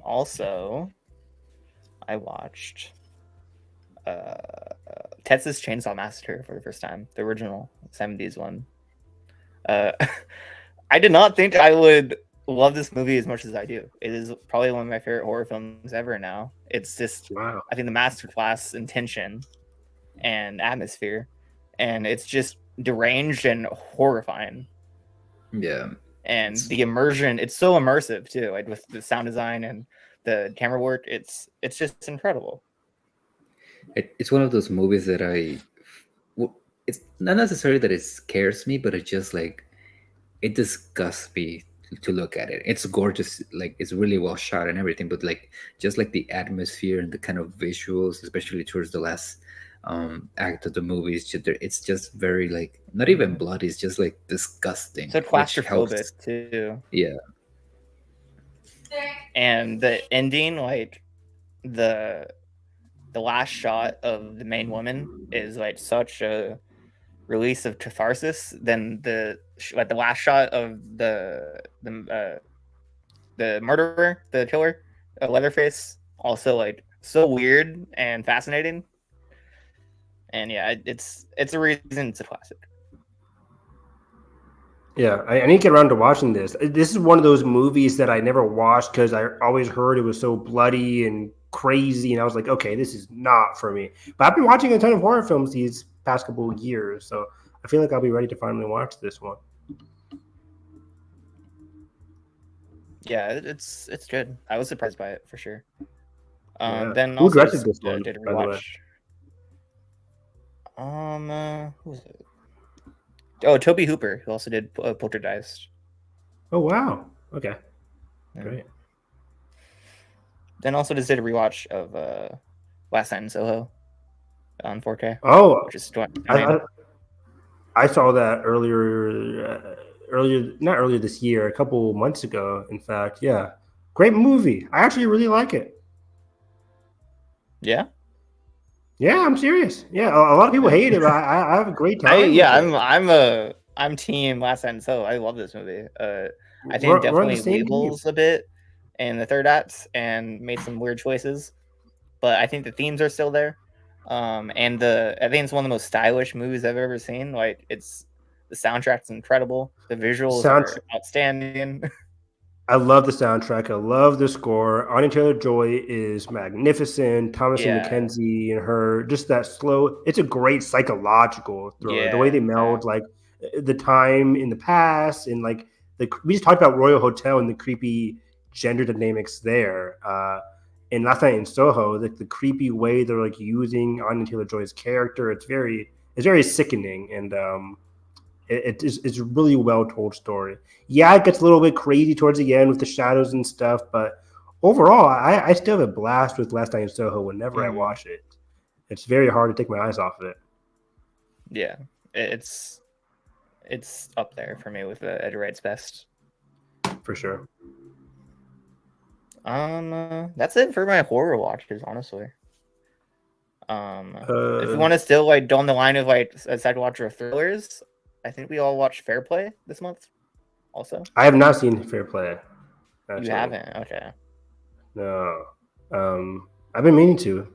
Also, I watched Texas Chainsaw Massacre for the first time, the original 70s one. I did not think I would love this movie as much as I do. It is probably one of my favorite horror films ever now. It's just, wow. I think the masterclass in tension and atmosphere, and it's just deranged and horrifying. Yeah. And the immersion, it's so immersive too, like with the sound design and the camera work. It's just incredible. It's one of those movies that it's not necessarily that it scares me, but it just like it disgusts me to look at it. It's gorgeous, like it's really well shot and everything, but like just like the atmosphere and the kind of visuals, especially towards the last act of the movie, it's just very like not even bloody, it's just like disgusting. So claustrophobic too. Yeah. And the ending, like the last shot of the main woman is like such a release of catharsis. Then the last shot of the murderer, the killer, Leatherface, also like so weird and fascinating. And yeah, it's a reason it's a classic. Yeah, I need to get around to watching this. This is one of those movies that I never watched because I always heard it was so bloody and crazy, and I was like, okay, this is not for me. But I've been watching a ton of horror films these past couple of years, so I feel like I'll be ready to finally watch this one. Yeah, it's good. I was surprised by it for sure. Yeah. Then Who also directed just, this one, did a by the way? rewatch. Who was it? Oh, Toby Hooper, who also did Poltergeist. Oh wow. Okay. Yeah. Great. Then also just did a rewatch of Last Night in Soho on 4K. Oh, Which is I saw that not earlier this year, a couple months ago. In fact, yeah, great movie. I actually really like it. yeah. Yeah, I'm serious. Yeah, a lot of people hate it, but I have a great time. I'm team Last Night in Soho. I love this movie. I think We're on the definitely same labels a bit in the third act and made some weird choices, but I think the themes are still there. And I think it's one of the most stylish movies I've ever seen. Like the soundtrack's incredible. The visuals are outstanding. I love the soundtrack. I love the score. Anya Taylor-Joy is magnificent. Thomasin McKenzie and her, just that slow. It's a great psychological thriller. The way they meld like the time in the past and like we just talked about Royal Hotel and the creepy gender dynamics there. And Last Night in Soho, like the creepy way they're like using Anya Taylor-Joy's character. It's very sickening and it's a really well told story. Yeah, it gets a little bit crazy towards the end with the shadows and stuff, but overall, I still have a blast with Last Night in Soho whenever I watch it. It's very hard to take my eyes off of it. Yeah, it's up there for me with Edgar Wright's best. For sure. That's it for my horror watches, honestly. If you want to still like go on the line of like a psychological thrillers, I think we all watched Fair Play this month. Also, I have not seen Fair Play. Actually. You haven't? Okay. No. I've been meaning to.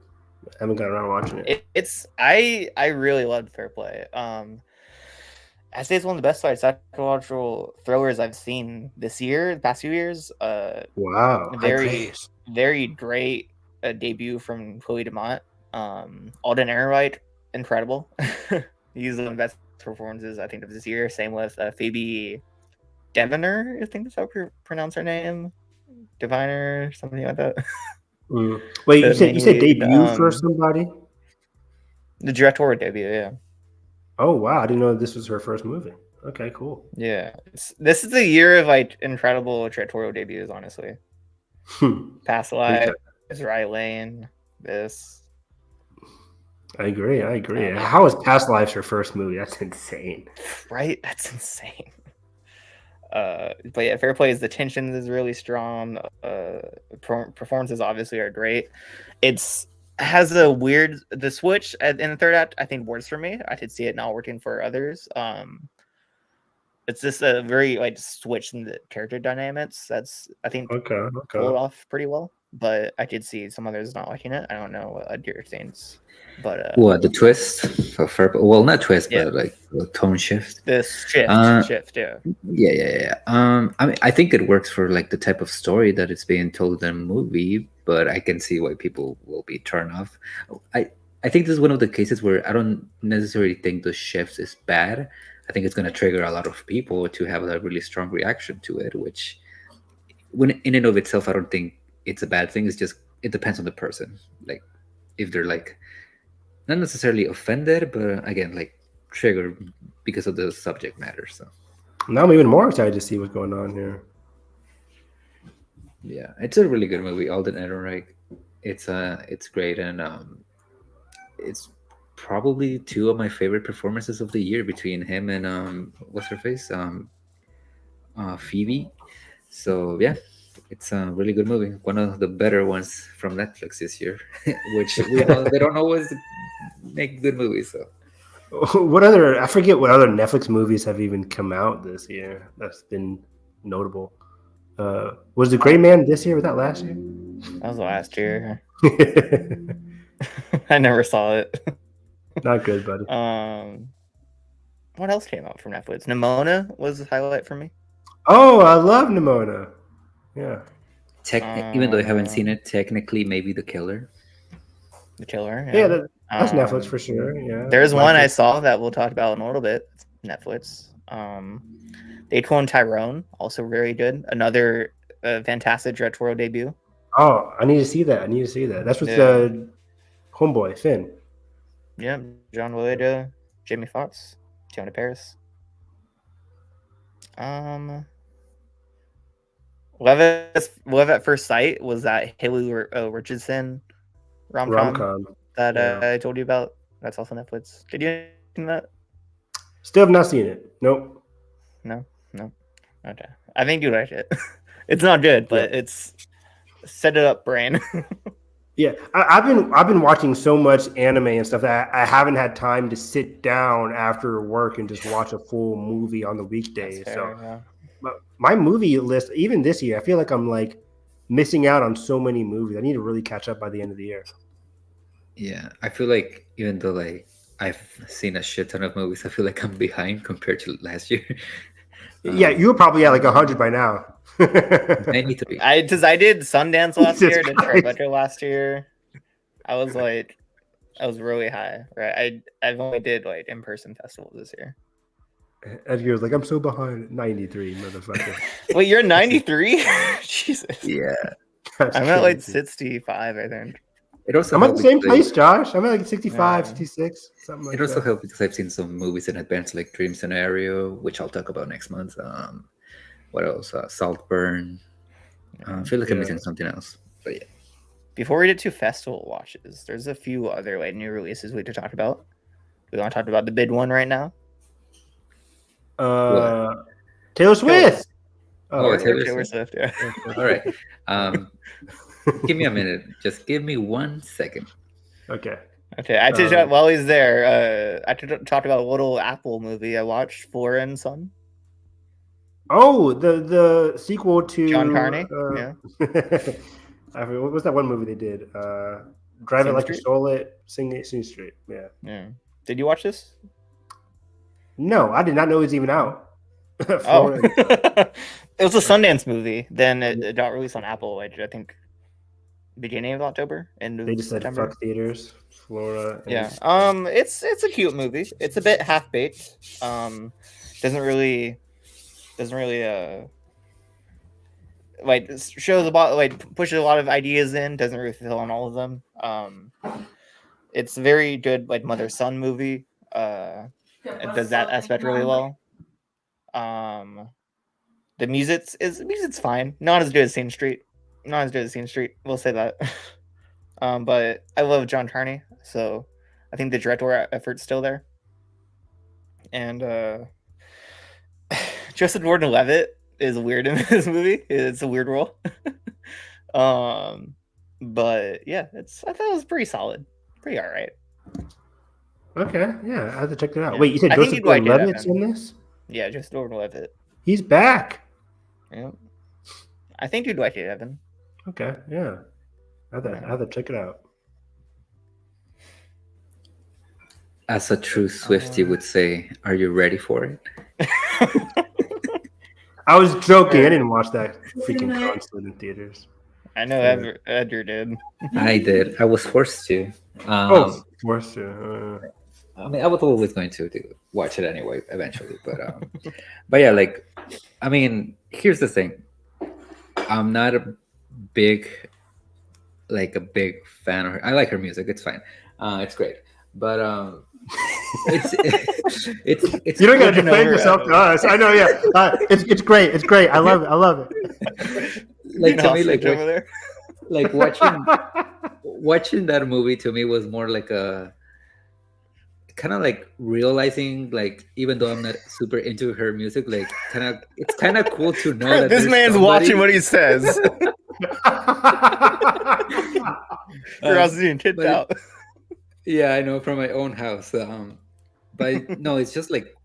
I haven't got around watching it. I really loved Fair Play. I say it's one of the best psychological thrillers I've seen this year, the past few years. Wow. Very great debut from Chloe DeMont. Alden Ehrenreich, incredible. He's one of the best performances I think of this year. Same with Phoebe Deviner, I think that's how you pronounce her name. Diviner, something like that. Wait, you said debut for somebody? The directorial debut, yeah. Oh wow, I didn't know this was her first movie. Okay, cool. Yeah, this is the year of like incredible directorial debuts, honestly. Past Lives, Eileen, this. I agree. How is Past Lives her first movie? That's insane. Right? That's insane. But yeah, Fair Play is the tension is really strong. Performances obviously are great. It's has the switch in the third act. I think works for me. I could see it not working for others. It's just a very like switch in the character dynamics. That's I think pulled off pretty well. But I did see some others not liking it. I don't know what your things, but what the twist for well, not twist, but like the tone shift. The shift, yeah. Yeah. I mean, I think it works for like the type of story that it's being told in a movie, but I can see why people will be turned off. I think this is one of the cases where I don't necessarily think the shift is bad. I think it's going to trigger a lot of people to have a really strong reaction to it, which, when in and of itself, I don't think it's a bad thing. It's just it depends on the person. Like if they're like not necessarily offended, but again like triggered because of the subject matter. So now I'm even more excited to see what's going on here. Yeah, it's a really good movie. Alden Ehrenreich. It's great, and it's probably two of my favorite performances of the year between him and what's her face, Phoebe. So yeah. It's a really good movie. One of the better ones from Netflix this year, which we know they don't always make good movies. So, I forget what other Netflix movies have even come out this year that's been notable. Was The Gray Man this year? Was that last year? That was last year. I never saw it. Not good, buddy. What else came out from Netflix? Nimona was a highlight for me. Oh, I love Nimona. Yeah. Even though I haven't seen it, technically, maybe The Killer. The Killer. Yeah, that's Netflix for sure. Yeah. There's one I saw that we'll talk about in a little bit. Netflix. They cloned Tyrone, also very good. Another fantastic directorial debut. Oh, I need to see that. That's with homeboy Finn. Yeah, John Boyega, Jamie Foxx, Tiana Paris. Love at First Sight was that Haley Richardson rom-com that I told you about. That's also Netflix. Did you see that? Still have not seen it. Nope. No. Okay. I think you like it. It's not good, but it's set it up, brain. Yeah, I've been watching so much anime and stuff that I haven't had time to sit down after work and just watch a full movie on the weekdays. My movie list, even this year, I feel like I'm like missing out on so many movies. I need to really catch up by the end of the year. Yeah, I feel like even though like I've seen a shit ton of movies, I feel like I'm behind compared to last year. Yeah, you're probably at like 100 by now. 93. I did Sundance last year, did Tribeca last year. I was really high, right? I've only did like in-person festivals this year. Edgar's like, I'm so behind. 93, motherfucker. Wait, you're 93? Jesus. Yeah. I'm at like 65, I think. I'm at the same place, Josh. I'm at like 65, 66, something like that. It also helped because I've seen some movies in advance, like Dream Scenario, which I'll talk about next month. What else? Saltburn. I feel like I'm missing something else, but yeah. Before we get to festival watches, there's a few other like new releases we need to talk about. We want to talk about the big one right now. Taylor Swift. Taylor Swift. Yeah. All right. Give me a minute. Just give me 1 second. Okay. While he's there, I talked about a little Apple movie I watched, Flora and Son. Oh, the sequel to John Carney. Yeah. I mean, what was that one movie they did? Drive It Like You Stole It, Sing Street. Yeah. Did you watch this? No, I did not know it was even out. It was a Sundance movie. Then it got released on Apple, I think beginning of October. They just said fuck theaters. Flora. It's a cute movie. It's a bit half baked. Doesn't really like shows about like pushes a lot of ideas in. Doesn't really fill on all of them. It's a very good like mother-son movie. It does that aspect really well. The music's fine. Not as good as Scene Street. We'll say that. But I love John Carney, so I think the director effort's still there. And Joseph Gordon-Levitt is weird in this movie. It's a weird role. But yeah, I thought it was pretty solid. Pretty all right. Okay, yeah, I have to check that out. Yeah. Wait, you said Joseph Gordon-Levitt's in this? Yeah, Joseph Gordon-Levitt. He's back. Yeah. I think you'd like it, Evan. Okay, yeah. I have to check it out. As a true Swiftie would say, are you ready for it? I was joking. I didn't watch that freaking concert in theaters. I know Edgar did. I did. I was forced to. Forced to. I mean, I was always going to watch it anyway, eventually. But yeah, like, I mean, here's the thing. I'm not a big fan of her. I like her music. It's fine. It's great. But it's you don't gotta defend yourself to us. I know, yeah. It's great. It's great. I love it. Like to me, like watching that movie to me was more like a kind of like realizing, like, even though I'm not super into her music, like it's kind of cool to know that this man's watching what he says. Or else being kicked out. Yeah, I know, from my own house. But no, it's just like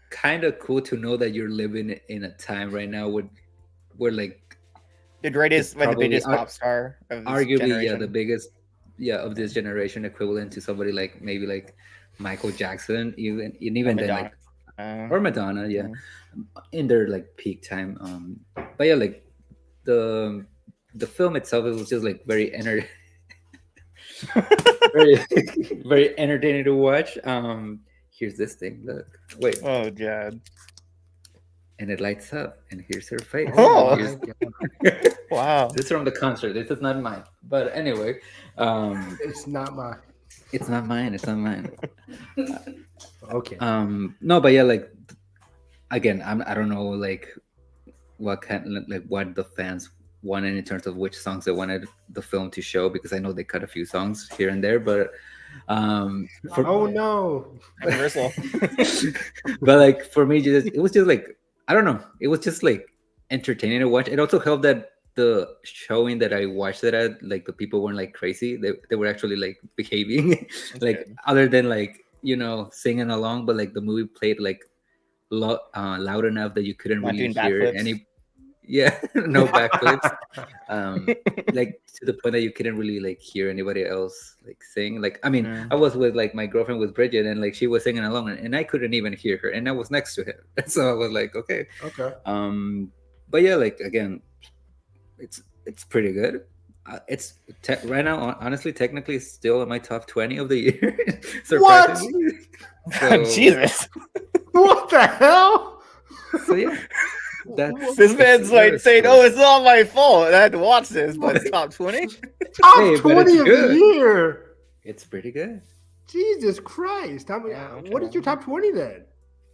kind of cool to know that you're living in a time right now where like The greatest, It's like the probably biggest pop star of this arguably generation. the biggest of this generation, equivalent to somebody like maybe like Michael Jackson, even and even then like or Madonna, in their like peak time. But yeah, like the film itself, it was just like very very very entertaining to watch. Here's this thing. Look, wait, Oh god! and it lights up, and here's her face. Oh. And here's- Wow. This is from the concert. This is not mine. But anyway, It's not mine. it's not mine. It's not mine. Okay. No, but yeah, like again, I don't know like what what the fans wanted in terms of which songs they wanted the film to show, because I know they cut a few songs here and there, but Oh no. Universal. but like for me, it was just like I don't know, it was just like entertaining to watch. It also helped that the showing that I watched it at, like the people weren't like crazy. They were actually like behaving like good. other than like singing along, but like the movie played like loud enough that you couldn't Not really doing hear backflips. any. Yeah, no backflips. Like to the point that you couldn't really like hear anybody else like sing. Like I mean, I was with like my girlfriend with Bridget, and like she was singing along, and I couldn't even hear her, and I was next to her, so I was like, okay. Okay. But yeah, like again, it's pretty good. It's right now, honestly, technically, it's still in my top 20 of the year. Surprisingly. So, Jesus. What the hell? So yeah, that's This man's like that's saying, cool. "Oh, it's not my fault. I had to watch this, but it's top 20." Top Hey, but 20 it's of good. the year. It's pretty good. Jesus Christ. How many, Yeah, okay. what is your top 20 then?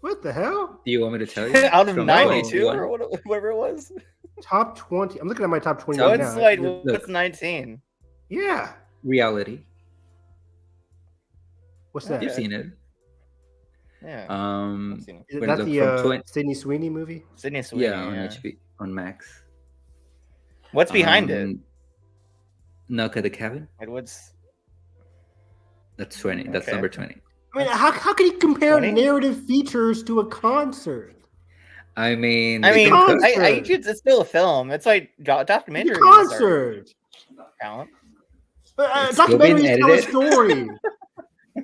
What the hell? Do you want me to tell you? Out of From 92 one? or whatever it was. Top 20. I'm looking at my top 20 So right What's now. like Look. what's 19? Yeah. Reality. What's that? You've Is seen it. Yeah. Um, I've seen it. it when not it the looked from 20 Sydney Sweeney movie? Sydney Sweeney. yeah, on HP on Max. What's behind it? Knock at the Cabin. Like, what's That's 20. That's Okay. number 20. I mean, how can you compare 20? narrative features to a concert? I mean, concert. it's still a film. It's like documentary. It's a concert. Count. It's still being Documentaries tell a edited. story.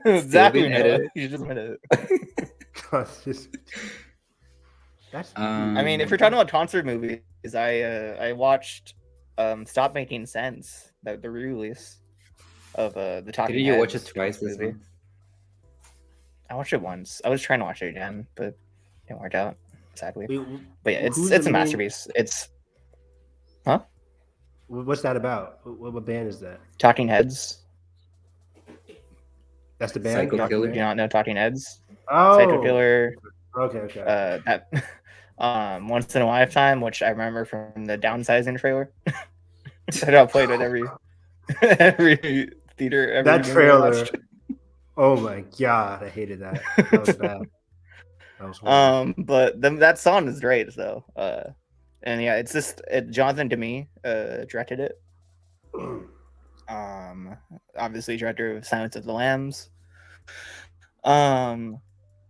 Exactly. being Noah. edited. You just admitted it. That's just. That's. I mean, if you're talking about concert movies, I watched Stop Making Sense, the re-release of the Talking did you watch it Heads twice this movie. month? I watched it once. I was trying to watch it again, but it didn't work out, sadly. Wait, But yeah, who's it's the a main- masterpiece. It's what's that about? What band is that? Talking Heads. That's the band. Psycho Talking Killer? Do you Band? not know Talking Heads? Oh, Psycho Killer. Okay. That Once in a Lifetime, which I remember from the Downsizing trailer. I got played at every theater. Every That movie I trailer. watched. Oh my god, I hated that. That was bad. That was horrible. But that song is great though. And yeah, it's just Jonathan Demme directed it. Obviously director of Silence of the Lambs.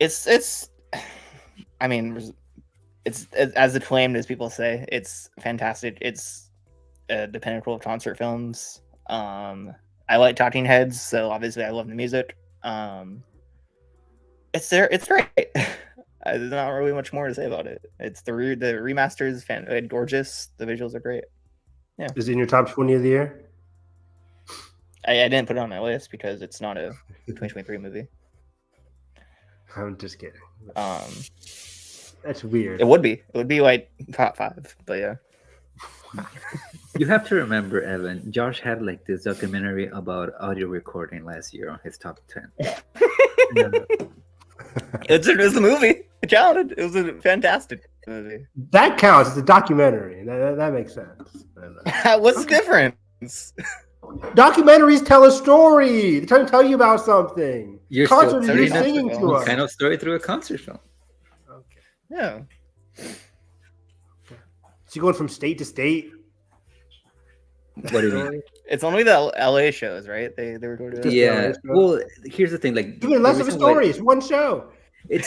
It's I mean, it's as acclaimed as people say. It's fantastic. It's the pinnacle of concert films. I like Talking Heads, so obviously I love the music. It's great. There's not really much more to say about it. It's the remaster is gorgeous. The visuals are great. Is it in your top 20 of the year? I didn't put it on my list because it's not a 2023 movie. I'm just kidding. That's It weird. would be. It would be like top 5, but yeah. You have to remember, Evan, Josh had like this documentary about audio recording last year on his top 10. It's a movie. It counted. It was a fantastic movie. That counts. It's a documentary. That makes sense. What's the difference? Documentaries tell a story. They're trying to tell you about something. You're Concert still is you telling us singing the to film. us. kind of story through a concert film. Okay. Yeah. So you're going from state to state? What do you mean? It's only the LA shows, right? They were going to. Just Yeah. LA show? Well, here's the thing. Like, Even the less of a reason why- story. It's one show. it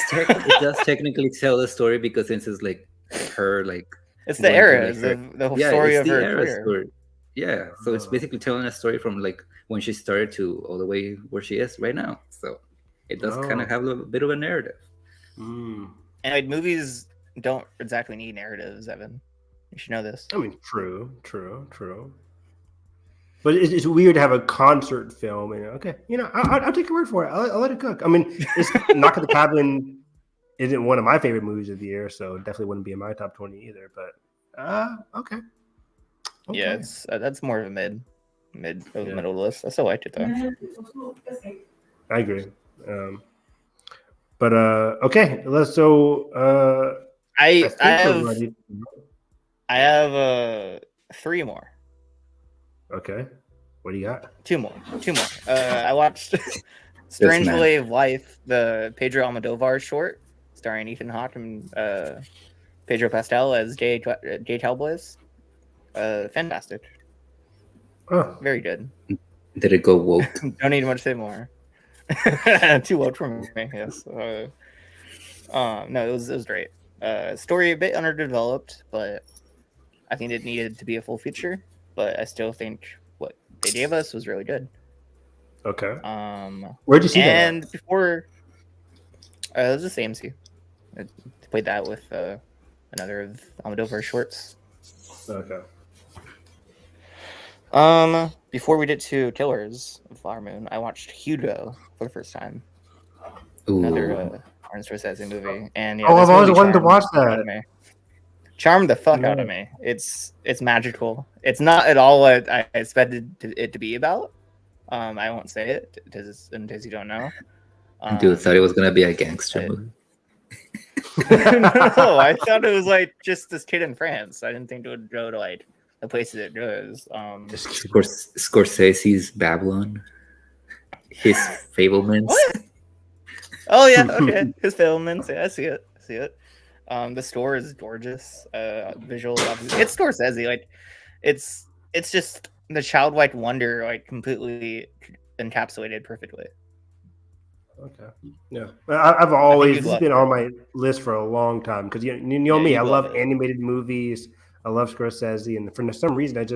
does technically tell the story because since it's like her like It's the going era, through, it's like, the whole yeah, story it's of the her era career. story. Yeah, so it's basically telling a story from like when she started to all the way where she is right now. So it does kind of have a little bit of a narrative. Mm. And like, movies don't exactly need narratives, Evan. You should know this. I mean, true. But it's weird to have a concert film. And okay, I'll take your word for it. I'll let it cook. I mean, it's Knock at the Cabin isn't one of my favorite movies of the year, so definitely wouldn't be in my top 20 either. But okay. Yeah, it's that's more of a middle list. I still liked it though. I agree. But okay, I think we're have ready. I have 3 more. Okay, what do you got? 2 more. I watched Strange man. Way of Life, the Pedro Almodovar short, starring Ethan Hawke and Pedro Pascal as Jay Talboys. Fantastic. Oh, Very good. Did it go woke? Don't need much to say more. Too woke for me, yes. No, it was great. Story a bit underdeveloped, but I think it needed to be a full feature. But I still think what they gave us was really good. okay. Where'd you see that? And before, it was just AMC. I played that with another of Almodovar's shorts. Okay. Before we did to Killers of Flower Moon, I watched Hugo for the first time. Ooh. Another Martin Scorsese movie, and yeah, I've this always movie wanted to charmed watch the fuck out of me. Charmed the fuck out of me. It's magical. It's not at all what I expected it to be about. I won't say it in case you don't know. Dude, thought it was gonna be a gangster movie. No, I thought it was like just this kid in France. I didn't think it would go to like the places it goes. Scorsese's Babylon. His Fablemans. What? Oh yeah, okay. His Fablemans. Yeah, I see it. The store is gorgeous. Visual, obviously. It's Scorsese. Like, it's just the childlike wonder, like completely encapsulated perfectly. Okay. Yeah. I've always you'd this has love been it. on my list for a long time because you know Yeah, me. you'd I love love it. animated movies. I love Scorsese, and for some reason, I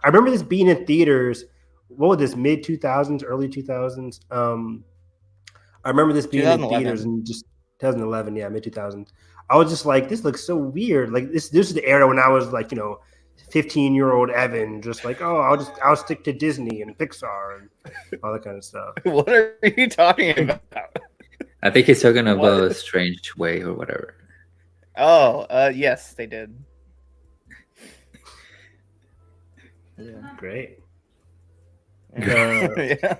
remember this being in theaters. What was this? Mid 2000s, early 2000s. I remember this being in 2011. theaters in just 2011. Yeah, mid 2000s. I was just like, this looks so weird. Like this is the era when I was like, 15-year-old Evan, just like, oh, I'll stick to Disney and Pixar and all that kind of stuff. What are you talking about? I think he's talking about What? A Strange Way or whatever. Oh, yes, they did. Yeah. Great. Yeah.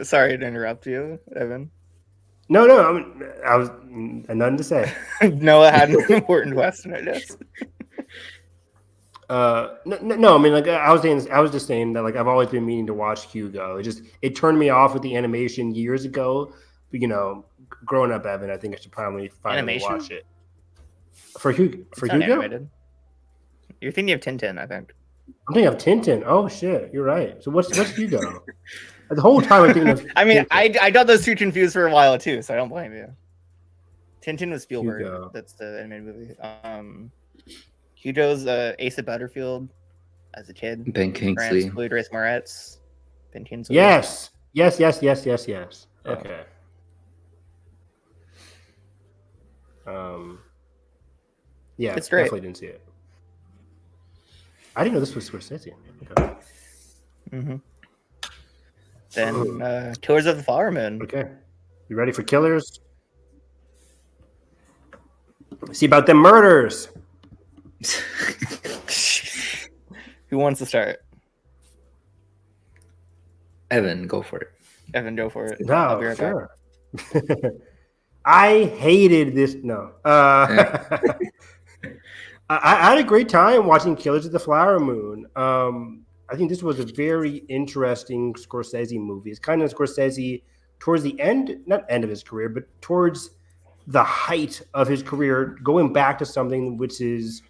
Sorry to interrupt you, Evan. No, I was nothing to say. Noah had an important question, I guess. No. I mean, like I was just saying that like I've always been meaning to watch Hugo. It turned me off with the animation years ago. But, growing up, Evan, I think I should probably finally Animation? watch it. For Hugo, It's not animated. You're thinking of Tintin, I think. I'm thinking of Tintin. Oh shit, you're right. So what's Hugo? The whole time I'm thinking of. I mean, Tintin. I got those two confused for a while too, so I don't blame you. Tintin was Spielberg. Hugo. That's the animated movie. Hugo's Asa Butterfield as a kid. Ben Kingsley. Grace Moretz. Ben Kingsley. Yes. Yeah. Okay. Yeah, It's great. definitely didn't see it. I didn't know this was Scorsese. Okay. Mm-hmm. Then Killers of the Flower Moon. Okay. You ready for Killers? See about them murders. Who wants to start? Evan, go for it. Evan, go for it. I'll be No, right back. sure. I hated this. No. I had a great time watching Killers of the Flower Moon. I think this was a very interesting Scorsese movie. It's kind of Scorsese towards the end, not end of his career, but towards the height of his career, going back to something which is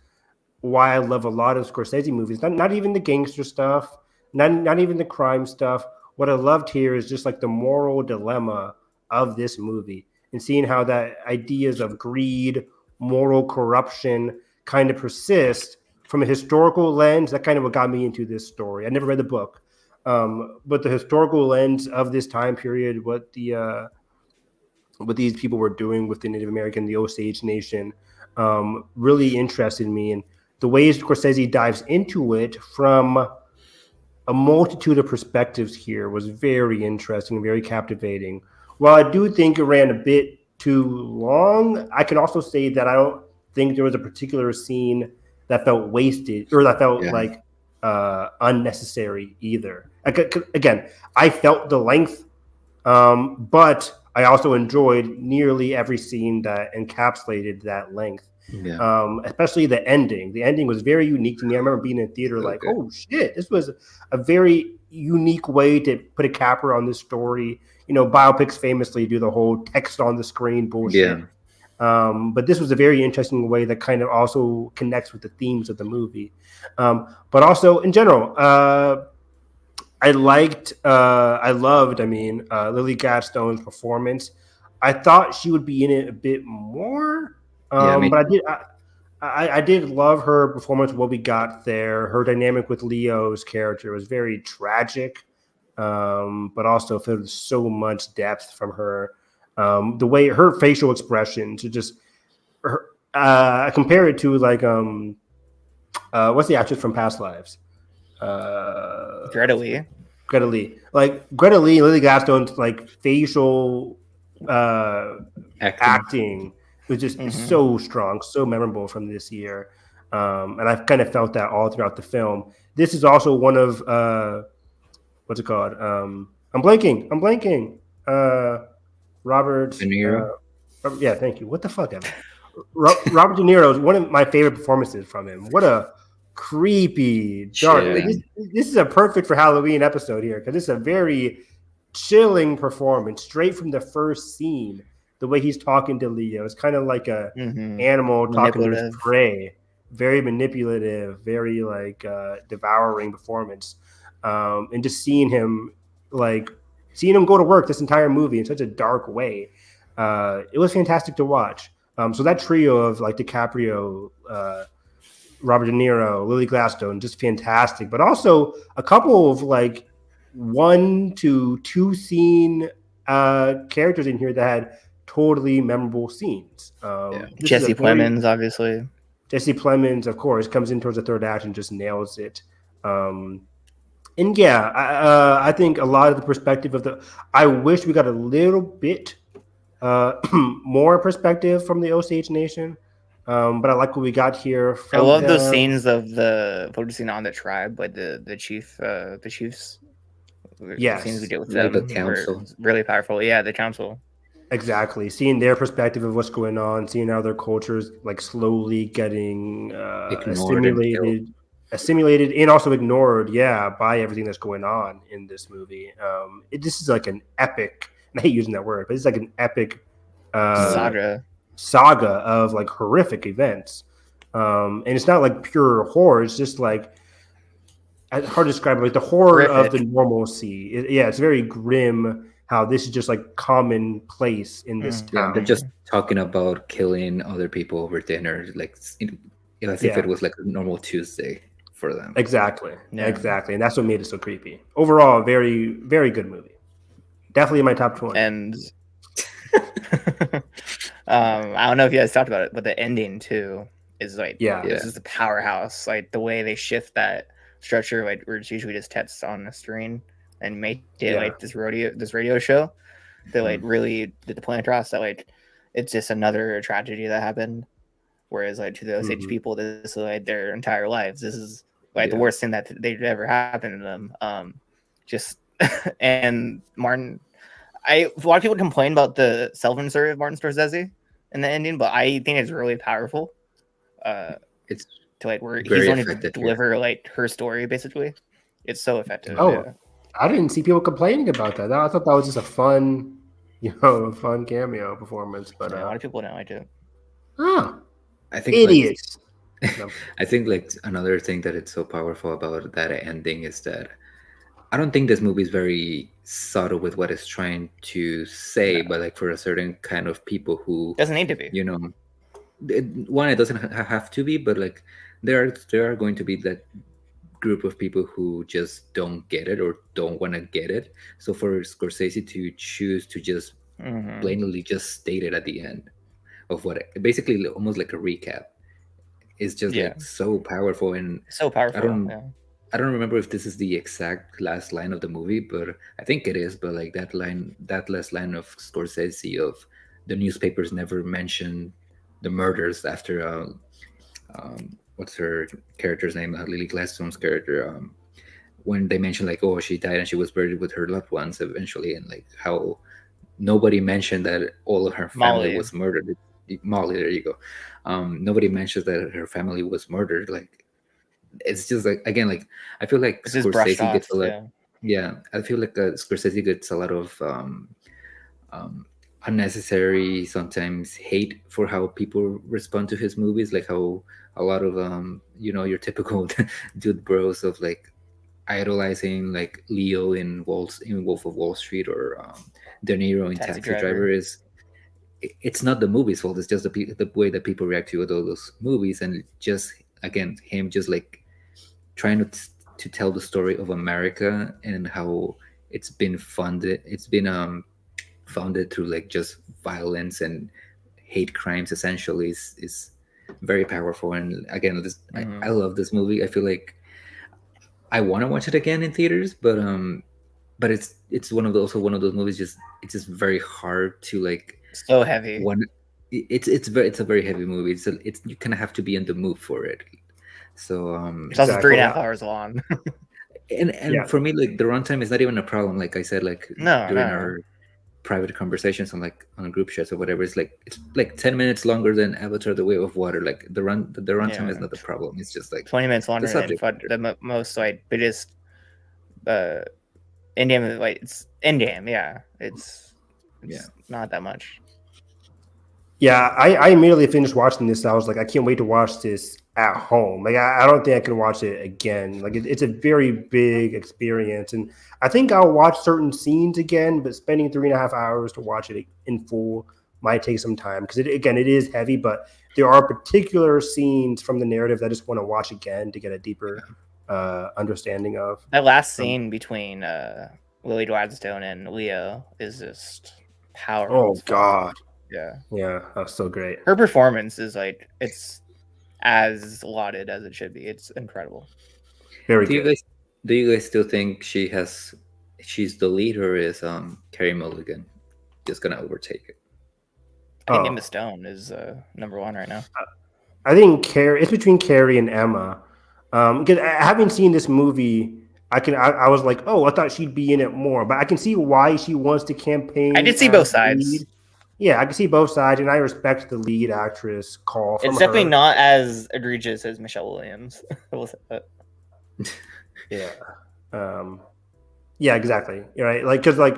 why I love a lot of Scorsese movies. Not even the gangster stuff, not even the crime stuff. What I loved here is just like the moral dilemma of this movie and seeing how that ideas of greed, moral corruption kind of persists from a historical lens. That kind of what got me into this story. I never read the book, but the historical lens of this time period, what these people were doing with the Native American, the Osage Nation, really interested me. And the ways Scorsese dives into it from a multitude of perspectives here was very interesting, very captivating. While I do think it ran a bit too long, I can also say that I don't think there was a particular scene that felt wasted or that felt like unnecessary either. Again, I felt the length, but I also enjoyed nearly every scene that encapsulated that length. Especially the ending. The ending was very unique to me. I remember being in theater oh shit, this was a very unique way to put a capper on this story. You know, biopics famously do the whole text on the screen bullshit. But this was a very interesting way that kind of also connects with the themes of the movie. But also in general, I loved Lily Gladstone's performance. I thought she would be in it a bit more. But I did love her performance. What we got there, her dynamic with Leo's character was very tragic, but also filled with so much depth from her. The way her facial expression to just, I compare it to like what's the actress from Past Lives? Greta Lee. Like Greta Lee, Lily Gladstone's like facial acting was just so strong, so memorable from this year. And I've kind of felt that all throughout the film. This is also one of what's it called? I'm blanking. Robert De Niro. Yeah, thank you. What the fuck, Evan? Robert De Niro is one of my favorite performances from him. What a creepy, dark. This is a perfect for Halloween episode here because it's a very chilling performance straight from the first scene. The way he's talking to Leo, it's kind of like a animal talking to his prey. Very manipulative, very like devouring performance, and just seeing him go to work this entire movie in such a dark way. It was fantastic to watch. So that trio of like DiCaprio, Robert De Niro, Lily Gladstone, just fantastic. But also a couple of like 1 to 2 scene characters in here that had totally memorable scenes. Jesse Plemons, obviously. Jesse Plemons, of course, comes in towards the third act and just nails it. And yeah, I think a lot of the perspective of I wish we got a little bit more perspective from the Osage Nation. But I like what we got here. I love those scenes of the focusing on the tribe, like the chiefs. Yeah, the scenes we did with them, the council, really powerful. Yeah, the council. Exactly, seeing their perspective of what's going on, seeing how their cultures like slowly getting assimilated and also ignored, by everything that's going on in this movie. This is like an epic. I hate using that word, but it's like an epic saga of like horrific events. And it's not like pure horror. It's just like hard to describe it, like the horror horrific of the normalcy. It's very grim. How this is just like commonplace in this town. They're just talking about killing other people over dinner, like as if it was like a normal Tuesday for them. Exactly, exactly, and that's what made it so creepy. Overall, very, very good movie. Definitely in my top 20. And I don't know if you guys talked about it, but the ending too is like, this is the powerhouse. Like the way they shift that structure, like where it's usually just text on the screen. And make it like this radio show. They like really did the point across that like it's just another tragedy that happened. Whereas like to the Osage people, this is like their entire lives. This is like the worst thing that they'd ever happened to them. And Martin, a lot of people complain about the self-insert of Martin Scorsese in the ending, but I think it's really powerful. It's to like where he's only to deliver like her story basically. It's so effective. I didn't see people complaining about that. I thought that was just a fun, fun cameo performance. But a lot of people don't like it. I think idiots. I think like another thing that it's so powerful about that ending is that I don't think this movie is very subtle with what it's trying to say, but like for a certain kind of people who doesn't need to be, one, it doesn't have to be, but like there are going to be that group of people who just don't get it or don't want to get it. So for Scorsese to choose to just blatantly just state it at the end of what basically almost like a recap is just Yeah. like so powerful. And So powerful. I don't remember if this is the exact last line of the movie, but I think it is. But like that last line of Scorsese of the newspapers never mention the murders after what's her character's name? Lily Gladstone's character. When they mentioned like, oh, she died and she was buried with her loved ones eventually, and like how nobody mentioned that all of her family Molly. was murdered. Molly, there you go. Nobody mentions that her family was murdered. Like, it's just like, again, like I feel like It's just brushed Scorsese off. gets a lot. Yeah, I feel like Scorsese gets a lot of unnecessary sometimes hate for how people respond to his movies, like how a lot of your typical dude bros of like idolizing like Leo in Wolf of Wall Street or De Niro in Taxi Taxi Driver Driver. is it's not the movie's fault. It's just the way that people react to those movies, and just again him just like trying to tell the story of America and how it's been funded. It's been founded through like just violence and hate crimes. Essentially, is very powerful. And again, I love this movie. I feel like I want to watch it again in theaters, but it's one of those movies. It's just very hard to like. So heavy. It's a very heavy movie. It's you kind of have to be in the mood for it. So It's also Exactly. 3.5 hours long. and Yeah. for me, like the runtime is not even a problem. Like I said, like No, during no. our private conversations on group chats or whatever, it's like 10 minutes longer than Avatar: The Way of Water. Like the runtime Yeah. is not the problem. It's just like 20 minutes longer than subject matter. the most like biggest Indian, like it's Indian, yeah. It's not that much. Yeah, I immediately finished watching this. I was like, I can't wait to watch this at home. Like, I don't think I can watch it again. Like, it's a very big experience, and I think I'll watch certain scenes again. But spending 3.5 hours to watch it in full might take some time because it is heavy. But there are particular scenes from the narrative that I just want to watch again to get a deeper understanding of. That last scene between Lily Gladstone and Leo is just powerful. Oh as fuck. God, Yeah. that was so great. Her performance is like it's as lauded as it should be. It's incredible. Very Do good. you guys still think she's the lead, or is Carey Mulligan just gonna overtake it? I think Oh. Emma Stone is number one right now. I think it's between Carrie and Emma. Because having seen this movie, I was like, oh, I thought she'd be in it more, but I can see why she wants to campaign. I did see as both the sides. lead. Yeah, I can see both sides, and I respect the lead actress call. From It's definitely her. not as egregious as Michelle Williams. I will say that. Yeah. Yeah, exactly. You're right. Like, because like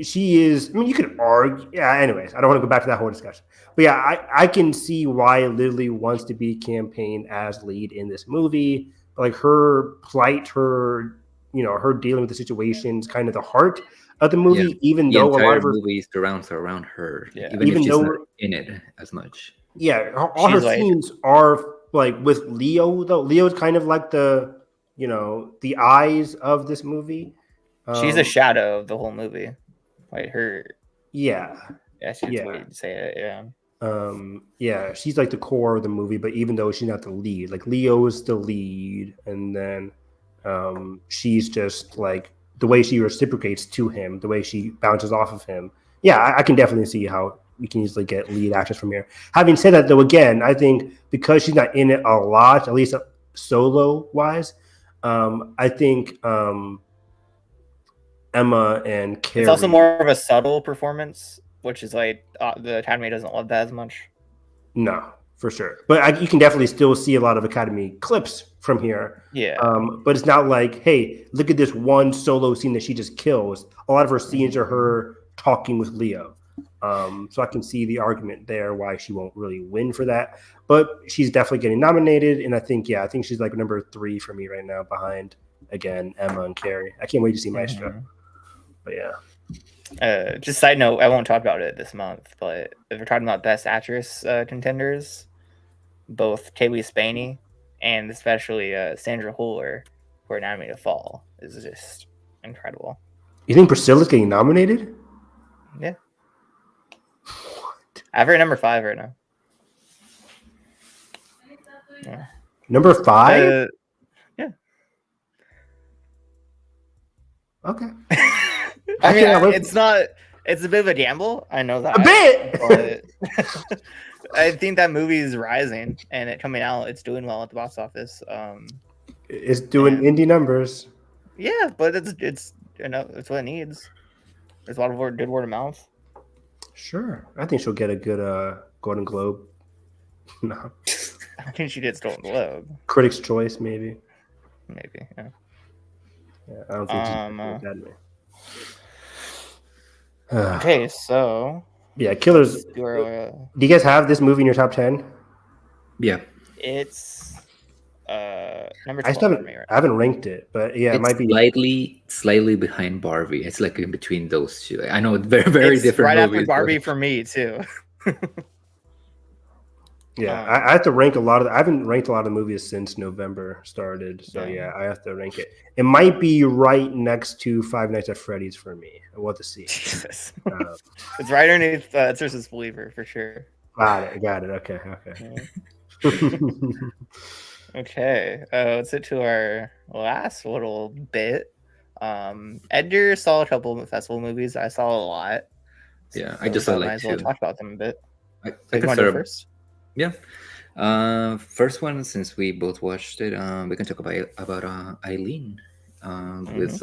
she is. I mean, you could argue. Yeah. Anyways, I don't want to go back to that whole discussion. But yeah, I can see why Lily wants to be campaigned as lead in this movie. But like her plight, her dealing with the situation is kind of the heart of the movie. Yeah. Even The though a lot entire of her, movie surrounds around her, Yeah. even Even if she's though- not in it as much. yeah, all her She's like- scenes are like with Leo. Though Leo's kind of like the eyes of this movie. She's a shadow of the whole movie. Like her. Yeah. Yeah, she's Yeah. the way to say it. Yeah. Yeah, she's like the core of the movie, but even though she's not the lead, like Leo is the lead, and then she's just like the way she reciprocates to him, the way she bounces off of him. Yeah, I can definitely see how we can easily get lead actors from here. Having said that, though, again, I think because she's not in it a lot, at least solo wise, I think Emma and Carrie. It's also more of a subtle performance, which is like the Academy doesn't love that as much. No, for sure. But you can definitely still see a lot of Academy clips from here. Yeah. But it's not like, hey, look at this one solo scene that she just kills. A lot of her scenes are her talking with Leo. So I can see the argument there why she won't really win for that. But she's definitely getting nominated. And I think she's like number 3 for me right now behind, again, Emma and Carrie. I can't wait to see Maestro. But yeah. Just side note, I won't talk about it this month, but if we're talking about best actress contenders, both Kaylee Spaney and especially Sandra Huller for Anatomy of Fall is just incredible. You think Priscilla's getting nominated? Yeah. I have her number 5 right now. Yeah. Number 5? Yeah. Okay. I mean, it's not. It's a bit of a gamble. I know that. A bit. But I think that movie is rising, and it coming out, it's doing well at the box office. It's doing indie numbers. Yeah, but it's it's what it needs. There's a lot of good word of mouth. Sure, I think she'll get a good Golden Globe. No, I think she gets Golden Globe. Critics' Choice, maybe. Maybe. Yeah. Yeah, I don't think she's that way. Okay, so yeah, Killers. Do you guys have this movie in your top 10? Yeah, it's number 12 I haven't ranked it, but yeah, it might be slightly behind Barbie. It's like in between those two. I know it's very different. Right movies, after Barbie for me too. Yeah, I have to rank a lot of. I haven't ranked a lot of movies since November started, so yeah, I have to rank it. It might be right next to Five Nights at Freddy's for me. I want to see. Jesus. It's right underneath Exorcist Believer for sure. Got it. Okay. Okay, let's get to our last little bit. Edgar saw a couple of festival movies. I saw a lot. Yeah, I just saw like might as well two. talk about them a bit. I can can start start first. Yeah. First one, since we both watched it, we can talk about Eileen with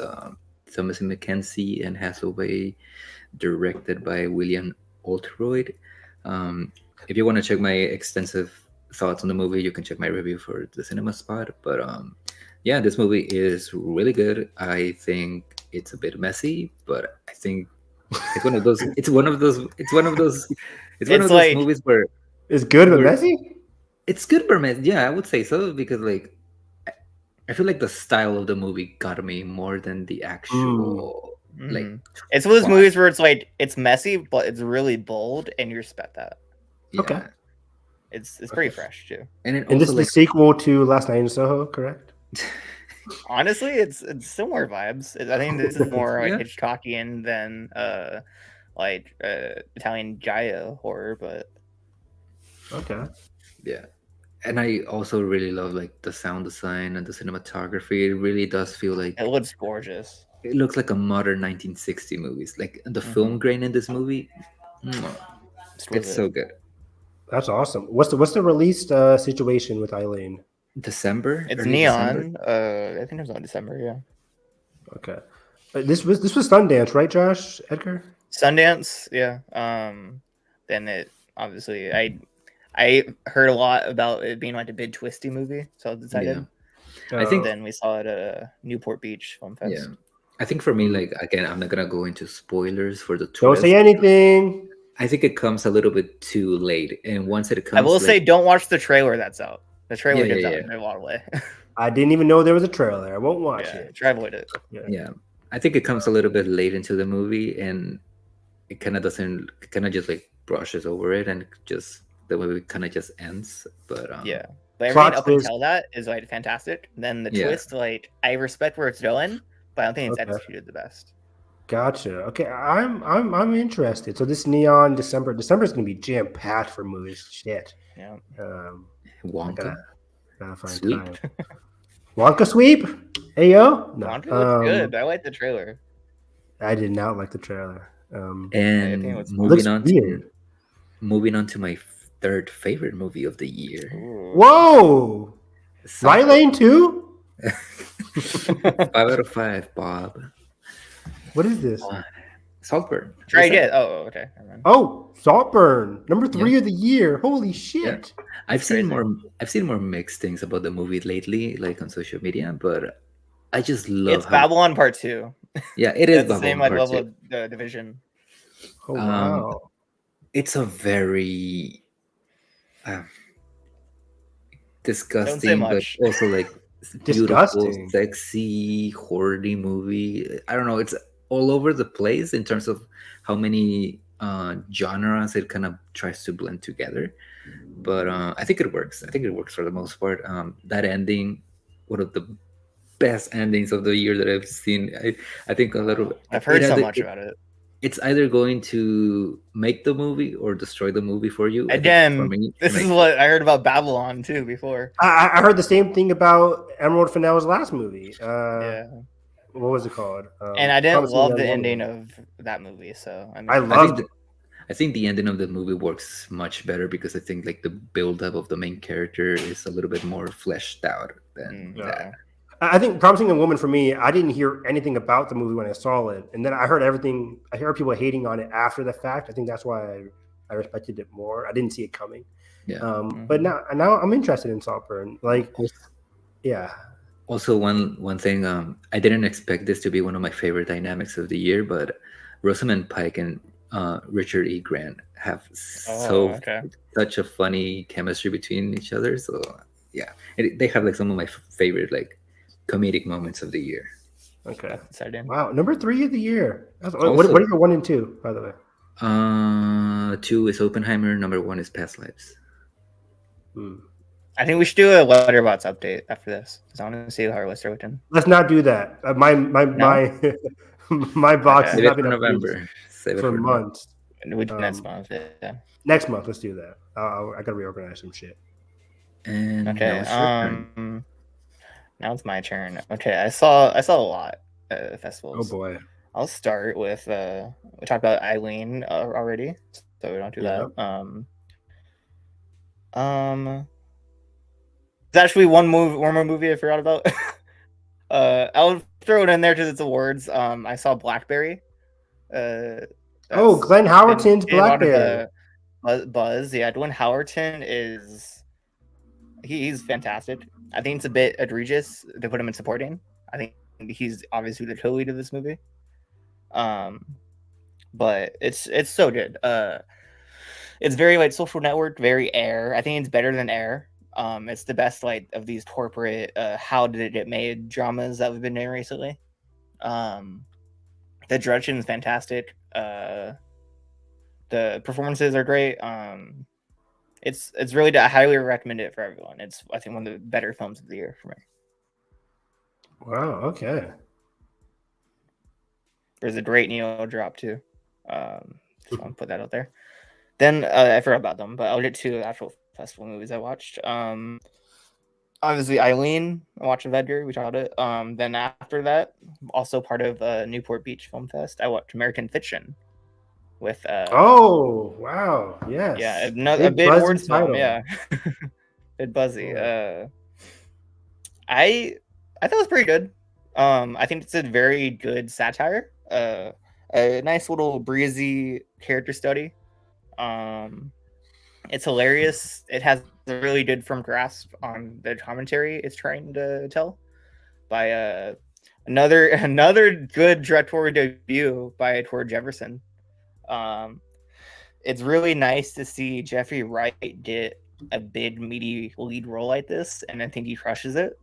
Thomas Mackenzie and Hathaway, directed by William Oldroyd. If you want to check my extensive thoughts on the movie, you can check my review for the Cinema Spot. But yeah, this movie is really good. I think it's a bit messy, but I think it's one of those. It's one of those movies where it's good but messy. It's good but messy. Yeah, I would say so, because like I feel like the style of the movie got me more than the actual like. It's one of those movies where it's like it's messy, but it's really bold, and you respect that. Yeah. Okay. It's pretty fresh too. And this is the sequel to Last Night in Soho, correct? Honestly, it's similar vibes. I think this is more like Hitchcockian than Italian giallo horror, but okay. Yeah. And I also really love like the sound design and the cinematography. It really does feel like it looks gorgeous. It looks like a modern 1960 movies. Like the film grain in this movie, it's so good. That's awesome. What's the release situation with Eileen? December. It's neon. December? I think it was on December. Yeah. Okay. This was Sundance, right, Josh? Edgar? Sundance. Yeah. Then it obviously I heard a lot about it being like a big twisty movie, so I decided. Yeah. I think then we saw it at Newport Beach Film Fest. Yeah. I think for me, like again, I'm not gonna go into spoilers for the twist. Don't say anything. I think it comes a little bit too late, and once it comes, I will say, don't watch the trailer that's out. The trailer gets out in a lot of way. I didn't even know there was a trailer. I won't watch it. Try avoid it. Yeah, I think it comes a little bit late into the movie, and it kind of doesn't. It kind of just like brushes over it, and just the movie kind of just ends. But yeah, but everything up until that is like fantastic. Then the twist, like I respect where it's going, but I don't think it's executed the best. Gotcha. Okay, I'm interested. So this neon December is gonna be jam packed for movies. Shit. Yeah. Wonka. Gotta find Sweep. time. Wonka sweep. Hey yo. No. Wonka looks good. I like the trailer. I did not like the trailer. And moving on to my third favorite movie of the year. Ooh. Whoa. Right Lane 2? 5 out of 5, Bob. What is this? Saltburn. Try again. Oh, okay. Oh, Saltburn, number 3 of the year. Holy shit! Yeah. I've seen more mixed things about the movie lately, like on social media. But I just love. It's Babylon Part 2. Yeah, it is the same Part level 2. of the division. Oh wow! It's a very disgusting, but also like beautiful, sexy, horror-y movie. I don't know. It's all over the place in terms of how many genres it kind of tries to blend together, but I think it works. I think it works for the most part. That ending, one of the best endings of the year that I've seen. I think a little. I've heard so either, much about it. it's either going to make the movie or destroy the movie for you. I think for Again, me, this is what I heard about Babylon too before. I heard the same thing about Emerald Fennell's last movie. Yeah, What was it called? and I didn't Promising love Young the Woman. ending of that movie. So I mean, I loved it. I think the ending of the movie works much better because I think like the build up of the main character is a little bit more fleshed out than that. I think Promising Young Woman for me, I didn't hear anything about the movie when I saw it, and then I heard everything. I heard people hating on it after the fact. I think that's why I respected it more. I didn't see it coming. Yeah. But now I'm interested in Saltburn. Like, yeah. Also, one thing, I didn't expect this to be one of my favorite dynamics of the year, but Rosamund Pike and Richard E. Grant have such a funny chemistry between each other. So yeah, they have like some of my favorite like comedic moments of the year. Okay. Exciting. Wow, number 3 of the year. What are your 1 and 2, by the way? 2 is Oppenheimer. Number 1 is Past Lives. I think we should do a Letterboxd update after this because I want to see how our lists are looking. Let's not do that. My box has not been November. For months. We do next month. Yeah. Next month, let's do that. I gotta reorganize some shit. And okay. Now it's my turn. Okay, I saw a lot at festivals. Oh boy. I'll start with we talked about Eileen already, so we don't do that. There's actually one more movie I forgot about. I'll throw it in there because it's awards. I saw BlackBerry. Glenn Howerton's BlackBerry. Buzz. Yeah, Glenn Howerton he's fantastic. I think it's a bit egregious to put him in supporting. I think he's obviously the co-lead of this movie. But it's so good. It's very like Social Network, very Air. I think it's better than Air. It's the best like of these corporate how did it get made dramas that we've been doing recently. The direction is fantastic. The performances are great. It's really, I highly recommend it for everyone. It's, I think, one of the better films of the year for me. Wow. Okay. There's a great Neo drop too. Just want to put that out there. Then I forgot about them, but I'll get to the actual festival movies I watched. Obviously, Eileen. I watched Edgar. We talked about it. Then after that, also part of Newport Beach Film Fest, I watched American Fiction. With oh wow, yes, yeah, a big awards film, yeah. Bit buzzy. Yeah. I thought it was pretty good. I think it's a very good satire. A nice little breezy character study. It's hilarious. It has a really good firm grasp on the commentary it's trying to tell by another good directorial debut by Tor Jefferson. It's really nice to see Jeffrey Wright get a big meaty lead role like this, and I think he crushes it.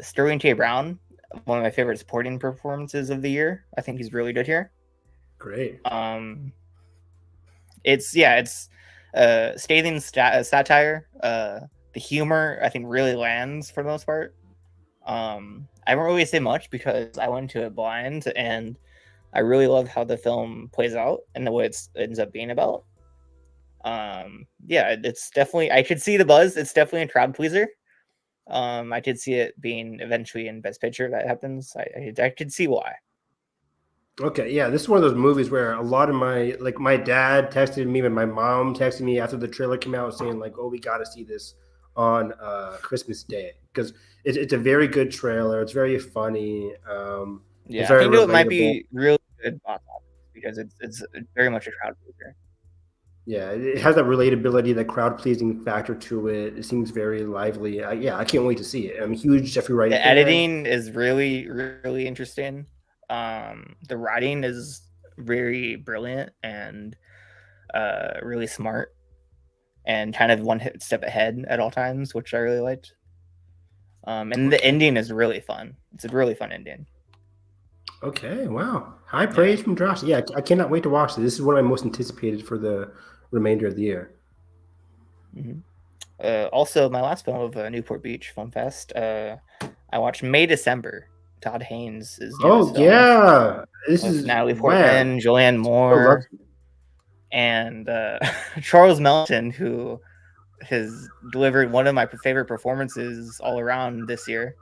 Sterling K. Brown, one of my favorite supporting performances of the year. I think he's really good here. Great. It's scathing satire. The humor I think really lands for the most part. I won't really say much because I went to it blind, and I really love how the film plays out and the way it ends up being about. It's definitely, I could see the buzz. It's definitely a crowd pleaser. I could see it being eventually in Best Picture. That happens. I could see why. Okay, yeah, this is one of those movies where a lot of my dad texted me and my mom texted me after the trailer came out saying like, oh, we got to see this on Christmas Day because it's a very good trailer. It's very funny. I think it might be really good box office because it's very much a crowd pleaser. Yeah, it has that relatability, that crowd pleasing factor to it. It seems very lively. I can't wait to see it. I'm a huge Jeffrey Wright fan. The editing is really, really interesting. The writing is very brilliant and really smart and kind of one step ahead at all times, which I really liked. And the ending is really fun. It's a really fun ending. Okay, wow. High praise from Josh. Yeah, I cannot wait to watch this. This is one of my most anticipated for the remainder of the year. Also, my last film of Newport Beach Film Fest, I watched May December. Todd Haynes' newest film. Yeah, this with is Natalie Portman, Julianne Moore, and Charles Melton, who has delivered one of my favorite performances all around this year.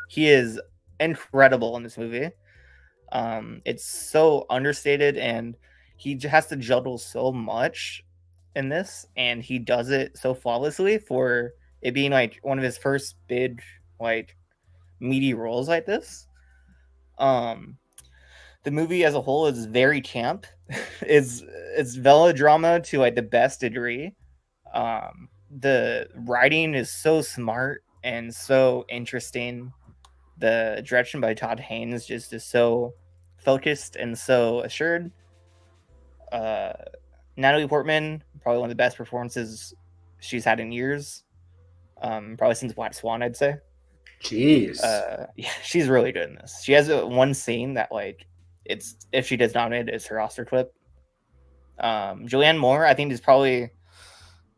He is incredible in this movie. It's so understated, and he has to juggle so much in this, and he does it so flawlessly for it being like one of his first big, like, meaty roles like this. The movie as a whole is very camp. it's melodrama to like the best degree. The writing is so smart and so interesting. The direction by Todd Haynes just is so focused and so assured. Natalie Portman, probably one of the best performances she's had in years. Probably since Black Swan, I'd say. Jeez. Yeah, she's really good in this. She has one scene that, like, it's, if she gets nominated, it's her Oscar clip. Julianne Moore, I think, is probably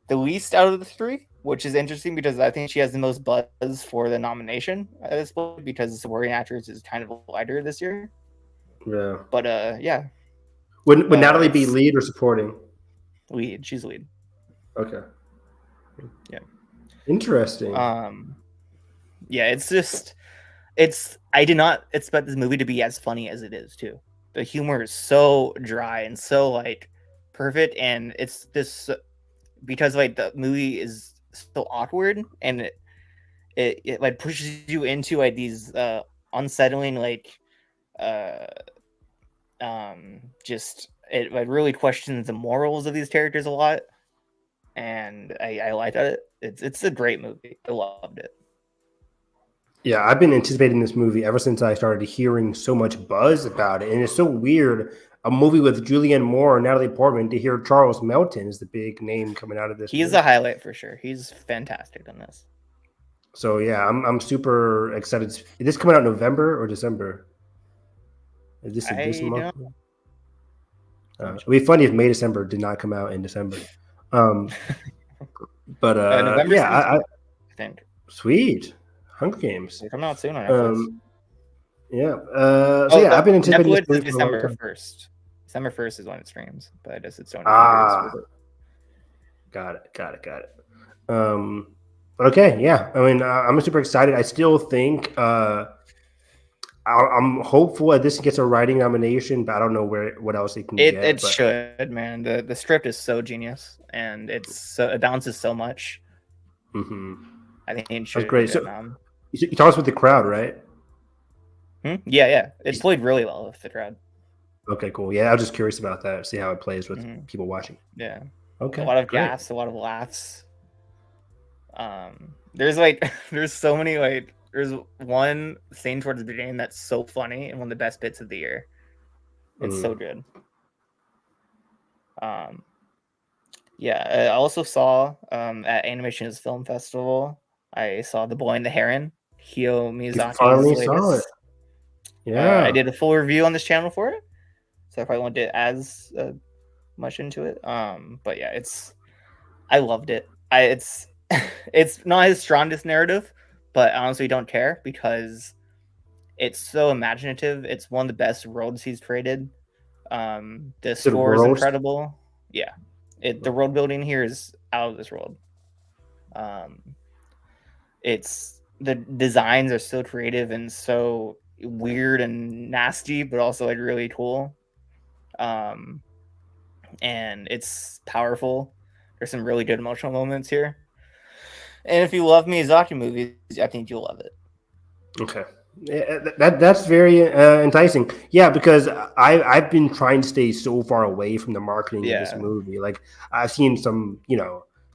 the least out of the three, which is interesting because I think she has the most buzz for the nomination at this point because supporting actress is kind of lighter this year. Yeah. But yeah. Would Natalie be lead or supporting? Lead. She's lead. Okay. Yeah. Interesting. Yeah, I did not expect this movie to be as funny as it is too. The humor is so dry and so, like, perfect, and it's this because, like, the movie is so awkward, and it like pushes you into, like, these unsettling, like, just it, like, really questions the morals of these characters a lot, and I like that. It's a great movie. I loved it. Yeah, I've been anticipating this movie ever since I started hearing so much buzz about it. And it's so weird, a movie with Julianne Moore and Natalie Portman, to hear Charles Melton is the big name coming out of this. He's a highlight for sure. He's fantastic on this. So yeah, I'm super excited. Is this coming out in November or December? Is this month? It'd be funny if May December did not come out in December. But November, yeah, I think. Sweet. Hunger Games. They're coming out soon on Netflix. Yeah. So yeah, I've been anticipating Netflix this is December 1st. December 1st is when it streams, but I guess it's on. Got it. Okay, yeah. I mean, I'm super excited. I still think I'm hopeful that this gets a writing nomination, but I don't know what else it can get. It should, man. The script is so genius, and it balances so much. Mm-hmm. I think it should. That's great. So, you tell us with the crowd, right? Yeah. It played really well with the crowd. Okay, cool. Yeah, I was just curious about that. See how it plays with people watching. Yeah. Okay. A lot of gasps, a lot of laughs. There's so many, like, there's one scene towards the beginning that's so funny and one of the best bits of the year. It's so good. Yeah, I also saw at Animation's Film Festival, I saw The Boy and the Heron, Hayao Miyazaki's finally latest. saw it. Yeah. I did a full review on this channel for it, so I probably won't get as much into it. But yeah, I loved it. It's not his strongest narrative, but I honestly don't care because it's so imaginative. It's one of the best worlds he's created. The score is incredible. Yeah. The world building here is out of this world. The designs are so creative and so weird and nasty, but also, like, really cool. And it's powerful. There's some really good emotional moments here. And if you love Miyazaki movies, I think you'll love it. Okay. Yeah, that's very enticing. Yeah, because I've been trying to stay so far away from the marketing of this movie. Like, I've seen some,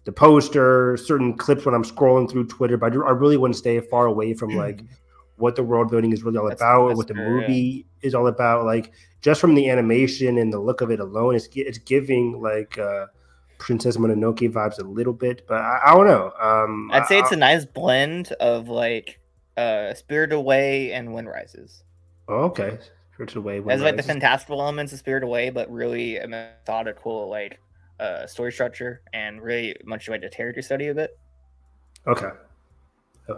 the poster, certain clips when I'm scrolling through Twitter, but I really want to stay far away from, like, what the world building is really all about, what the movie is all about. Like, just from the animation and the look of it alone, it's giving, like, Princess Mononoke vibes a little bit, but I don't know. I'd say it's a nice blend of, like, Spirited Away and Wind Rises. Okay. Spirited Away. It has like the fantastical elements of Spirited Away, but really a methodical like story structure and really much like a character study of it. Okay. Yeah.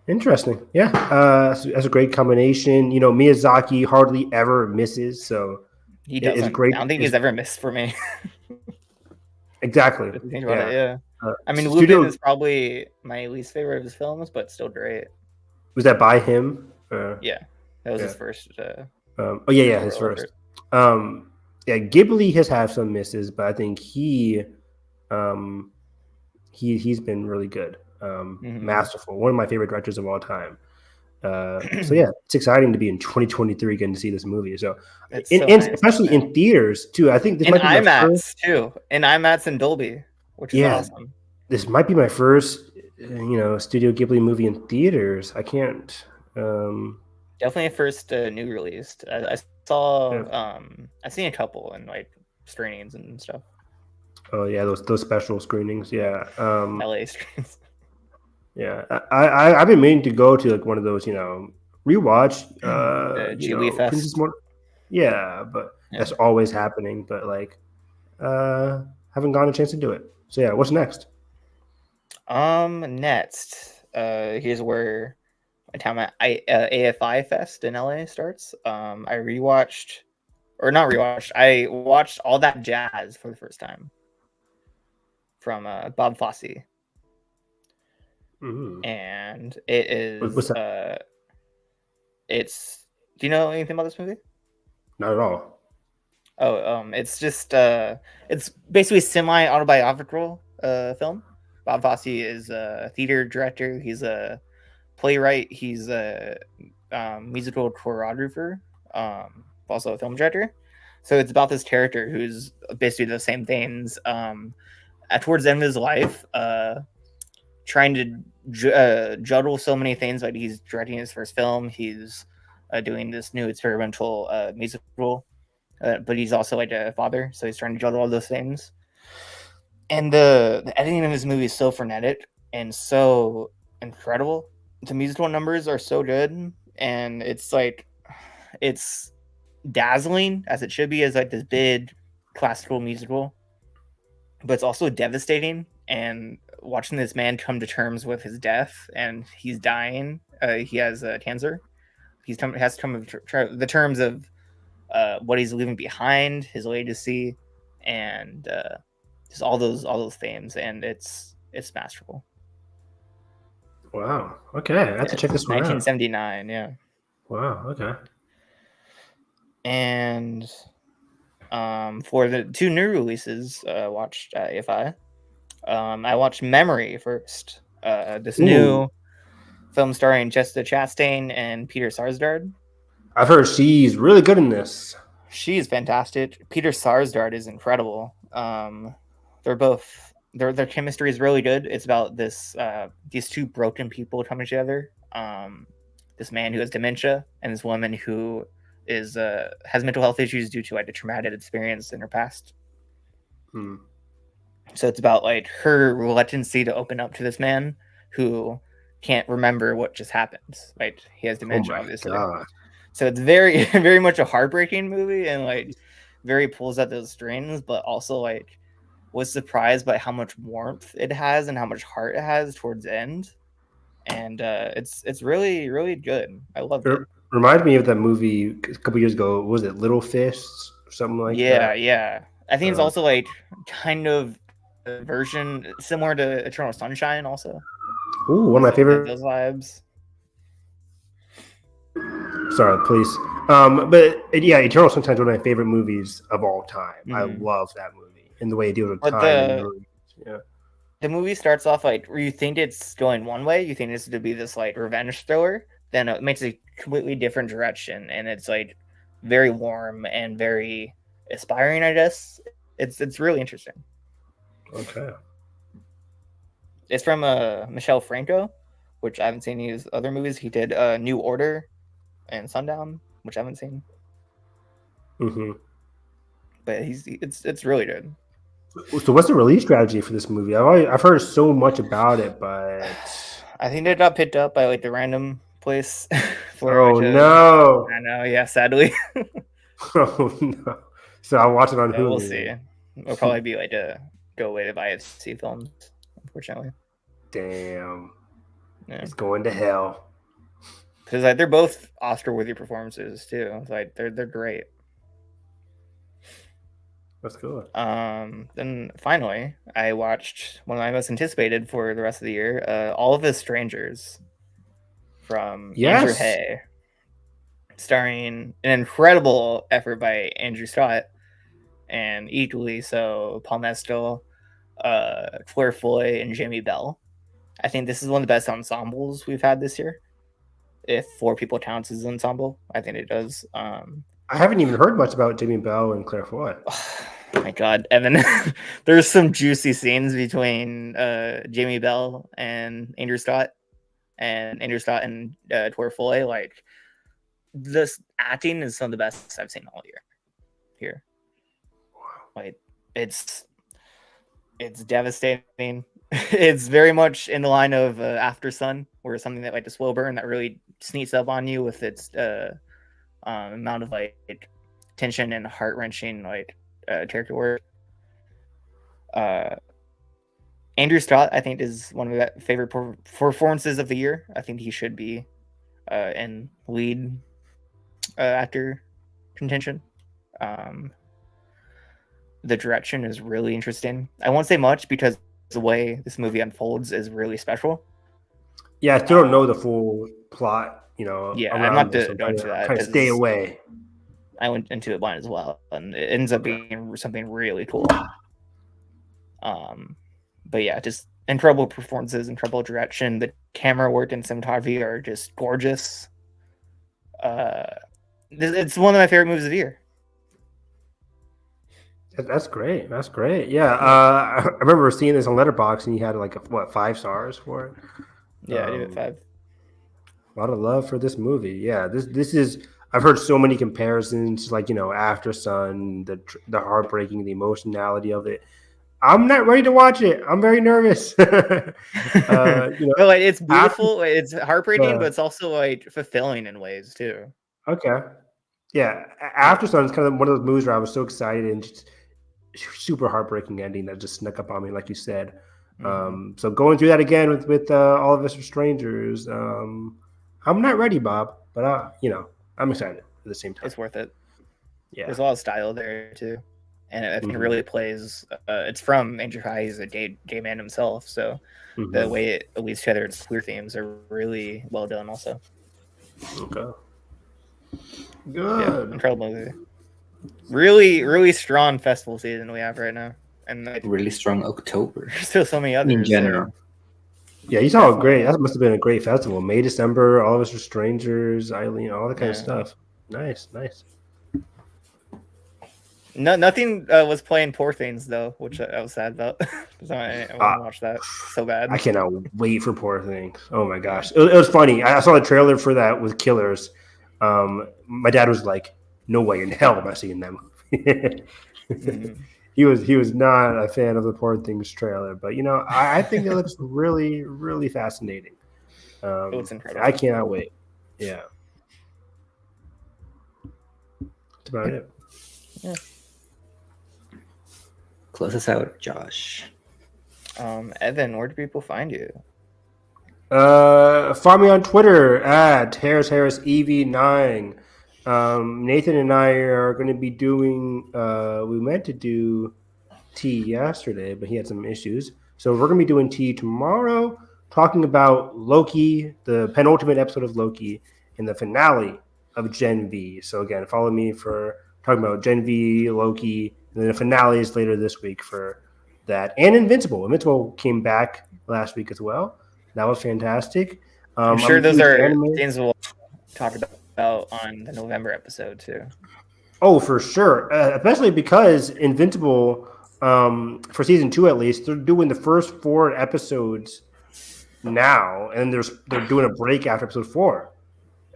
Interesting. Yeah. That's a great combination. You know, Miyazaki hardly ever misses, so he doesn't. It's great. I don't think he's ever missed for me. Exactly. Think about it, yeah. I mean, Studio... Lupin is probably my least favorite of his films, but still great. Was that by him? Yeah, that was his first. His first. Ghibli has had some misses, but I think he's been really good, masterful. One of my favorite directors of all time. So yeah, it's exciting to be in 2023 getting to see this movie. So, especially in theaters too. I think this might be IMAX my first, too, in IMAX and Dolby, which is awesome. This might be my first, Studio Ghibli movie in theaters. I can't. Definitely a first new released. I saw. I've seen a couple in like screenings and stuff. Oh yeah, those special screenings. Yeah. LA screens. Yeah, I've been meaning to go to like one of those, rewatch. Ghibli Fest. Yeah, but that's always happening. But like, haven't gotten a chance to do it. So yeah, what's next? Next, here's where my time at AFI Fest in LA starts. I watched All That Jazz for the first time from Bob Fosse. Mm-hmm. And it is. What's that? It's. Do you know anything about this movie? Not at all. Oh, it's just. It's basically semi-autobiographical film. Bob Fosse is a theater director. He's a playwright. He's a musical choreographer. Also a film director. So it's about this character who's basically the same things. Towards the end of his life, trying to juggle so many things. Like he's directing his first film, he's doing this new experimental musical, but he's also like a father, so he's trying to juggle all those things. And the editing of this movie is so frenetic and so incredible. The musical numbers are so good, and it's dazzling as it should be as like this big classical musical, but it's also devastating. And watching this man come to terms with his death, and he's dying. He has cancer. Has to come to the terms of what he's leaving behind, his legacy, and just all those themes. And it's masterful. Wow. Okay, I have to check this one out. 1979. Yeah. Wow. Okay. And for the two new releases, watched AFI. I watched Memory first. This new film starring Jessica Chastain and Peter Sarsgaard. I've heard she's really good in this. She's fantastic. Peter Sarsgaard is incredible. They're both their chemistry is really good. It's about these two broken people coming together. This man who has dementia and this woman who has mental health issues due to like a traumatic experience in her past. So it's about like her reluctancy to open up to this man who can't remember what just happened. Like he has dementia, obviously. God. So it's very, very much a heartbreaking movie, and like very pulls at those strings, but also like was surprised by how much warmth it has and how much heart it has towards the end. And it's really, really good. I love it. Reminded me of that movie a couple years ago. Was it Little Fists or something like that? Yeah. I think it's also like kind of a version similar to Eternal Sunshine also. Ooh, one of my favorite. Those vibes. Sorry, please. But yeah, Eternal Sunshine is one of my favorite movies of all time. Mm-hmm. I love that movie and the way it deals with time. The movie starts off like where you think it's going one way, you think it's to be this like revenge thriller, then it makes a completely different direction, and it's like very warm and very aspiring, I guess. It's really interesting. Okay. It's from Michel Franco, which I haven't seen his other movies. He did New Order and Sundown, which I haven't seen. Mm-hmm. But it's really good. So what's the release strategy for this movie? I've heard so much about it, but I think it got picked up by like the random place. Oh no! I know, yeah, sadly. Oh no! So I'll watch it on Hulu. We'll see. It'll probably be like a go away to IFC films, unfortunately. Damn. Yeah. It's going to hell. Because like they're both Oscar-worthy performances too. Like they're great. That's good. Then finally, I watched one of my most anticipated for the rest of the year, All of Us Strangers from Andrew Hay, starring an incredible effort by Andrew Scott, and equally so Paul Mescal, Claire Foy, and Jamie Bell. I think this is one of the best ensembles we've had this year. If 4 people counts as an ensemble, I think it does. I haven't even heard much about Jamie Bell and Claire Foy. Oh my God, Evan! There's some juicy scenes between Jamie Bell and Andrew Scott, and Claire Foy. Like, this acting is some of the best I've seen all year. Here, like it's devastating. It's very much in the line of After Sun, where it's something that like the slow burn that really sneaks up on you with its amount of like tension and heart wrenching like character work. Andrew Scott, I think, is one of my favorite performances of the year. I think he should be in lead actor contention. The direction is really interesting. I won't say much because the way this movie unfolds is really special. Yeah, I still don't know the full plot. Yeah, I'm not going into that. Kind of stay away. I went into it blind as well, and it ends up being something really cool. But yeah, just incredible performances, incredible direction. The camera work and cinematography are just gorgeous. It's one of my favorite movies of the year. That's great. That's great. Yeah, I remember seeing this on Letterboxd, and you had like 5 stars for it. Yeah, I give it 5. A lot of love for this movie. Yeah, this is. I've heard so many comparisons, like After Sun, the heartbreaking, the emotionality of it. I'm not ready to watch it. I'm very nervous. Like, it's beautiful. It's heartbreaking, but it's also like fulfilling in ways too. Okay. Yeah, After Sun is kind of one of those movies where I was so excited and just super heartbreaking ending that just snuck up on me, like you said. So going through that again with All of Us Are Strangers, I'm not ready, Bob, but I'm excited at the same time. It's worth it. Yeah, there's a lot of style there too, and I think it really plays. It's from Andrew High. He's a gay man himself, so the way it weaves together its queer themes are really well done. Also, okay, good, incredible movie. Really, really strong festival season we have right now, and really strong October. There's still so many others in general. Yeah, you saw great. That must have been a great festival. May, December, All of Us Are Strangers, Eileen, all that kind of stuff. Nice. No, nothing was playing Poor Things though, which I was sad about. I want to watch that so bad. I cannot wait for Poor Things. Oh my gosh, it was funny. I saw the trailer for that with Killers. My dad was like, "No way in hell am I seeing them." He was not a fan of the Poor Things trailer, but I think it looks really, really fascinating. It looks incredible. I cannot wait. Yeah, that's about it. Yeah. Close us out, Josh. Evan, where do people find you? Find me on Twitter at HarrisEV9. Nathan and I are going to be doing. We meant to do tea yesterday, but he had some issues. So we're going to be doing tea tomorrow, talking about Loki, the penultimate episode of Loki, and the finale of Gen V. So again, follow me for talking about Gen V, Loki, and then the finale is later this week for that. And Invincible. Invincible came back last week as well. That was fantastic. I'm sure those are things we'll talk about on the November episode too. Oh, for sure. Especially because Invincible, for season 2 at least, they're doing the first 4 episodes now, and they're doing a break after episode 4.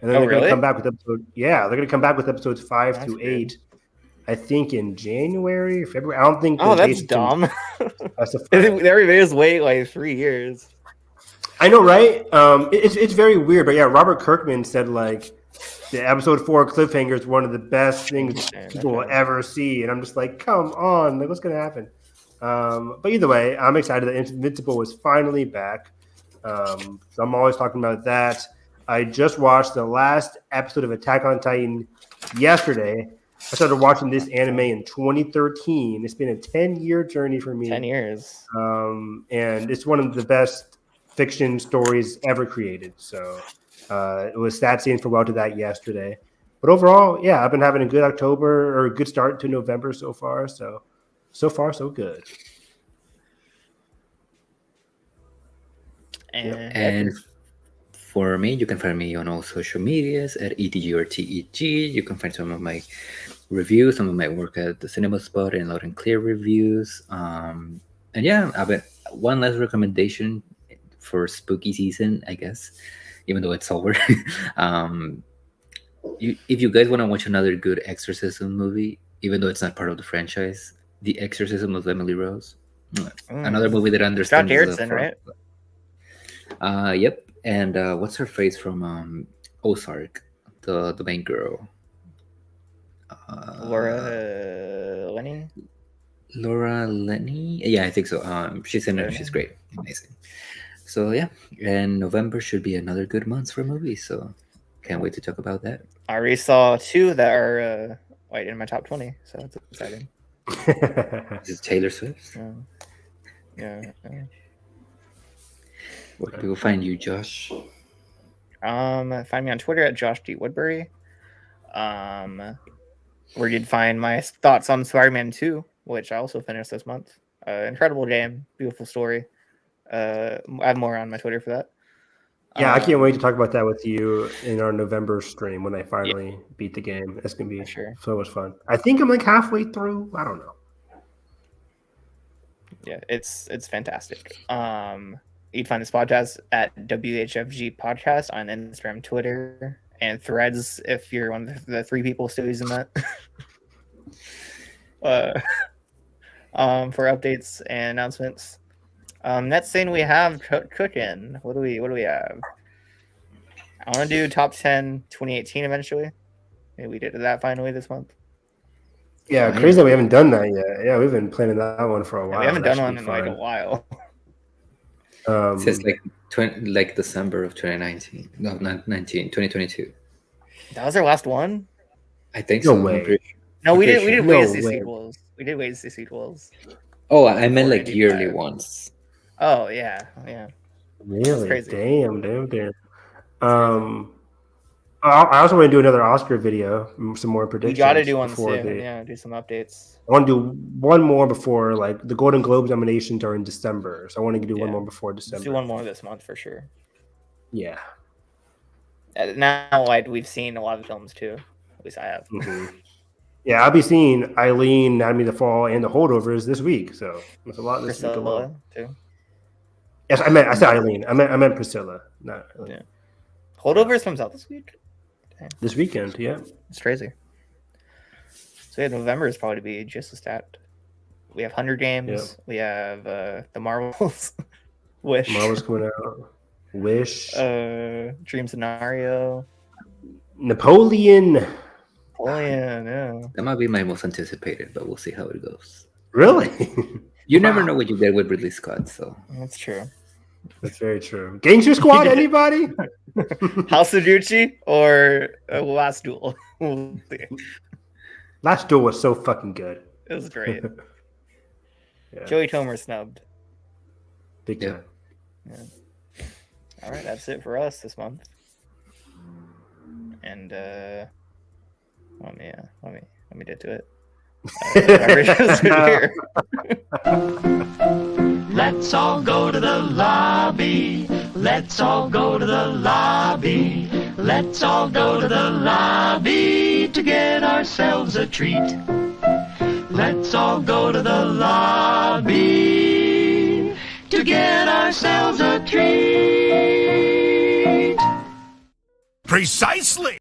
And then they're going to come back with they're going to come back with episodes 5 to 8. I think in January, February. I don't think. Oh, that's dumb. Everybody just wait like 3 years. I know, right? It's very weird, but yeah, Robert Kirkman said like the episode 4 cliffhanger is one of the best things people will ever see, and I'm just like, come on, like what's gonna happen? But either way, I'm excited that Invincible is finally back. So I'm always talking about that. I just watched the last episode of Attack on Titan yesterday. I started watching this anime in 2013. It's been a 10-year journey for me. 10 years. And it's one of the best fiction stories ever created. So it was sad seeing farewell to that yesterday. But overall, yeah, I've been having a good October or a good start to November so far. So far, so good. And for me, you can find me on all social medias at ETG. You can find some of my reviews, some of my work at the Cinema Spot and Loud and Clear reviews. And yeah, I bet one last recommendation for spooky season, I guess, even though it's over. If you guys want to watch another good exorcism movie, even though it's not part of the franchise, The Exorcism of Emily Rose. Another movie that understands. Scott Derrickson, right? Yep. And what's her face from Ozark, the main girl? Laura Linney? Laura Linney? Yeah, I think so. She's in it. She's great. Amazing. So yeah, and November should be another good month for movies. So can't wait to talk about that. I already saw 2 that are in my top 20, so that's exciting. Is it Taylor Swift? Yeah. Where can people find you, Josh? Find me on Twitter at Josh D. Woodbury. Where you'd find my thoughts on Spider-Man 2, which I also finished this month. Incredible game, beautiful story. I have more on my Twitter for that. Yeah, I can't wait to talk about that with you in our November stream when I finally beat the game. That's gonna be so much fun. I think I'm like halfway through. I don't know. Yeah, it's fantastic. You'd find this podcast at WHFG Podcast on Instagram, Twitter, and Threads if you're one of the 3 people still using that. For updates and announcements. Next thing we have cooking. What do we have? I want to do top 10 2018 eventually. Maybe we did that finally this month. Yeah, crazy that we haven't done that yet. Yeah, we've been planning that one for a while. We haven't done one in like a while. Since like December of 2019. No, not 2022. That was our last one? I think no so. Way. No, we did wait to see sequels. We did wait to see sequels. Oh, I meant like yearly ones. Oh yeah. Really? Crazy. Damn. I also want to do another Oscar video, some more predictions. You got to do one soon. Yeah, do some updates. I want to do one more before, like, the Golden Globes nominations are in December, so I want to do one more before December. Let's do one more this month for sure. Yeah. Now, we've seen a lot of films too. At least I have. Mm-hmm. Yeah, I'll be seeing Eileen, Anatomy of the Fall, and The Holdovers this week, so there's a lot this week alone. Too. Yes, I said Eileen. I meant Priscilla, not Eileen. Yeah. Holdovers comes out this week. Dang. This weekend, yeah. It's crazy. So yeah, November is probably to be just as stacked. We have Hunger Games. Yep. We have the Marvels. Wish. Marvels coming out. Wish. Dream Scenario. Napoleon, yeah. That might be my most anticipated, but we'll see how it goes. Really? You never know what you get with Ridley Scott, so. That's true. That's very true. Gangster Squad, anybody? House of Gucci or Last Duel? Last Duel was so fucking good. It was great. Joey Tomer snubbed. Big time. Yeah. All right, that's it for us this month. And let me get to it. Let's all go to the lobby. Let's all go to the lobby. Let's all go to the lobby to get ourselves a treat. Let's all go to the lobby to get ourselves a treat. Precisely.